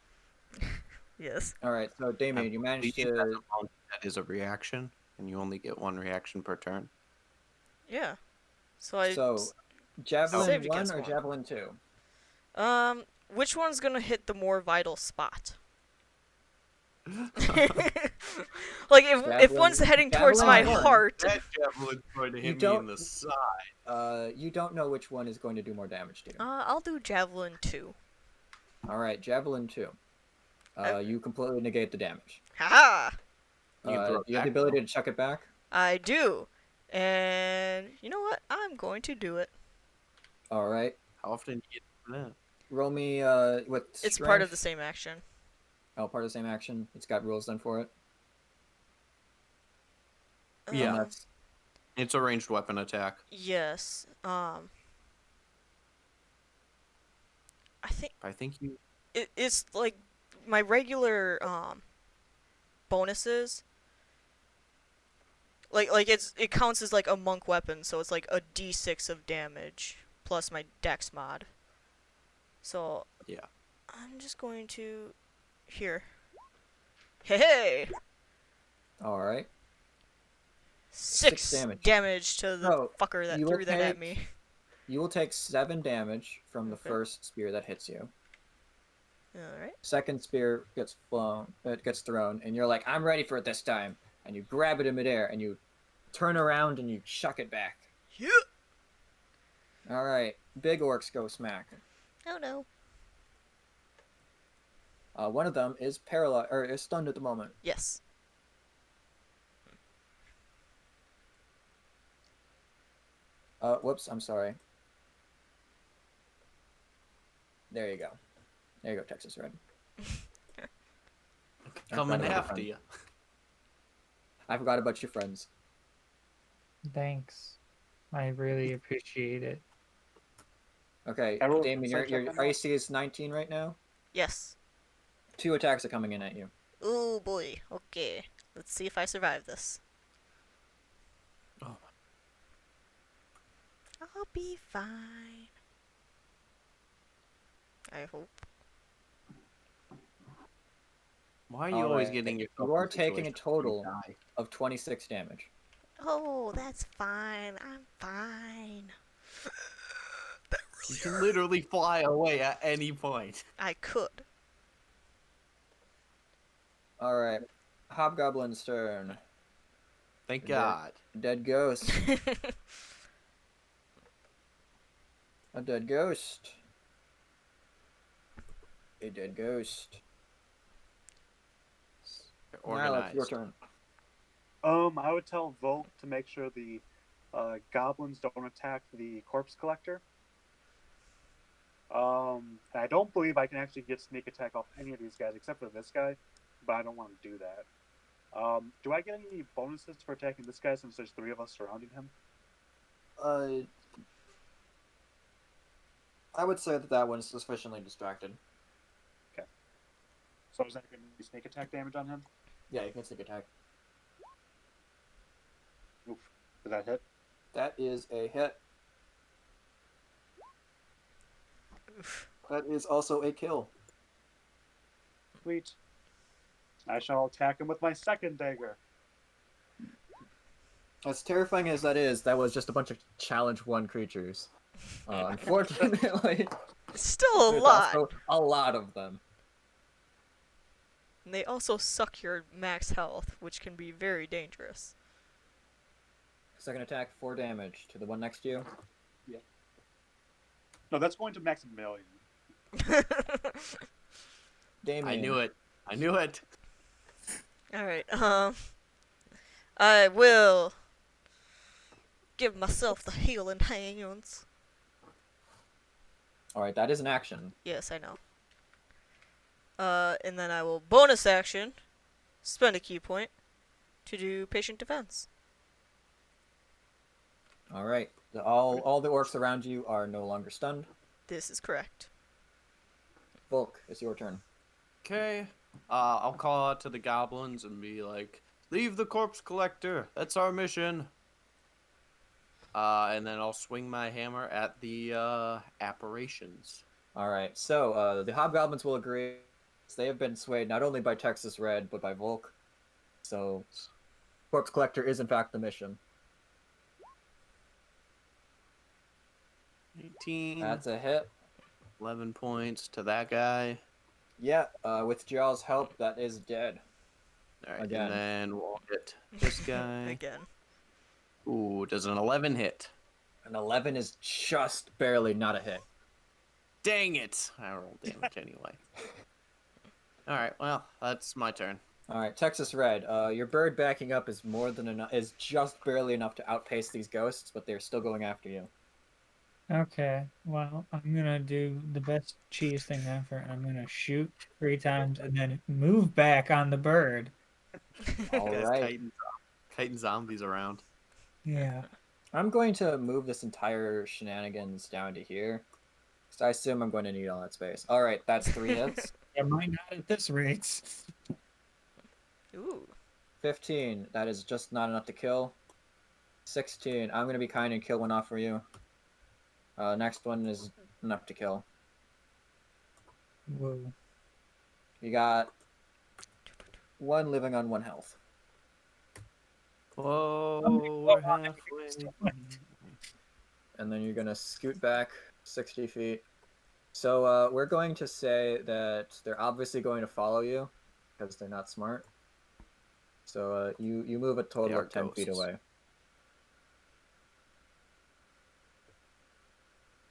Yes. Alright, so Damien, you managed Believe that to... the monk that is a reaction, and you only get 1 reaction per turn. Yeah. So I... So, Javelin Saved 1 against or one. Javelin 2? Which one's gonna hit the more vital spot? Like, if one's heading towards my Javelin one. heart... That javelin's going to You hit me don't- in the side. You don't know which one is going to do more damage to you. I'll do Javelin 2. Alright, Javelin 2. You completely negate the damage. Haha! You can throw it You have the back, ability though. to chuck it back? I do. And you know what? I'm going to do it. Alright. How often do you get that? Roll me with It's part of strength. the same action. Oh, part of the same action. It's got rules done for it. Yeah. Um, That's It's a ranged weapon attack. Yes. I think you. it's like my regular bonuses. Like it counts as like a monk weapon, so it's like a d6 of damage plus my dex mod. So Yeah. I'm just going to here. Hey! alright. 6 damage. damage to the So, fucker that you will threw that at take- me. You will take 7 damage from the Okay. first spear that hits you. Alright. Second spear gets thrown, and you're like, I'm ready for it this time. And you grab it in midair, and you turn around and you chuck it back. Yeah. Alright, big orcs go smack. Oh no. One of them is paralyzed, or is stunned at the moment. Yes. Whoops, I'm sorry. There you go. There you go, Texas Red. Coming forgot about after your you. I forgot about your friends. Thanks. I really appreciate it. Okay, I rolled Damien, insight your check on that. AC is 19 right now. Yes. 2 attacks are coming in at you. Oh boy. Okay. Let's see if I survive this. Oh. I'll be fine. I hope. Why are you always Alright, getting yourself you are in taking a situations where you total die? of 26 damage. Oh, that's fine. I'm fine. That You really can hurt. literally fly away at any point. I could. Alright, Hobgoblin's turn. Thank Dead. God. Dead ghost. A dead ghost. A dead ghost. Now it's your Organized. turn. I would tell Volk to make sure the goblins don't attack the corpse collector. I don't believe I can actually get sneak attack off any of these guys except for this guy, but I don't want to do that. Do I get any bonuses for attacking this guy since there's 3 of us surrounding him? I would say that one's sufficiently distracted. So is that going to be sneak attack damage on him? Yeah, you can sneak attack. Oof. Did that hit? That is a hit. That is also a kill. Sweet. I shall attack him with my second dagger. As terrifying as that is, that was just a bunch of challenge 1 creatures. Unfortunately, Still a there's lot. also a lot of them. And they also suck your max health, which can be very dangerous. Second attack, 4 damage to the one next to you. No, that's going to Maximilian. Damien. I knew it. I knew it. Alright, I will give myself the healing hands. Alright, that is an action. Yes, I know. And then I will bonus action, spend a key point to do patient defense. Alright. All the orcs around you are no longer stunned. This is correct. Volk, it's your turn. Okay. I'll call out to the goblins and be like, "Leave the corpse collector. That's our mission." And then I'll swing my hammer at the apparitions. Alright, so the hobgoblins will agree. They have been swayed not only by Texas Red, but by Volk. So, Corpse Collector is in fact the mission. 18. That's a hit. 11 points to that guy. Yeah, with Jarl's help, that is dead. All right, Again. and then we'll get this guy. Again. Ooh, does an 11 hit? An 11 is just barely not a hit. Dang it! I rolled damage anyway. All right, well, that's my turn. Alright, Texas Red, your bird backing up is more than enough, is just barely enough to outpace these ghosts, but they're still going after you. Okay, well, I'm gonna do the best cheese thing ever, and I'm gonna shoot 3 times and then move back on the bird. Guys, Alright. kiting zombies around. Yeah. I'm going to move this entire shenanigans down to here. So I assume I'm going to need all that space. Alright, that's 3 hits. It might not at this rate. Ooh. 15, that is just not enough to kill. 16, I'm going to be kind and kill one off for you. Next one is enough to kill. Whoa. You got 1 living on 1 health. Whoa, we're halfway. And then you're going to scoot back 60 feet. So we're going to say that they're obviously going to follow you because they're not smart. So you move a They total are of 10 feet ghosts. away.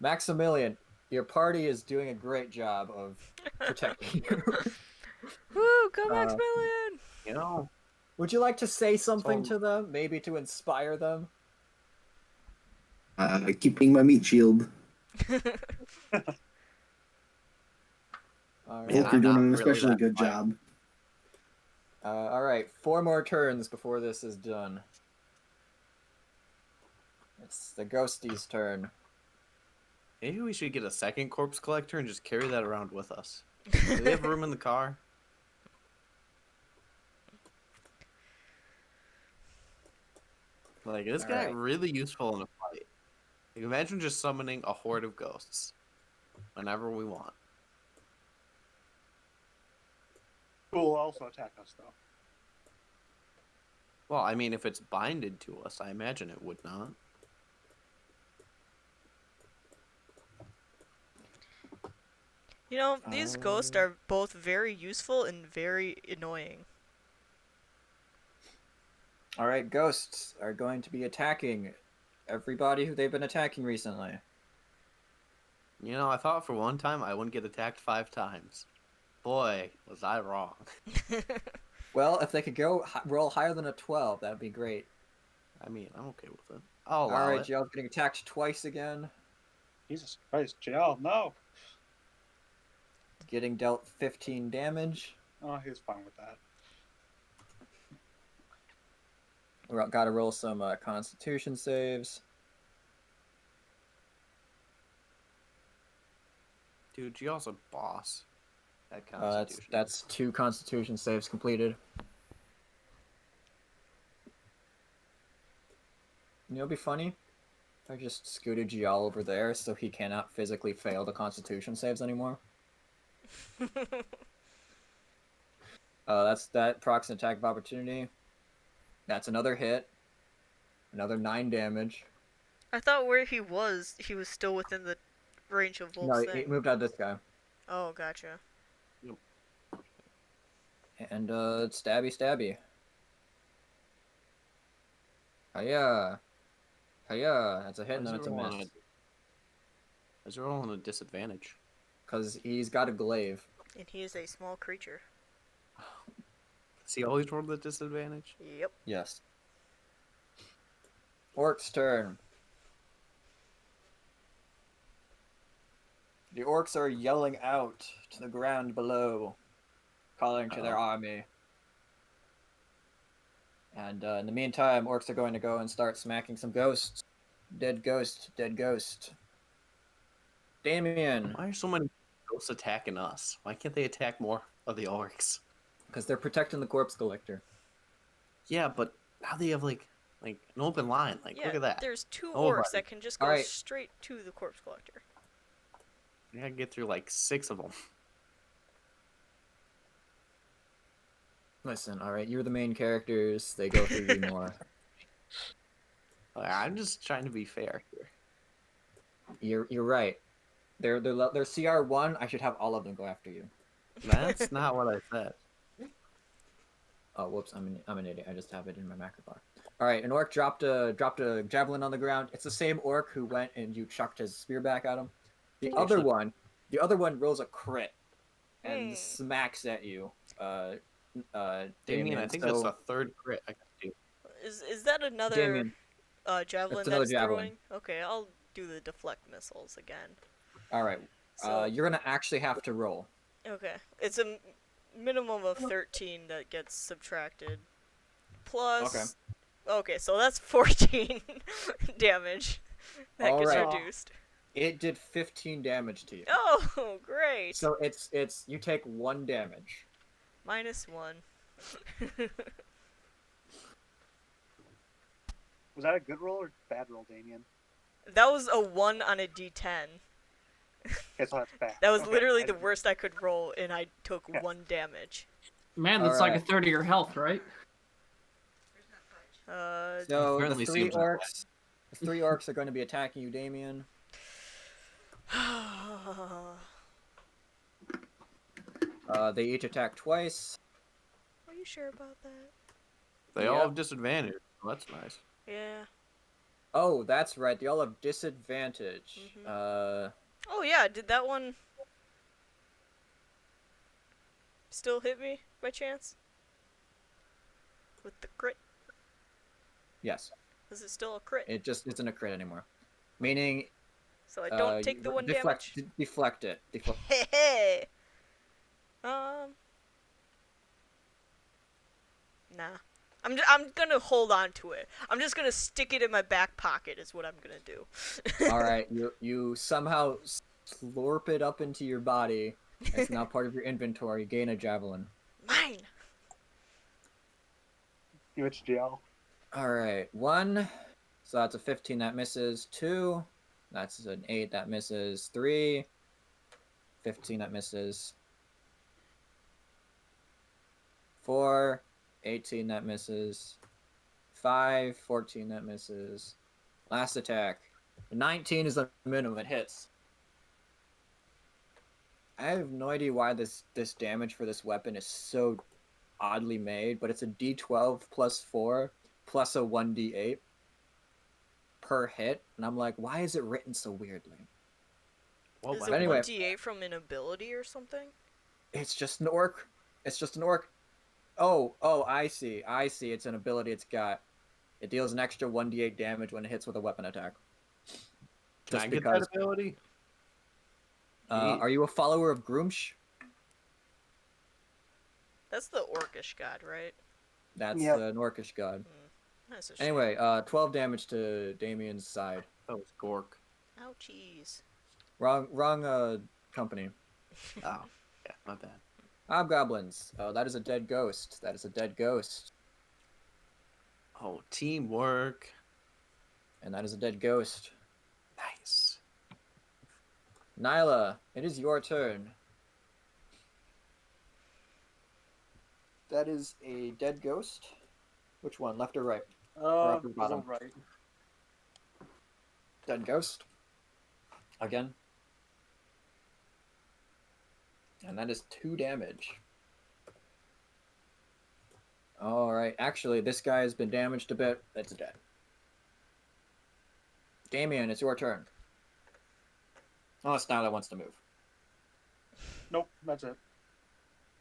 Maximilian, your party is doing a great job of protecting you. Woo! Go Maximilian! You know, Would you like to say something So- to them? Maybe to inspire them? Keeping my meat shield. All Man, Volk, right. you're I'm doing not an really especially that good fire. job. All right. 4 more turns before this is done. It's the ghostie's turn. Maybe we should get a second corpse collector and just carry that around with us. Do they have room in the car? Like, this guy Alright. really useful in a fight. Like, imagine just summoning a horde of ghosts whenever we want. Who will also attack us, though? Well, I mean, if it's binded to us, I imagine it would not. You know, these ghosts are both very useful and very annoying. Alright, ghosts are going to be attacking everybody who they've been attacking recently. You know, I thought for one time I wouldn't get attacked 5 times. Boy, was I wrong. Well, if they could go roll higher than a 12, that'd be great. I mean, I'm okay with it. I'll allow Alright, it. Jail's getting attacked twice again. Jesus Christ, JL, no! Getting dealt 15 damage. Oh, he was fine with that. We gotta roll some constitution saves. Dude, you also boss. That That's constitution. 2 constitution saves completed. You know, it'd be funny if I just scooted Gial over there so he cannot physically fail the constitution saves anymore. That's that procs an attack of opportunity. That's another hit. Another 9 damage. I thought where he was still within the range of Volk's No, thing. he moved out this guy. Oh, gotcha. And stabby stabby. Hiya. Hiya. That's a hit and then it's a miss. Is there all on a disadvantage? Because he's got a glaive. And he is a small creature. Does he always roll the disadvantage? Yep. Yes. Orc's turn. The orcs are yelling out to the ground below, calling to their army. And in the meantime, orcs are going to go and start smacking some ghosts. Dead ghost, dead ghost. Damien. Why are so many ghosts attacking us? Why can't they attack more of the orcs? Because they're protecting the corpse collector. Yeah, but how do they have like an open line? Like, Yeah, look at that. there's 2 Oh, orcs right. that can just go Alright. straight to the corpse collector. You gotta get through like 6 of them. Listen, alright, you're the main characters. They go through you more. I'm just trying to be fair here. You're right. They're CR1. I should have all of them go after you. That's not what I said. Oh, whoops! I'm an idiot. I just have it in my macro bar. All right, an orc dropped a javelin on the ground. It's the same orc who went and you chucked his spear back at him. The other one rolls a crit and smacks at you. Damien, I think that's the 3rd crit I can do. Is that another Damien. javelin That's another that's javelin. throwing? Okay, I'll do the deflect missiles again. All right, So, you're gonna actually have to roll. okay, it's a minimum of 13 that gets subtracted. Plus... Okay, so that's 14 damage that gets Alright. reduced. It did 15 damage to you. Oh, great! So it's you take 1 damage. -1. Was that a good roll or bad roll, Damien? That was a 1 on a d10. Okay, so that's bad. That was Okay, literally I the see. worst I could roll, and I took Okay. 1 damage. Man, that's like a Alright. third of your health, right? So the Apparently 3 seems that way. orcs, the 3 orcs are going to be attacking you, Damien. They each attack twice. Are you sure about that? They all Yep. have disadvantage. Well, that's nice. Yeah. Oh, that's right. They all have disadvantage. Oh yeah, did that one still hit me by chance? With the crit? Yes. Is it still a crit? It just isn't a crit anymore. Meaning, So I don't take the 1 damage? Deflect it. Deflect. Hey! Nah. I'm gonna hold on to it. I'm just gonna stick it in my back pocket. Is what I'm gonna do. All right, you somehow slurp it up into your body. It's now part of your inventory. Gain a javelin. Mine. UHGL. All right, 1. So that's a 15 that misses. 2. That's an 8 that misses. 3. 15 that misses. 4. 18 that misses. 5. 14 that misses. Last attack. 19 is the minimum. It hits. I have no idea why this damage for this weapon is so oddly made, but it's a d12 plus 4 plus a 1d8 per hit, and I'm like, why is it written so weirdly? Well, Is but it anyway. 1d8 from an ability or something? It's just an orc. It's just an orc. Oh, I see. It's an ability it's got. It deals an extra 1d8 damage when it hits with a weapon attack. can Just I get because. that ability? Are you a follower of Groomsh? That's the orcish god, right? That's Yep. an orcish god. That's a shame. Anyway, 12 damage to Damien's side. That was Gork. Ouchies. Wrong company. Oh, yeah, my bad. Hobgoblins. Oh, that is a dead ghost. Oh, teamwork. And that is a dead ghost. Nice. Nyla, it is your turn. That is a dead ghost. Which one, left or right? upper bottom? Right. Dead ghost. Again. And that is 2 damage. Alright, actually, this guy has been damaged a bit. It's dead. Damien, it's your turn. Unless Nyla wants to move. Nope, that's it.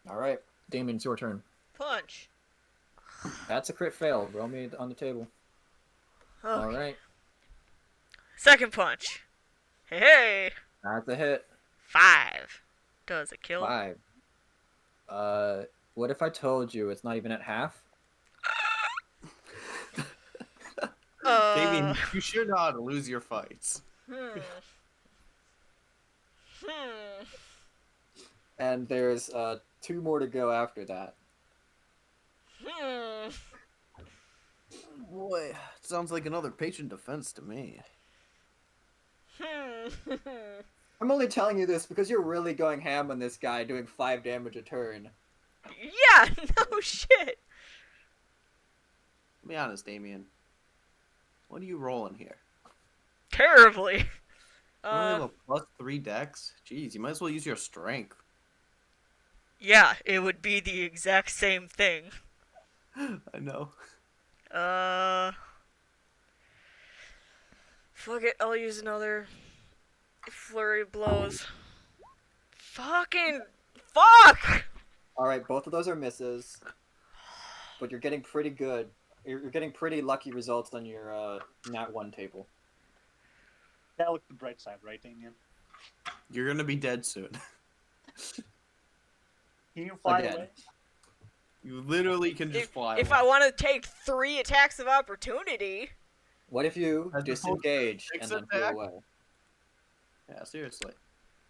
Alright, Damien, it's your turn. Punch. That's a crit fail. Roll me on the table. Okay. Alright, Second punch. Hey. that's a hit. 5. Does it kill? 5. What if I told you it's not even at half? Damien, you should not lose your fights. Hmm. And there's 2 more to go after that. Boy, sounds like another patient defense to me. I'm only telling you this because you're really going ham on this guy doing 5 damage a turn. Yeah, no shit. Be honest, Damien. What are you rolling here? Terribly. You only have a +3 dex? Jeez, you might as well use your strength. Yeah, it would be the exact same thing. I know. Fuck it, I'll use another flurry of blows. Fucking fuck! Alright, both of those are misses. But you're getting pretty good. You're getting pretty lucky results on your Nat 1 table. That looked the bright side, right, Damien? You're gonna be dead soon. Can you fly Again. away? You literally can just fly If away. I want to take 3 attacks of opportunity. What if you As opposed to disengage 6 and then flew attack? away? Yeah, seriously.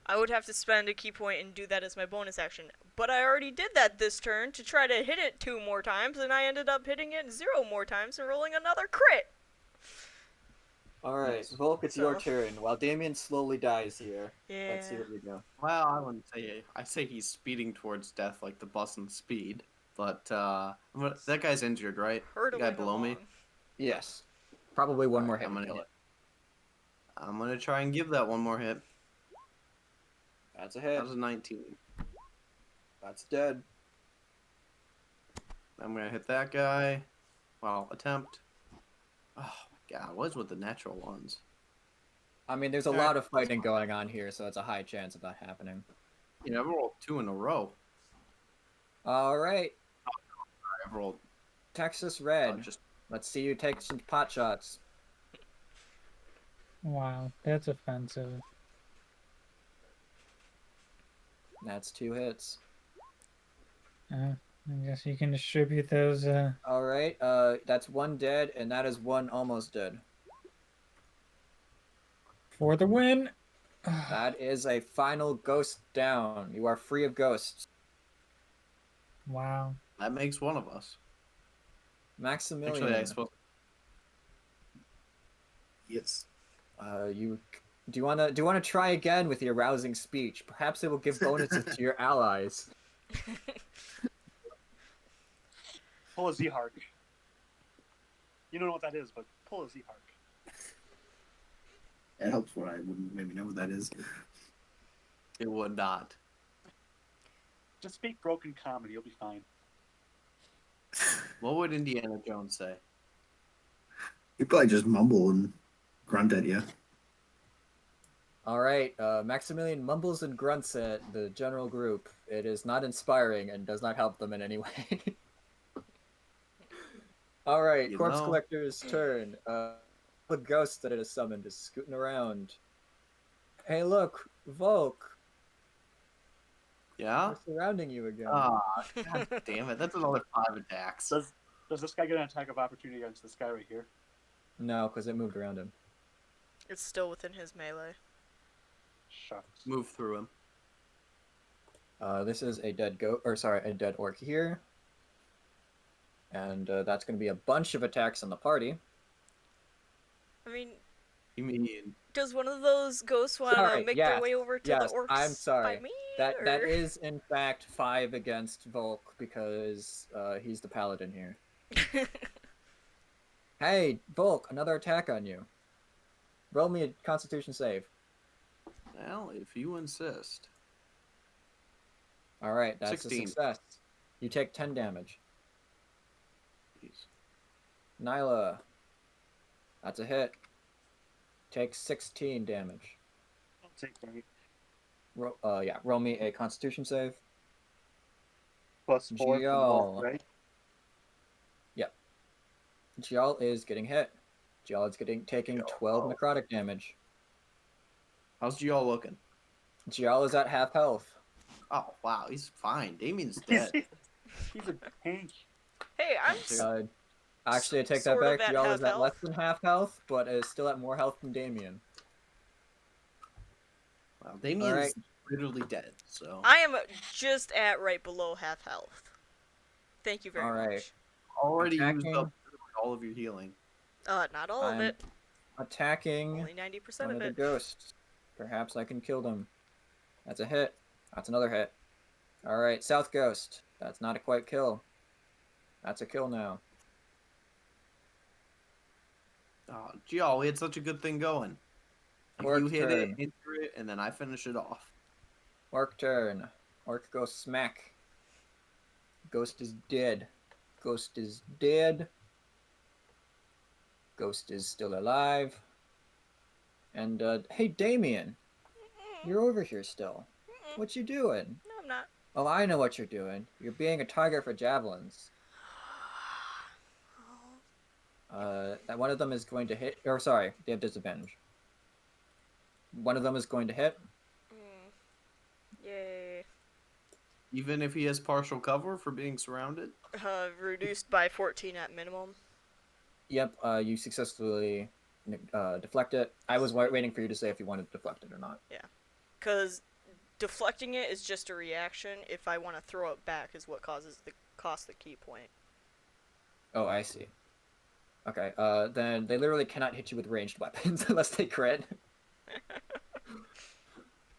I would have to spend a key point and do that as my bonus action. But I already did that this turn to try to hit it 2 more times, and I ended up hitting it 0 more times and rolling another crit. Alright, Nice. Volk, it's your So- turn. While Damien slowly dies here, Yeah. let's see what we go. Well, I wouldn't say. I'd say he's speeding towards death like the bus in Speed. But that guy's injured, right? The Hurtling guy below me. along. Yes. Probably one more Alright, hit. I'm would gonna kill it. I'm gonna try and give that one more hit. That's a hit. That was a 19. That's dead. I'm gonna hit that guy. Well, attempt. Oh my god, what is with the natural ones? I mean, there's a Alright. lot of fighting going on here, so it's a high chance of that happening. You know, I've rolled 2 in a row. Alright, I've rolled Texas Red. just Let's see you take some pot shots. Wow, that's offensive. That's 2 hits. I guess you can distribute those. All right. That's one dead, and that is one almost dead. For the win. That is a final ghost down. You are free of ghosts. Wow. That makes one of us. Maximilian. Actually, I suppose. Yes. You do you wanna try again with your rousing speech? Perhaps it will give bonuses to your allies. Pull a Z-Hark. You don't know what that is, but pull a Z-Hark. It helps when I wouldn't maybe know what that is. It would not. Just speak broken comedy, you'll be fine. What would Indiana Jones say? You probably just mumble and grunt at you. All right. Maximilian mumbles and grunts at the general group. It is not inspiring and does not help them in any way. All right. You Corpse know. Collector's turn. The ghost that it has summoned is scooting around. Hey, look, Volk. Yeah? We're surrounding you again. Ah, god damn it. That's another 5 attacks. Does this guy get an attack of opportunity against this guy right here? No, because it moved around him. It's still within his melee. Shucks. Move through him. This is a dead a dead orc here. And that's going to be a bunch of attacks on the party. I mean, You mean does one of those ghosts want to Sorry, make yes, their way over to yes, the orcs? I'm sorry. By me, That or- is in fact 5 against Volk because he's the paladin here. Hey, Volk, another attack on you. Roll me a Constitution save. well, if you insist. All right, that's 16. a success. You take 10 damage. Jeez. Nyla, that's a hit. Take 16 damage. I'll take that. Roll me a Constitution save. Plus 4 from all, Gial. right? Gial is getting hit. Gial is taking 12 necrotic damage. How's Gial looking? Gial is at half health. Oh, wow. He's fine. Damien's dead. He's a tank. Hey, I'm Actually, I take that Sort of back. at Gial half is at health. less than half health, but is still at more health than Damien. Wow, Damien's Alright. literally dead, so. I am just at right below half health. Thank you very Alright. much. Already used Attacking. up all of your healing. Not all of I'm it. Attacking Only 90% one of of the it. ghosts. Perhaps I can kill them. That's a hit. That's another hit. Alright, South Ghost. That's not a quite kill. That's a kill now. Oh, Gial, we had such a good thing going. Orc You hit turn. it, enter it, and then I finish it off. Orc turn. Orc goes smack. Ghost is dead. Ghost is dead. Ghost is still alive. And, hey, Damien. You're over here still. What you doing? No, I'm not. Oh, I know what you're doing. You're being a target for javelins. That one of them is going to hit. Or, sorry, they have disadvantage. One of them is going to hit. Yay. Even if he has partial cover for being surrounded? Reduced by 14 at minimum. Yep, you successfully deflect it. I was waiting for you to say if you wanted to deflect it or not. Because deflecting it is just a reaction. If I want to throw it back is what costs the key point. Oh, I see. Okay, then they literally cannot hit you with ranged weapons unless they crit.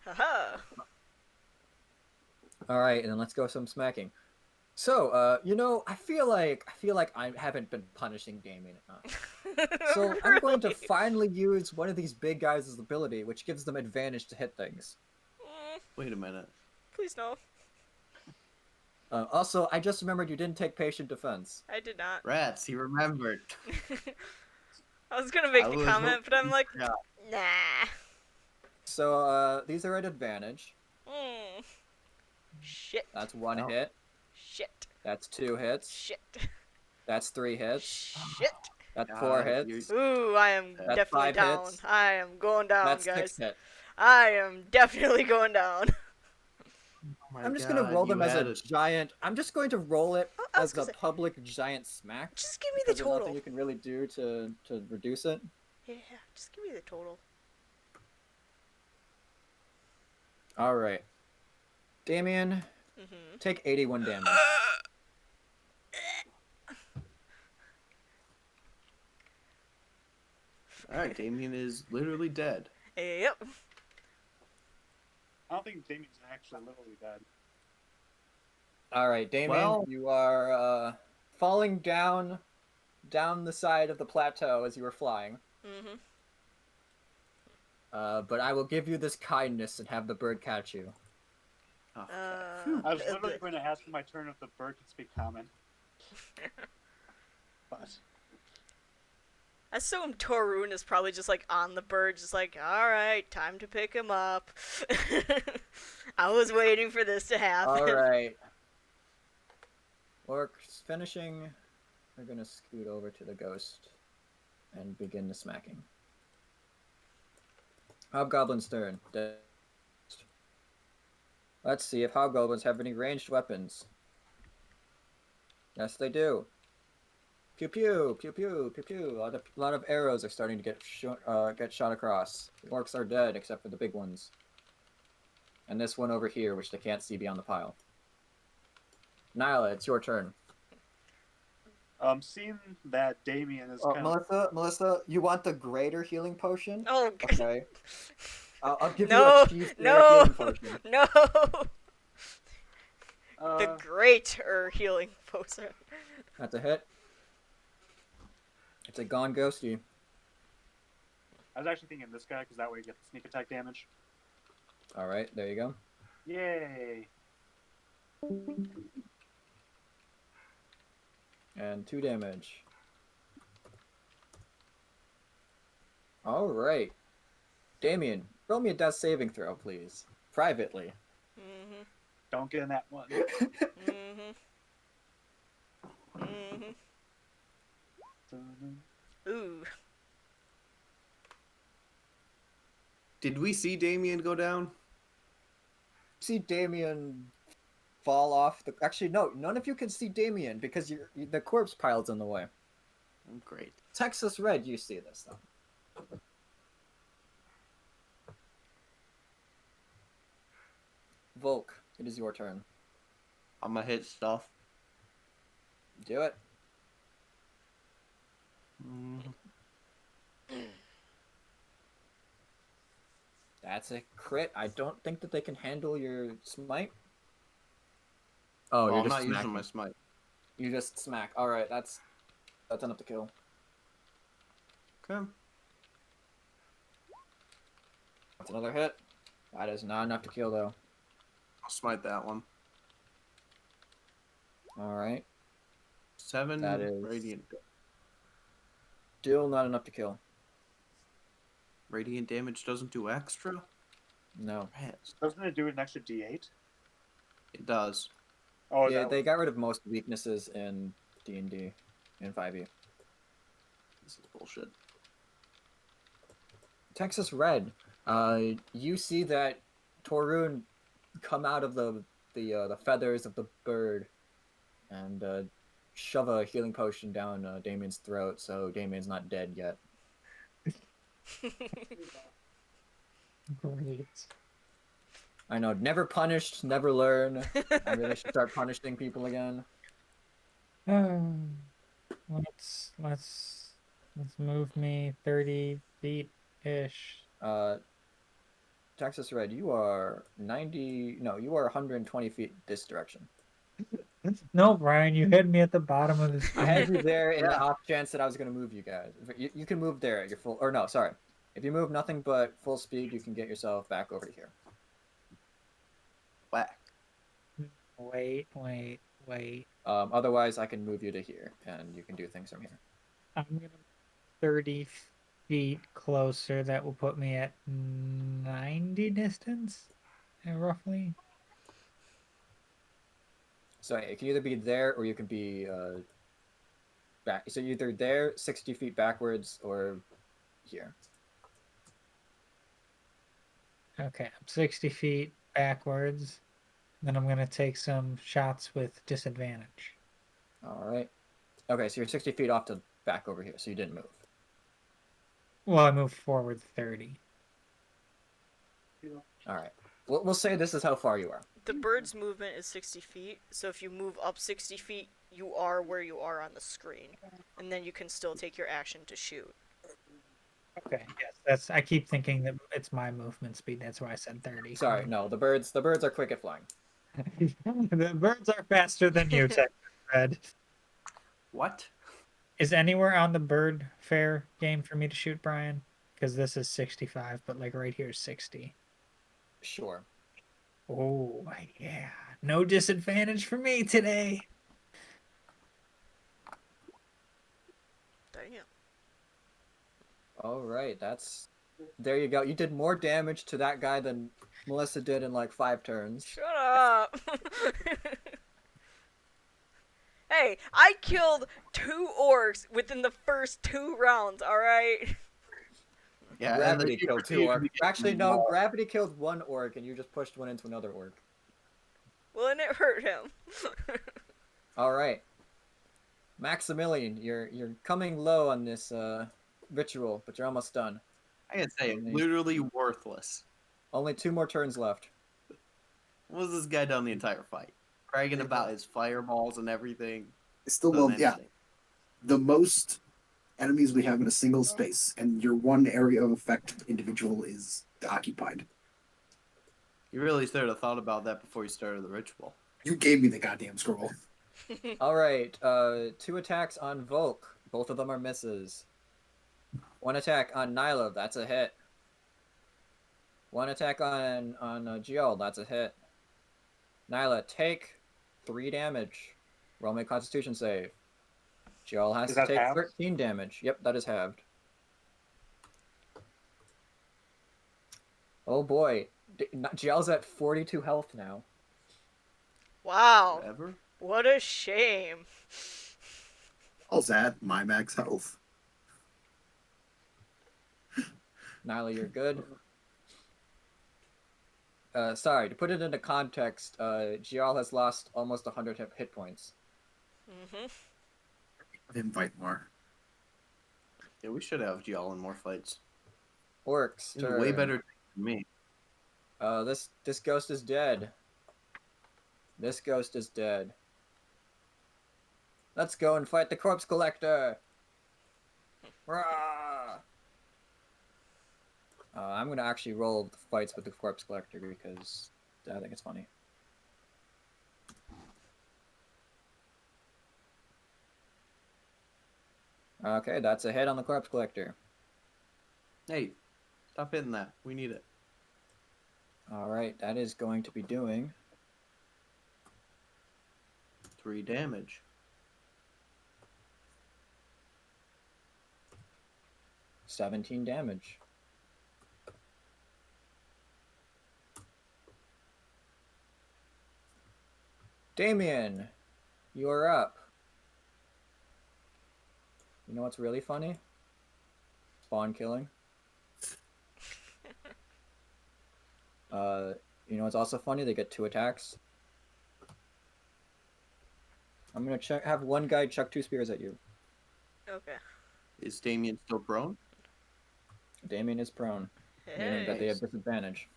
Haha. All right, and then let's go some smacking. So, I feel like I haven't been punishing Damien enough. So I'm going to Really? finally use one of these big guys' ability, which gives them advantage to hit things. Wait a minute. Please no. Also, I just remembered you didn't take patient defense. I did not. Rats, he remembered. I was gonna make I the was comment, but I'm like, Yeah. nah. So, these are at advantage. Mm. Shit. That's one Oh. hit. Shit. That's 2 hits. Shit. That's 3 hits. Shit. That's God, 4 you're- hits. Ooh, I am That's definitely 5 down. hits. I am going down, That's guys. 6 hits. I am definitely going down. my I'm just gonna God, roll you them as had a it. giant. I'm just going to roll it Oh, I was as gonna a say, public giant smack. just give me the Because there's total. nothing you can really do to reduce it. Yeah, just give me the total. All right, Damien, Mm-hmm. take 81 damage. All right, Damien is literally dead. Yep. I don't think Damien's actually literally dead. All right, Damien, Well- you are falling down the side of the plateau as you were flying. Mm-hmm. But I will give you this kindness and have the bird catch you. Okay. I was literally going to ask in my turn if the bird could speak common. But I assume Torun is probably just like on the bird, just like, alright, time to pick him up. I was waiting for this to happen. All right. Orcs finishing. We're gonna scoot over to the ghost and begin the smacking. Hobgoblin's turn. Let's see if hobgoblins have any ranged weapons. Yes, they do. Pew pew pew pew pew pew. A lot of arrows are starting to get shot across. The orcs are dead except for the big ones. And this one over here, which they can't see beyond the pile. Nyla, it's your turn. seeing that Damien is Oh, kind of Melissa, you want the greater healing potion? Oh, Okay. I'll give no, you a chief no, healing potion. no. uh, The greater healing potion. That's a hit. It's a gone ghosty. I was actually thinking this guy because that way you get the sneak attack damage. All right, there you go. Yay! And 2 damage. All right. Damien, roll me a death saving throw, please. Privately. Mm-hmm. Don't get in that one. Mm-hmm. Mm-hmm. Ooh. Did we see Damien go down? See Damien fall off the... Actually, no. None of you can see Damien because the corpse pile's in the way. Oh, great. Texas Red, you see this, though. Volk, it is your turn. I'm gonna hit stuff. Do it. That's a crit. I don't think that they can handle your smite. Oh, Well, you're I'm just not using smacking. my smite. You just smack. All right, that's enough to kill. Okay. That's another hit. That is not enough to kill, though. I'll smite that one. All right, 7 That is- radiant. still not enough to kill. Radiant damage doesn't do extra? No. Rats. Doesn't it do an extra D8? It does. Oh, Yeah, that they got rid of most weaknesses in D&D and 5e. This is bullshit. Texas Red, you see that Torun come out of the feathers of the bird and shove a healing potion down Damien's throat, so Damien's not dead yet. Great. I know, never punished, never learn. I really should start punishing people again. Let's move me 30 feet ish. Texas Red, you are 120 feet this direction. No, Brian, you had me at the bottom of the I had screen. you there in the off chance that I was going to move you guys. You can move there at your full... Or no, sorry. If you move nothing but full speed, you can get yourself back over to here. Whack. Wait. Otherwise, I can move you to here, and you can do things from here. I'm gonna 30 feet closer. That will put me at 90 distance, roughly. So it can either be there, or you can be back. So you're either there, 60 feet backwards, or here. Okay, I'm 60 feet backwards. Then I'm gonna take some shots with disadvantage. All right. Okay, so you're 60 feet off to back over here, so you didn't move. Well, I moved forward 30. All right. We'll say this is how far you are. The bird's movement is 60 feet, so if you move up 60 feet, you are where you are on the screen. And then you can still take your action to shoot. Okay, yes, that's. I keep thinking that it's my movement speed. That's why I said 30. Sorry, no, the birds are quick at flying. The birds are faster than you, Texas Red. What? Is anywhere on the bird fair game for me to shoot, Brian? Because this is 65, but like right here is 60. Sure. Oh, yeah. No disadvantage for me today. Damn. All right, there you go. You did more damage to that guy than Melissa did in like 5 turns. Shut up! Hey, I killed 2 orcs within the first 2 rounds, alright? Yeah, Gravity and then killed 2 orcs. Actually, no, Gravity killed 1 orc, and you just pushed one into another orc. Well, and it hurt him. All right, Maximilian, you're coming low on this ritual, but you're almost done. I gotta say, literally worthless. Only 2 more turns left. What has this guy done the entire fight? Bragging about his fireballs and everything. It's still Done well, yeah. anything. The most enemies we have in a single space, and your one area of effect individual is occupied. You really should have thought about that before you started the ritual. You gave me the goddamn scroll. All right, 2 attacks on Volk. Both of them are misses. 1 attack on Nyla. That's a hit. 1 attack on Giol. That's a hit. Nyla, take 3 damage. Roll me a Constitution save. Giol has Is to that take halved? 13 damage. Yep, that is halved. Oh boy, Giol's at 42 health now. Wow. Whatever. What a shame. All's that my max health. Nyla, you're good. Sorry, to put it into context, Giol has lost almost 100 hit points. Mm-hmm. Invite more. Yeah, we should have Gial in more fights. Orcs, He's way turn. better than me. This ghost is dead. This ghost is dead. Let's go and fight the corpse collector. Rah! I'm gonna actually roll the fights with the corpse collector because I think it's funny. Okay, that's a hit on the corpse collector. Hey, stop hitting that. We need it. All right, that is going to be doing 3 damage. 17 damage. Damien, you are up. You know what's really funny? Spawn killing. You know what's also funny? They get 2 attacks. I'm gonna have one guy chuck 2 spears at you. Okay. Is Damien still prone? Damien is prone, meaning that they have disadvantage.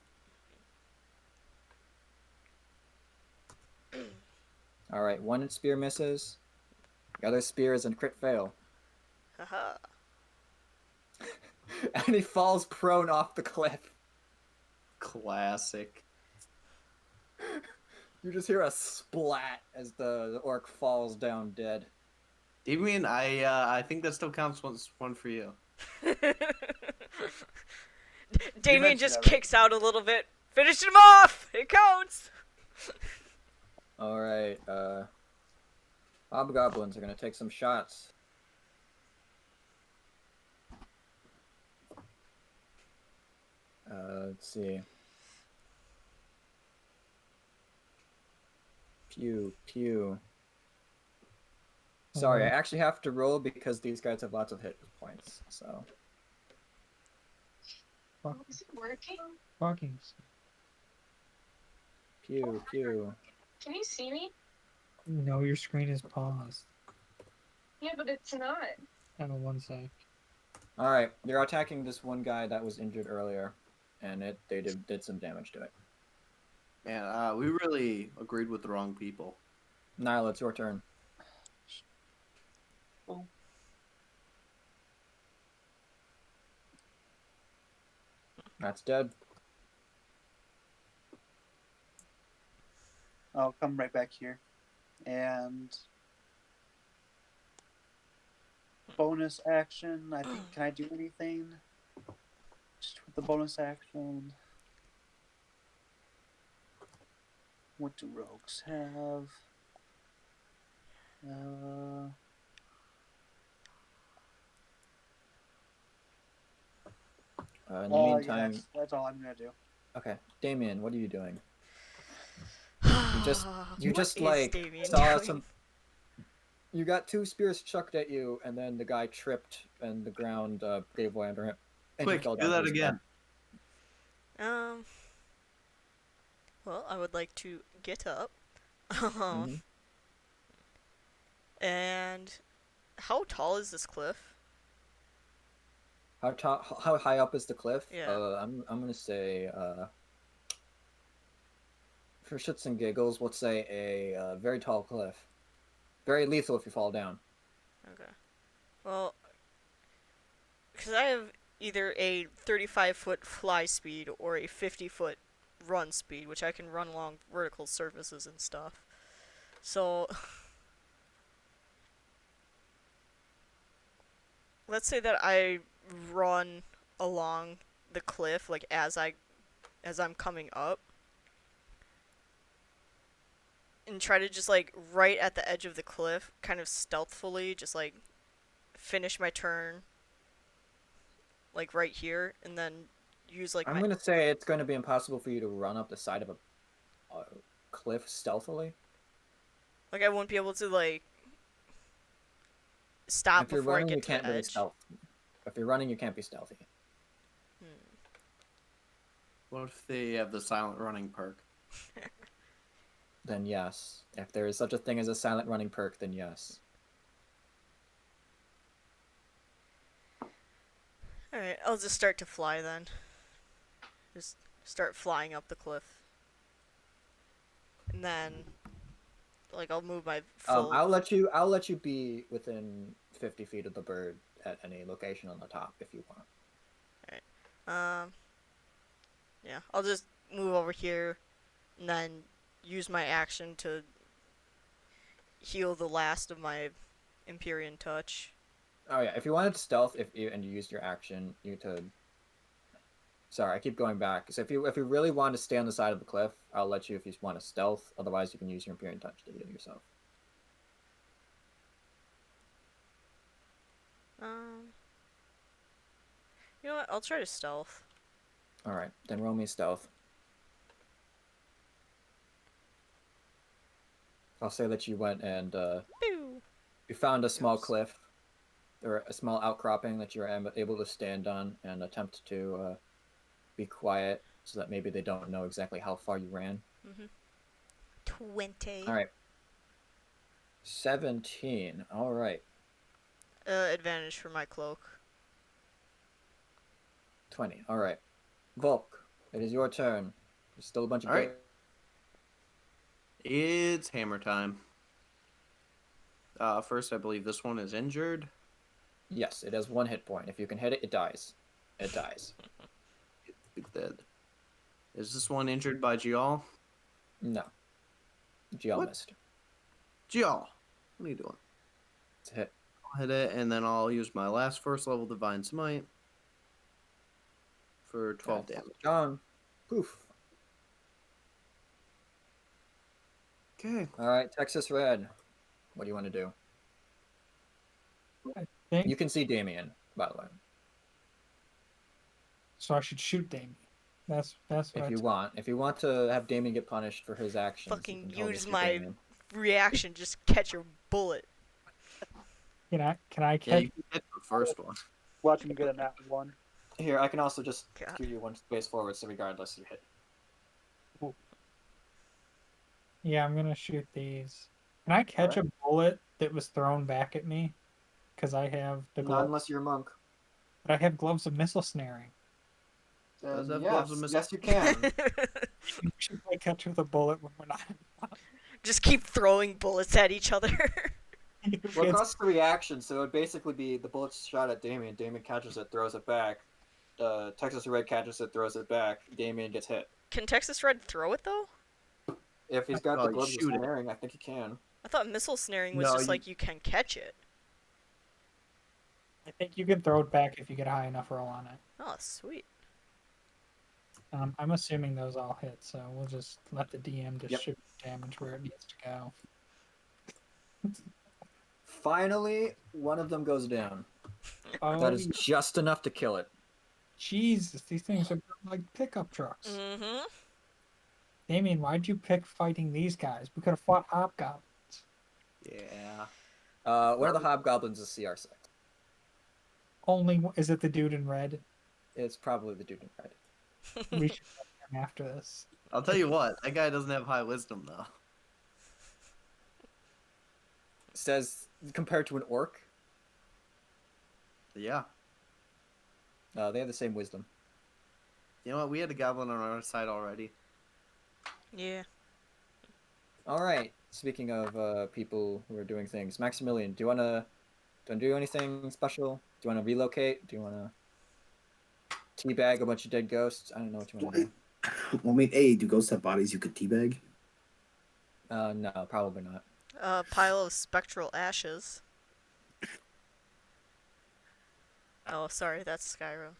All right, 1 spear misses. The other spear is a crit fail. Haha. And he falls prone off the cliff. Classic. You just hear a splat as the orc falls down dead. Damien, I think that still counts one for you. Damien mentioned just that, right? kicks out a little bit. Finish him off! It counts! Alright, hobgoblins are gonna take some shots. Let's see. Pew, pew. Sorry, I actually have to roll because these guys have lots of hit points, so. Fucking. Pew, pew. Can you see me? No, your screen is paused. Yeah, but it's not. Hang on one sec. Alright, you're attacking this one guy that was injured earlier, and they did some damage to it. Man, we really agreed with the wrong people. Nyla, it's your turn. Oh. That's dead. I'll come right back here. And bonus action. I think, can I do anything? Just with the bonus action. What do rogues have? In the meantime, yes, that's all I'm gonna do. okay, Damien, what are you doing? You What just is like Damien saw doing? some. You got two spears chucked at you, and then the guy tripped, and the ground gave way under him. And he Quick, fell do down to that his again. Well, I would like to get up. Mhm. And how tall is this cliff? How high up is the cliff? Yeah. I'm gonna say for shits and giggles, let's say a very tall cliff. Very lethal if you fall down. Okay. Well, because I have either a 35-foot fly speed or a 50-foot run speed, which I can run along vertical surfaces and stuff. So, let's say that I run along the cliff, like as I'm coming up, and try to just like right at the edge of the cliff, kind of stealthily, just like finish my turn, like right here, and then use like I'm gonna say it's going to be impossible for you to run up the side of a cliff stealthily. like I won't be able to like stop If you're before I running, get you to can't the really edge. stealth. If you're running, you can't be stealthy. What if they have the silent running perk? Then yes. If there is such a thing as a silent running perk, then yes. Alright, I'll just start to fly then. Just start flying up the cliff. And then like I'll move my full I'll let you be within 50 feet of the bird at any location on the top if you want. yeah, I'll just move over here and then use my action to heal the last of my Empyrean touch. Oh yeah, if you wanted to stealth, and you used your action, you could. Sorry, I keep going back. So if you really want to stay on the side of the cliff, I'll let you if you want to stealth. Otherwise, you can use your Empyrean touch to heal yourself. You know what? I'll try to stealth. All right, then roll me stealth. I'll say that you went and Pew! you found a small cliff or a small outcropping that you're able to stand on and attempt to be quiet so that maybe they don't know exactly how far you ran. 20. All right. 17. All right. Advantage for my cloak. 20. All right. Volk, it is your turn. There's still a bunch of All right. It's hammer time. First, I believe this one is injured. Yes, it has 1 hit point. If you can hit it, it dies. It dies. It's dead. Is this one injured by Gial? No. Gial What? missed. Gial, what are you doing? It's a hit. I'll hit it, and then I'll use my last first level Divine Smite for 12 damage. Gone. Poof. Okay. All right, Texas Red. What do you want to do? think You can see Damien, by the way, so. I should shoot Damien. That's what if I you want. If you want to have Damien get punished for his actions, you Fucking can totally use shoot my Damien. reaction, just catch your bullet. Can I Yeah, catch? you can hit the first one. Watch him get a nat 1. Here, I can also just God. give you 1 space forward, so regardless, you hit. Yeah, I'm gonna shoot these. Can I catch a bullet that was thrown back at me? Because I have the Not glove. unless you're a monk. But I have gloves of missile snaring. Does Then have gloves of yes, missile- yes you can. Should I catch with a bullet when we're not? Just keep throwing bullets at each other. Well, it costs 3 actions, so it would basically be the bullet's shot at Damien. Damien catches it, throws it back. Texas Red catches it, throws it back. Damien gets hit. Can Texas Red throw it though? If he's got Oh, the you gloves of shoot it. snaring, I think he can. I thought missile snaring was No, just you- like you can catch it. I think you can throw it back if you get a high enough roll on it. Oh, sweet. I'm assuming those all hit, so we'll just let the DM Yep. distribute damage where it needs to go. Finally, one of them goes down. Oh, That is just enough to kill it. Jesus, these things are like pickup trucks. Mm-hmm. Damien, why'd you pick fighting these guys? We could have fought hobgoblins. Yeah. One of the hobgoblins is CR6. Is it the dude in red? It's probably the dude in red. We should fight him after this. I'll tell you what, that guy doesn't have high wisdom though. It says compared to an orc, Yeah. they have the same wisdom. You know what? We had a goblin on our side already. Yeah. All right. Speaking of people who are doing things, Maximilian, do you wanna do anything special? Do you wanna relocate? Do you wanna teabag a bunch of dead ghosts? I don't know what you wanna do. Well, I mean, A, do ghosts have bodies you could teabag? No, probably not. A pile of spectral ashes. Oh, sorry, that's Skyrim.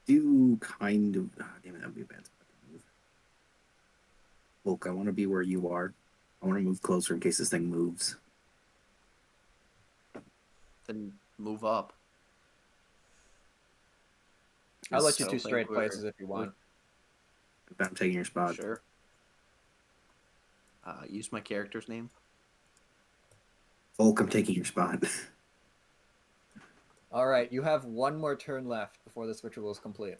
Do kind of. Damn it, that would be a bad spot to move. Look, I want to be where you are. I want to move closer in case this thing moves. Then move up. I'll let you So two think straight we're- places if you want. I'm taking your spot. Sure. Use my character's name. Volk, I'm taking your spot. All right, you have one more turn left before this ritual is complete.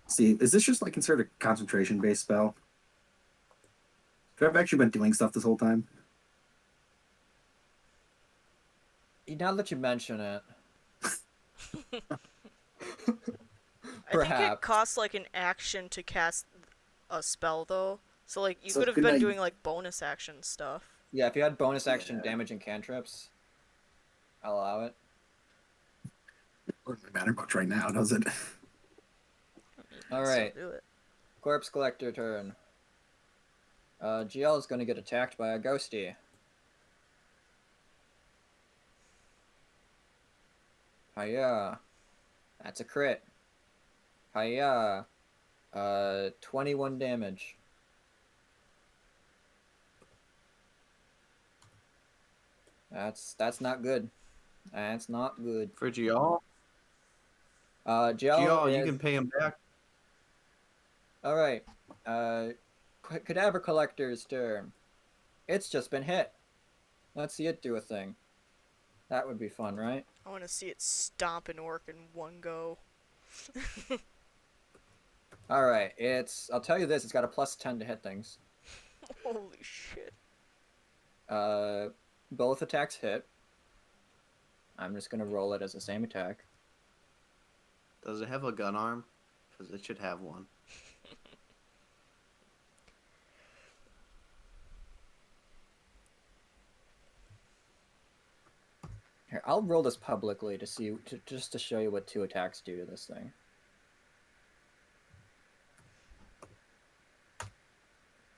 See, is this just like considered a concentration-based spell? Have I actually been doing stuff this whole time? Now that you mention it, I think it perhaps. costs like an action to cast a spell though. So like you So could have good been night. doing like bonus action stuff. Yeah, if you had bonus action Yeah. damage and cantrips, I'll allow it. It doesn't matter much right now, does it? All So right, do it. Corpse Collector turn. GL is going to get attacked by a ghosty. Hiya. That's a crit. Hiya. 21 damage. That's not good. That's not good. For Gial. GL Gial, you is- can pay him back. All right. Cadaver Collector's turn. It's just been hit. Let's see it do a thing. That would be fun, right? I want to see it stomp an orc in one go. All right. I'll tell you this. It's got a +10 to hit things. Holy shit. Both attacks hit. I'm just gonna roll it as the same attack. Does it have a gun arm? Because it should have one. Here, I'll roll this publicly to see, just to show you what 2 attacks do to this thing.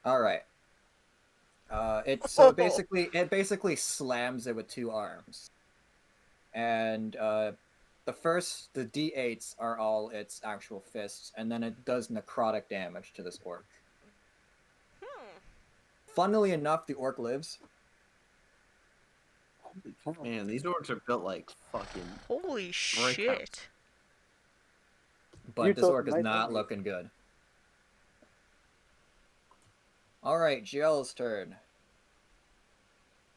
All right. It basically slams it with 2 arms, and the D8s are all its actual fists, and then it does necrotic damage to this orc. Funnily enough, the orc lives. Man, these orcs are built like fucking. Holy Breakout. shit. But You this told orc is me, not didn't you? looking good. Alright, GL's turn.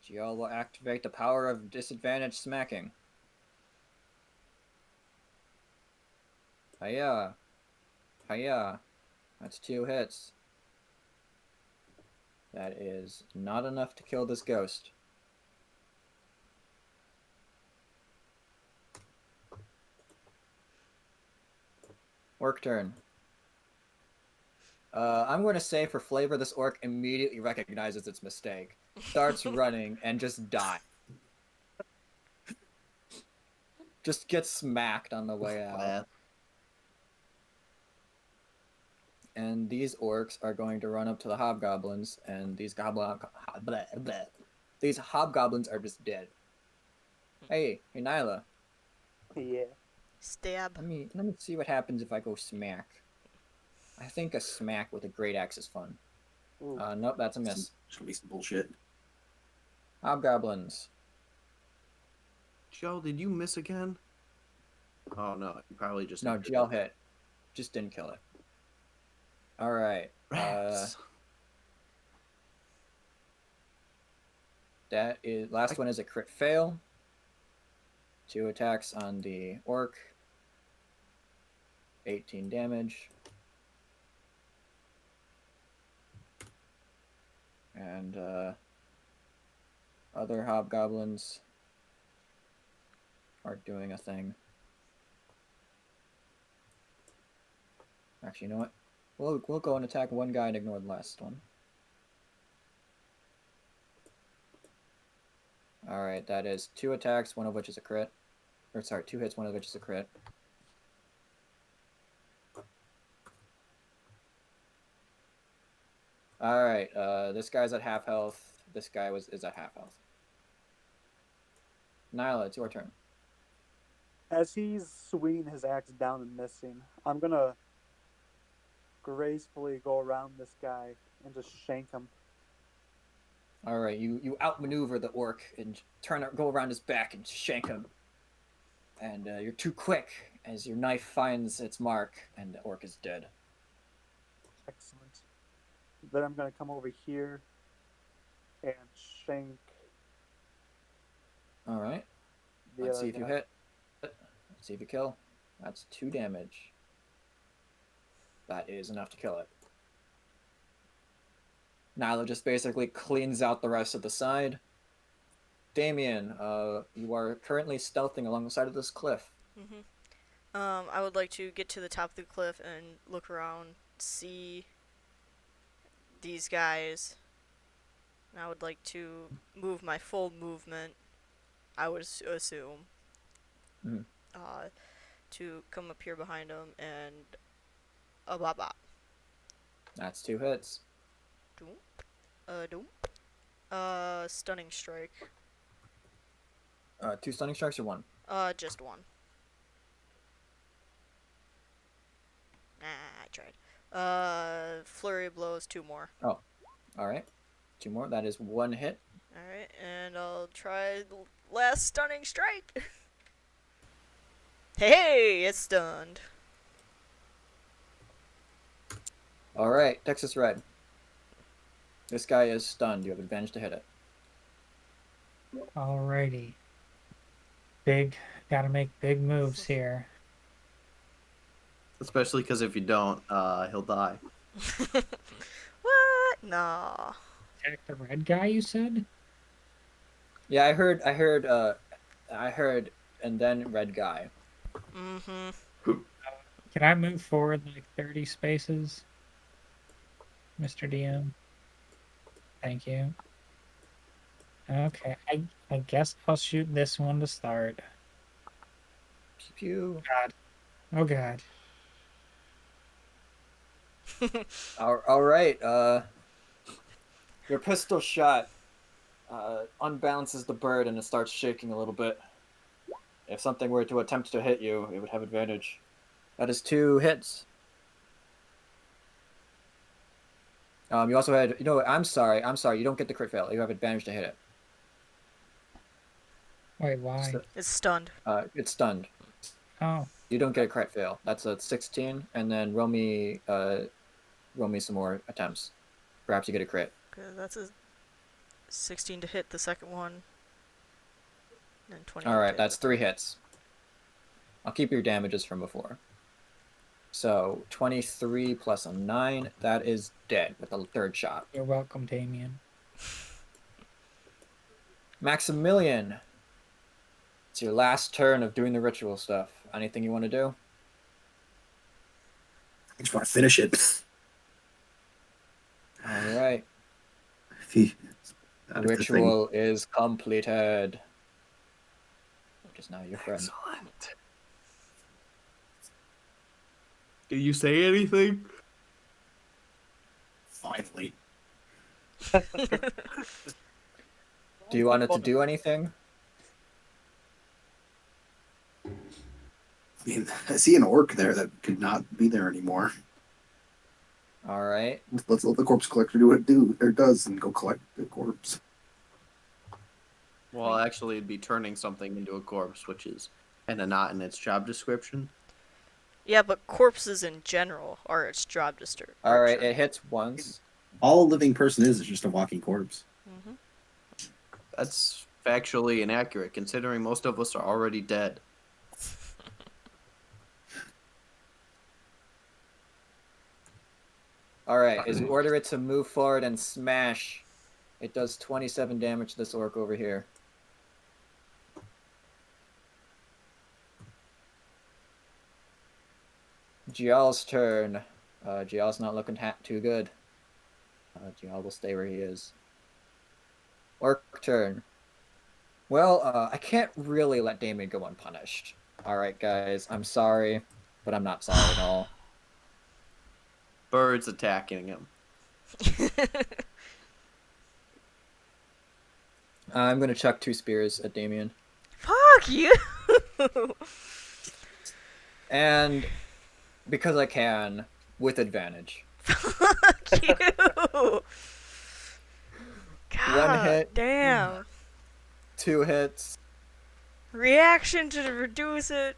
GL will activate the power of disadvantage smacking. Hiya. Hiya. That's 2 hits. That is not enough to kill this ghost. Orc turn. I'm going to say for flavor, this orc immediately recognizes its mistake, starts running, and just dies. Just gets smacked on the way out. And these orcs are going to run up to the hobgoblins, and these these hobgoblins are just dead. Hey, Nyla. Yeah. Stab. Let me see what happens if I go smack. I think a smack with a great axe is fun. Ooh. Nope, that's a miss. Should be some bullshit. Hobgoblins. Joe, did you miss again? Oh no, you probably just No, gel hit. Just didn't kill it. All right. Rats. That is last one is a crit fail. 2 attacks on the orc. 18 damage. And other hobgoblins are doing a thing. Actually, you know what? We'll go and attack one guy and ignore the last one. Alright, that is 2 attacks, one of which is a crit. Or sorry, 2 hits, one of which is a crit. Alright, this guy's at half health. This guy is at half health. Nyla, it's your turn. As he's swinging his axe down and missing, I'm gonna gracefully go around this guy and just shank him. Alright, you outmaneuver the orc and go around his back and shank him. And you're too quick as your knife finds its mark and the orc is dead. Excellent. Then I'm gonna come over here and shank. Alright, the let's other see if you guy. hit. Let's see if you kill. That's 2 damage. That is enough to kill it. Nyla just basically cleans out the rest of the side. Damien, you are currently stealthing along the side of this cliff. Mm-hmm. I would like to get to the top of the cliff and look around, see these guys. And I would like to move my full movement, I would assume, Mhm. to come up here behind them and blah blah. That's 2 hits. Stunning strike. 2 stunning strikes or 1? Just 1. Nah, I tried. Flurry of blows, 2 more. Oh, alright. 2 more. That is 1 hit. Alright, and I'll try the last stunning strike. Hey, it's stunned. Alright, Texas Red. This guy is stunned. You have advantage to hit it. Alrighty. Gotta make big moves here. Especially because if you don't, he'll die. What? Nah. Attack the red guy, you said? Yeah, I heard, and then red guy. Mm-hmm. Can I move forward like 30 spaces? Mr. DM? Thank you. Okay, I guess I'll shoot this one to start. Pew. God. Oh god. Alright, your pistol shot unbalances the bird and it starts shaking a little bit. If something were to attempt to hit you, it would have advantage. That is 2 hits. You also had, you know what, I'm sorry, you don't get the crit fail. You have advantage to hit it. Wait, why? It's stunned. It's stunned. Oh, You don't get a crit fail. That's a 16, and then roll me some more attempts. Perhaps you get a crit. Okay, that's a 16 to hit the second one. And 20. Alright, that's 3 hits. I'll keep your damages from before. So 23 plus a 9, that is dead with the third shot. You're welcome, Damien. Maximilian, it's your last turn of doing the ritual stuff. Anything you want to do? I just want to finish it. All right. The Ritual is completed. Which is now your friend. Excellent. Did you say anything? Finally. Do you want it to do anything? I mean, I see an orc there that could not be there anymore. All right. Let's let the corpse collector do what it does and go collect the corpse. Well, actually, it'd be turning something into a corpse, which is kind of not in its job description. Yeah, but corpses in general are its job description. All right. It hits once. All a living person is just a walking corpse. Mm-hmm. That's factually inaccurate, considering most of us are already dead. All right. As you order it to move forward and smash, it does 27 damage to this orc over here. Gial's turn. Gial's not looking too good. Gial will stay where he is. Orc turn. Well, I can't really let Damien go unpunished. Alright, guys. I'm sorry, but I'm not sorry at all. Birds attacking him. I'm going to chuck 2 spears at Damien. Fuck you! And because I can, with advantage. Fuck you! God 1 hit. damn. 2 hits. Reaction to reduce it.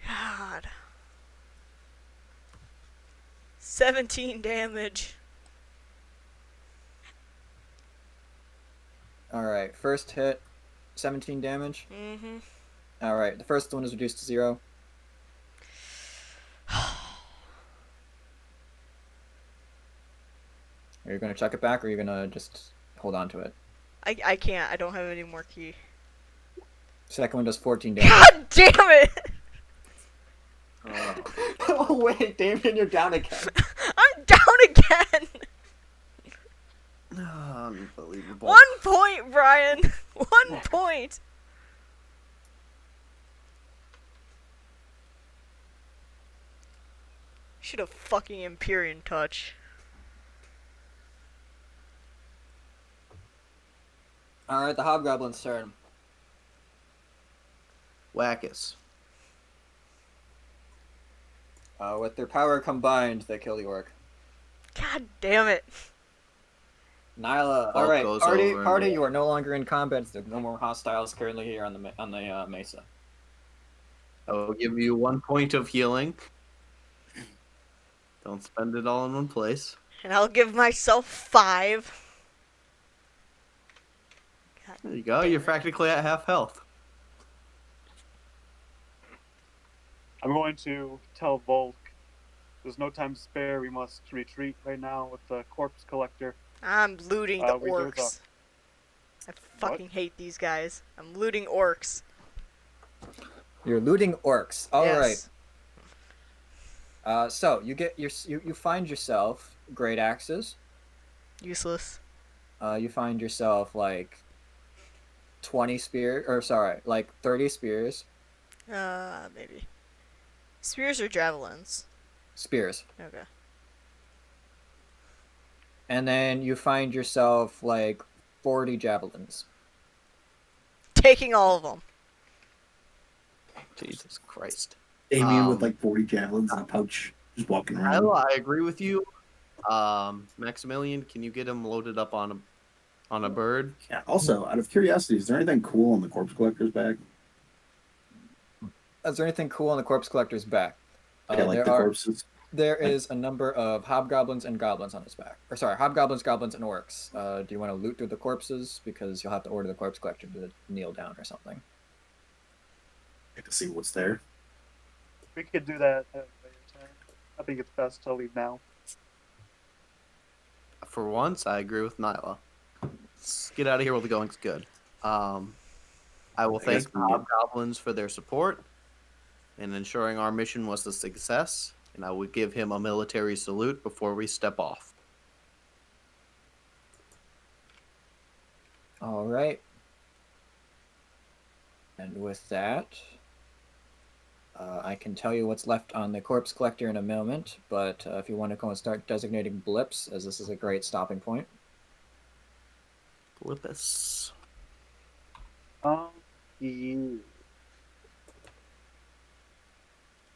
God. 17 damage. Alright, first hit, 17 damage. Mm-hmm. Alright, the first one is reduced to 0. Are you going to chuck it back, or are you going to just hold on to it? I can't. I don't have any more key. Second one does 14 damage. God damn it! Oh, wait, Damien, you're down again. I'm down again! Unbelievable. 1 point, Brian! 1 point! Should have fucking Empyrean touch. Alright, the Hobgoblin's turn. Wackus. With their power combined, they kill the orc. God damn it. Nyla, Bulk alright, goes party, over party, and- you are no longer in combat. There's no more hostiles currently here on the mesa. I will give you 1 point of healing. Don't spend it all in one place. And I'll give myself 5. God There you go. damn You're it. practically at half health. I'm going to tell Volk there's no time to spare. We must retreat right now with the corpse collector. I'm looting the we do the- orcs. I fucking hate these guys. I'm looting orcs. You're looting orcs. Alright. Yes. So you get you find yourself great axes. Useless. You find yourself like 20 spears, or sorry, like 30 spears. Maybe. Spears or javelins? Spears. Okay. And then you find yourself like 40 javelins. Taking all of them. Jesus Christ. Damien with like 40 javelins in a pouch, just walking around. I agree with you. Maximilian, can you get him loaded up on a bird? Yeah. Also, out of curiosity, is there anything cool on the corpse collector's back? Is there anything cool on the corpse collector's back? Yeah, like the corpses. There is a number of hobgoblins and goblins on his back. Or sorry, hobgoblins, goblins, and orcs. Do you want to loot through the corpses? Because you'll have to order the corpse collector to kneel down or something. see what's there. We could do that at a later time. I think it's best to leave now. For once, I agree with Nyla. Let's get out of here while the going's good. I will I guess thank the we can- Hobgoblins for their support in ensuring our mission was a success, and I would give him a military salute before we step off. All right. And with that, I can tell you what's left on the corpse collector in a moment, but if you want to go and start designating blips, as this is a great stopping point. Blippus. You.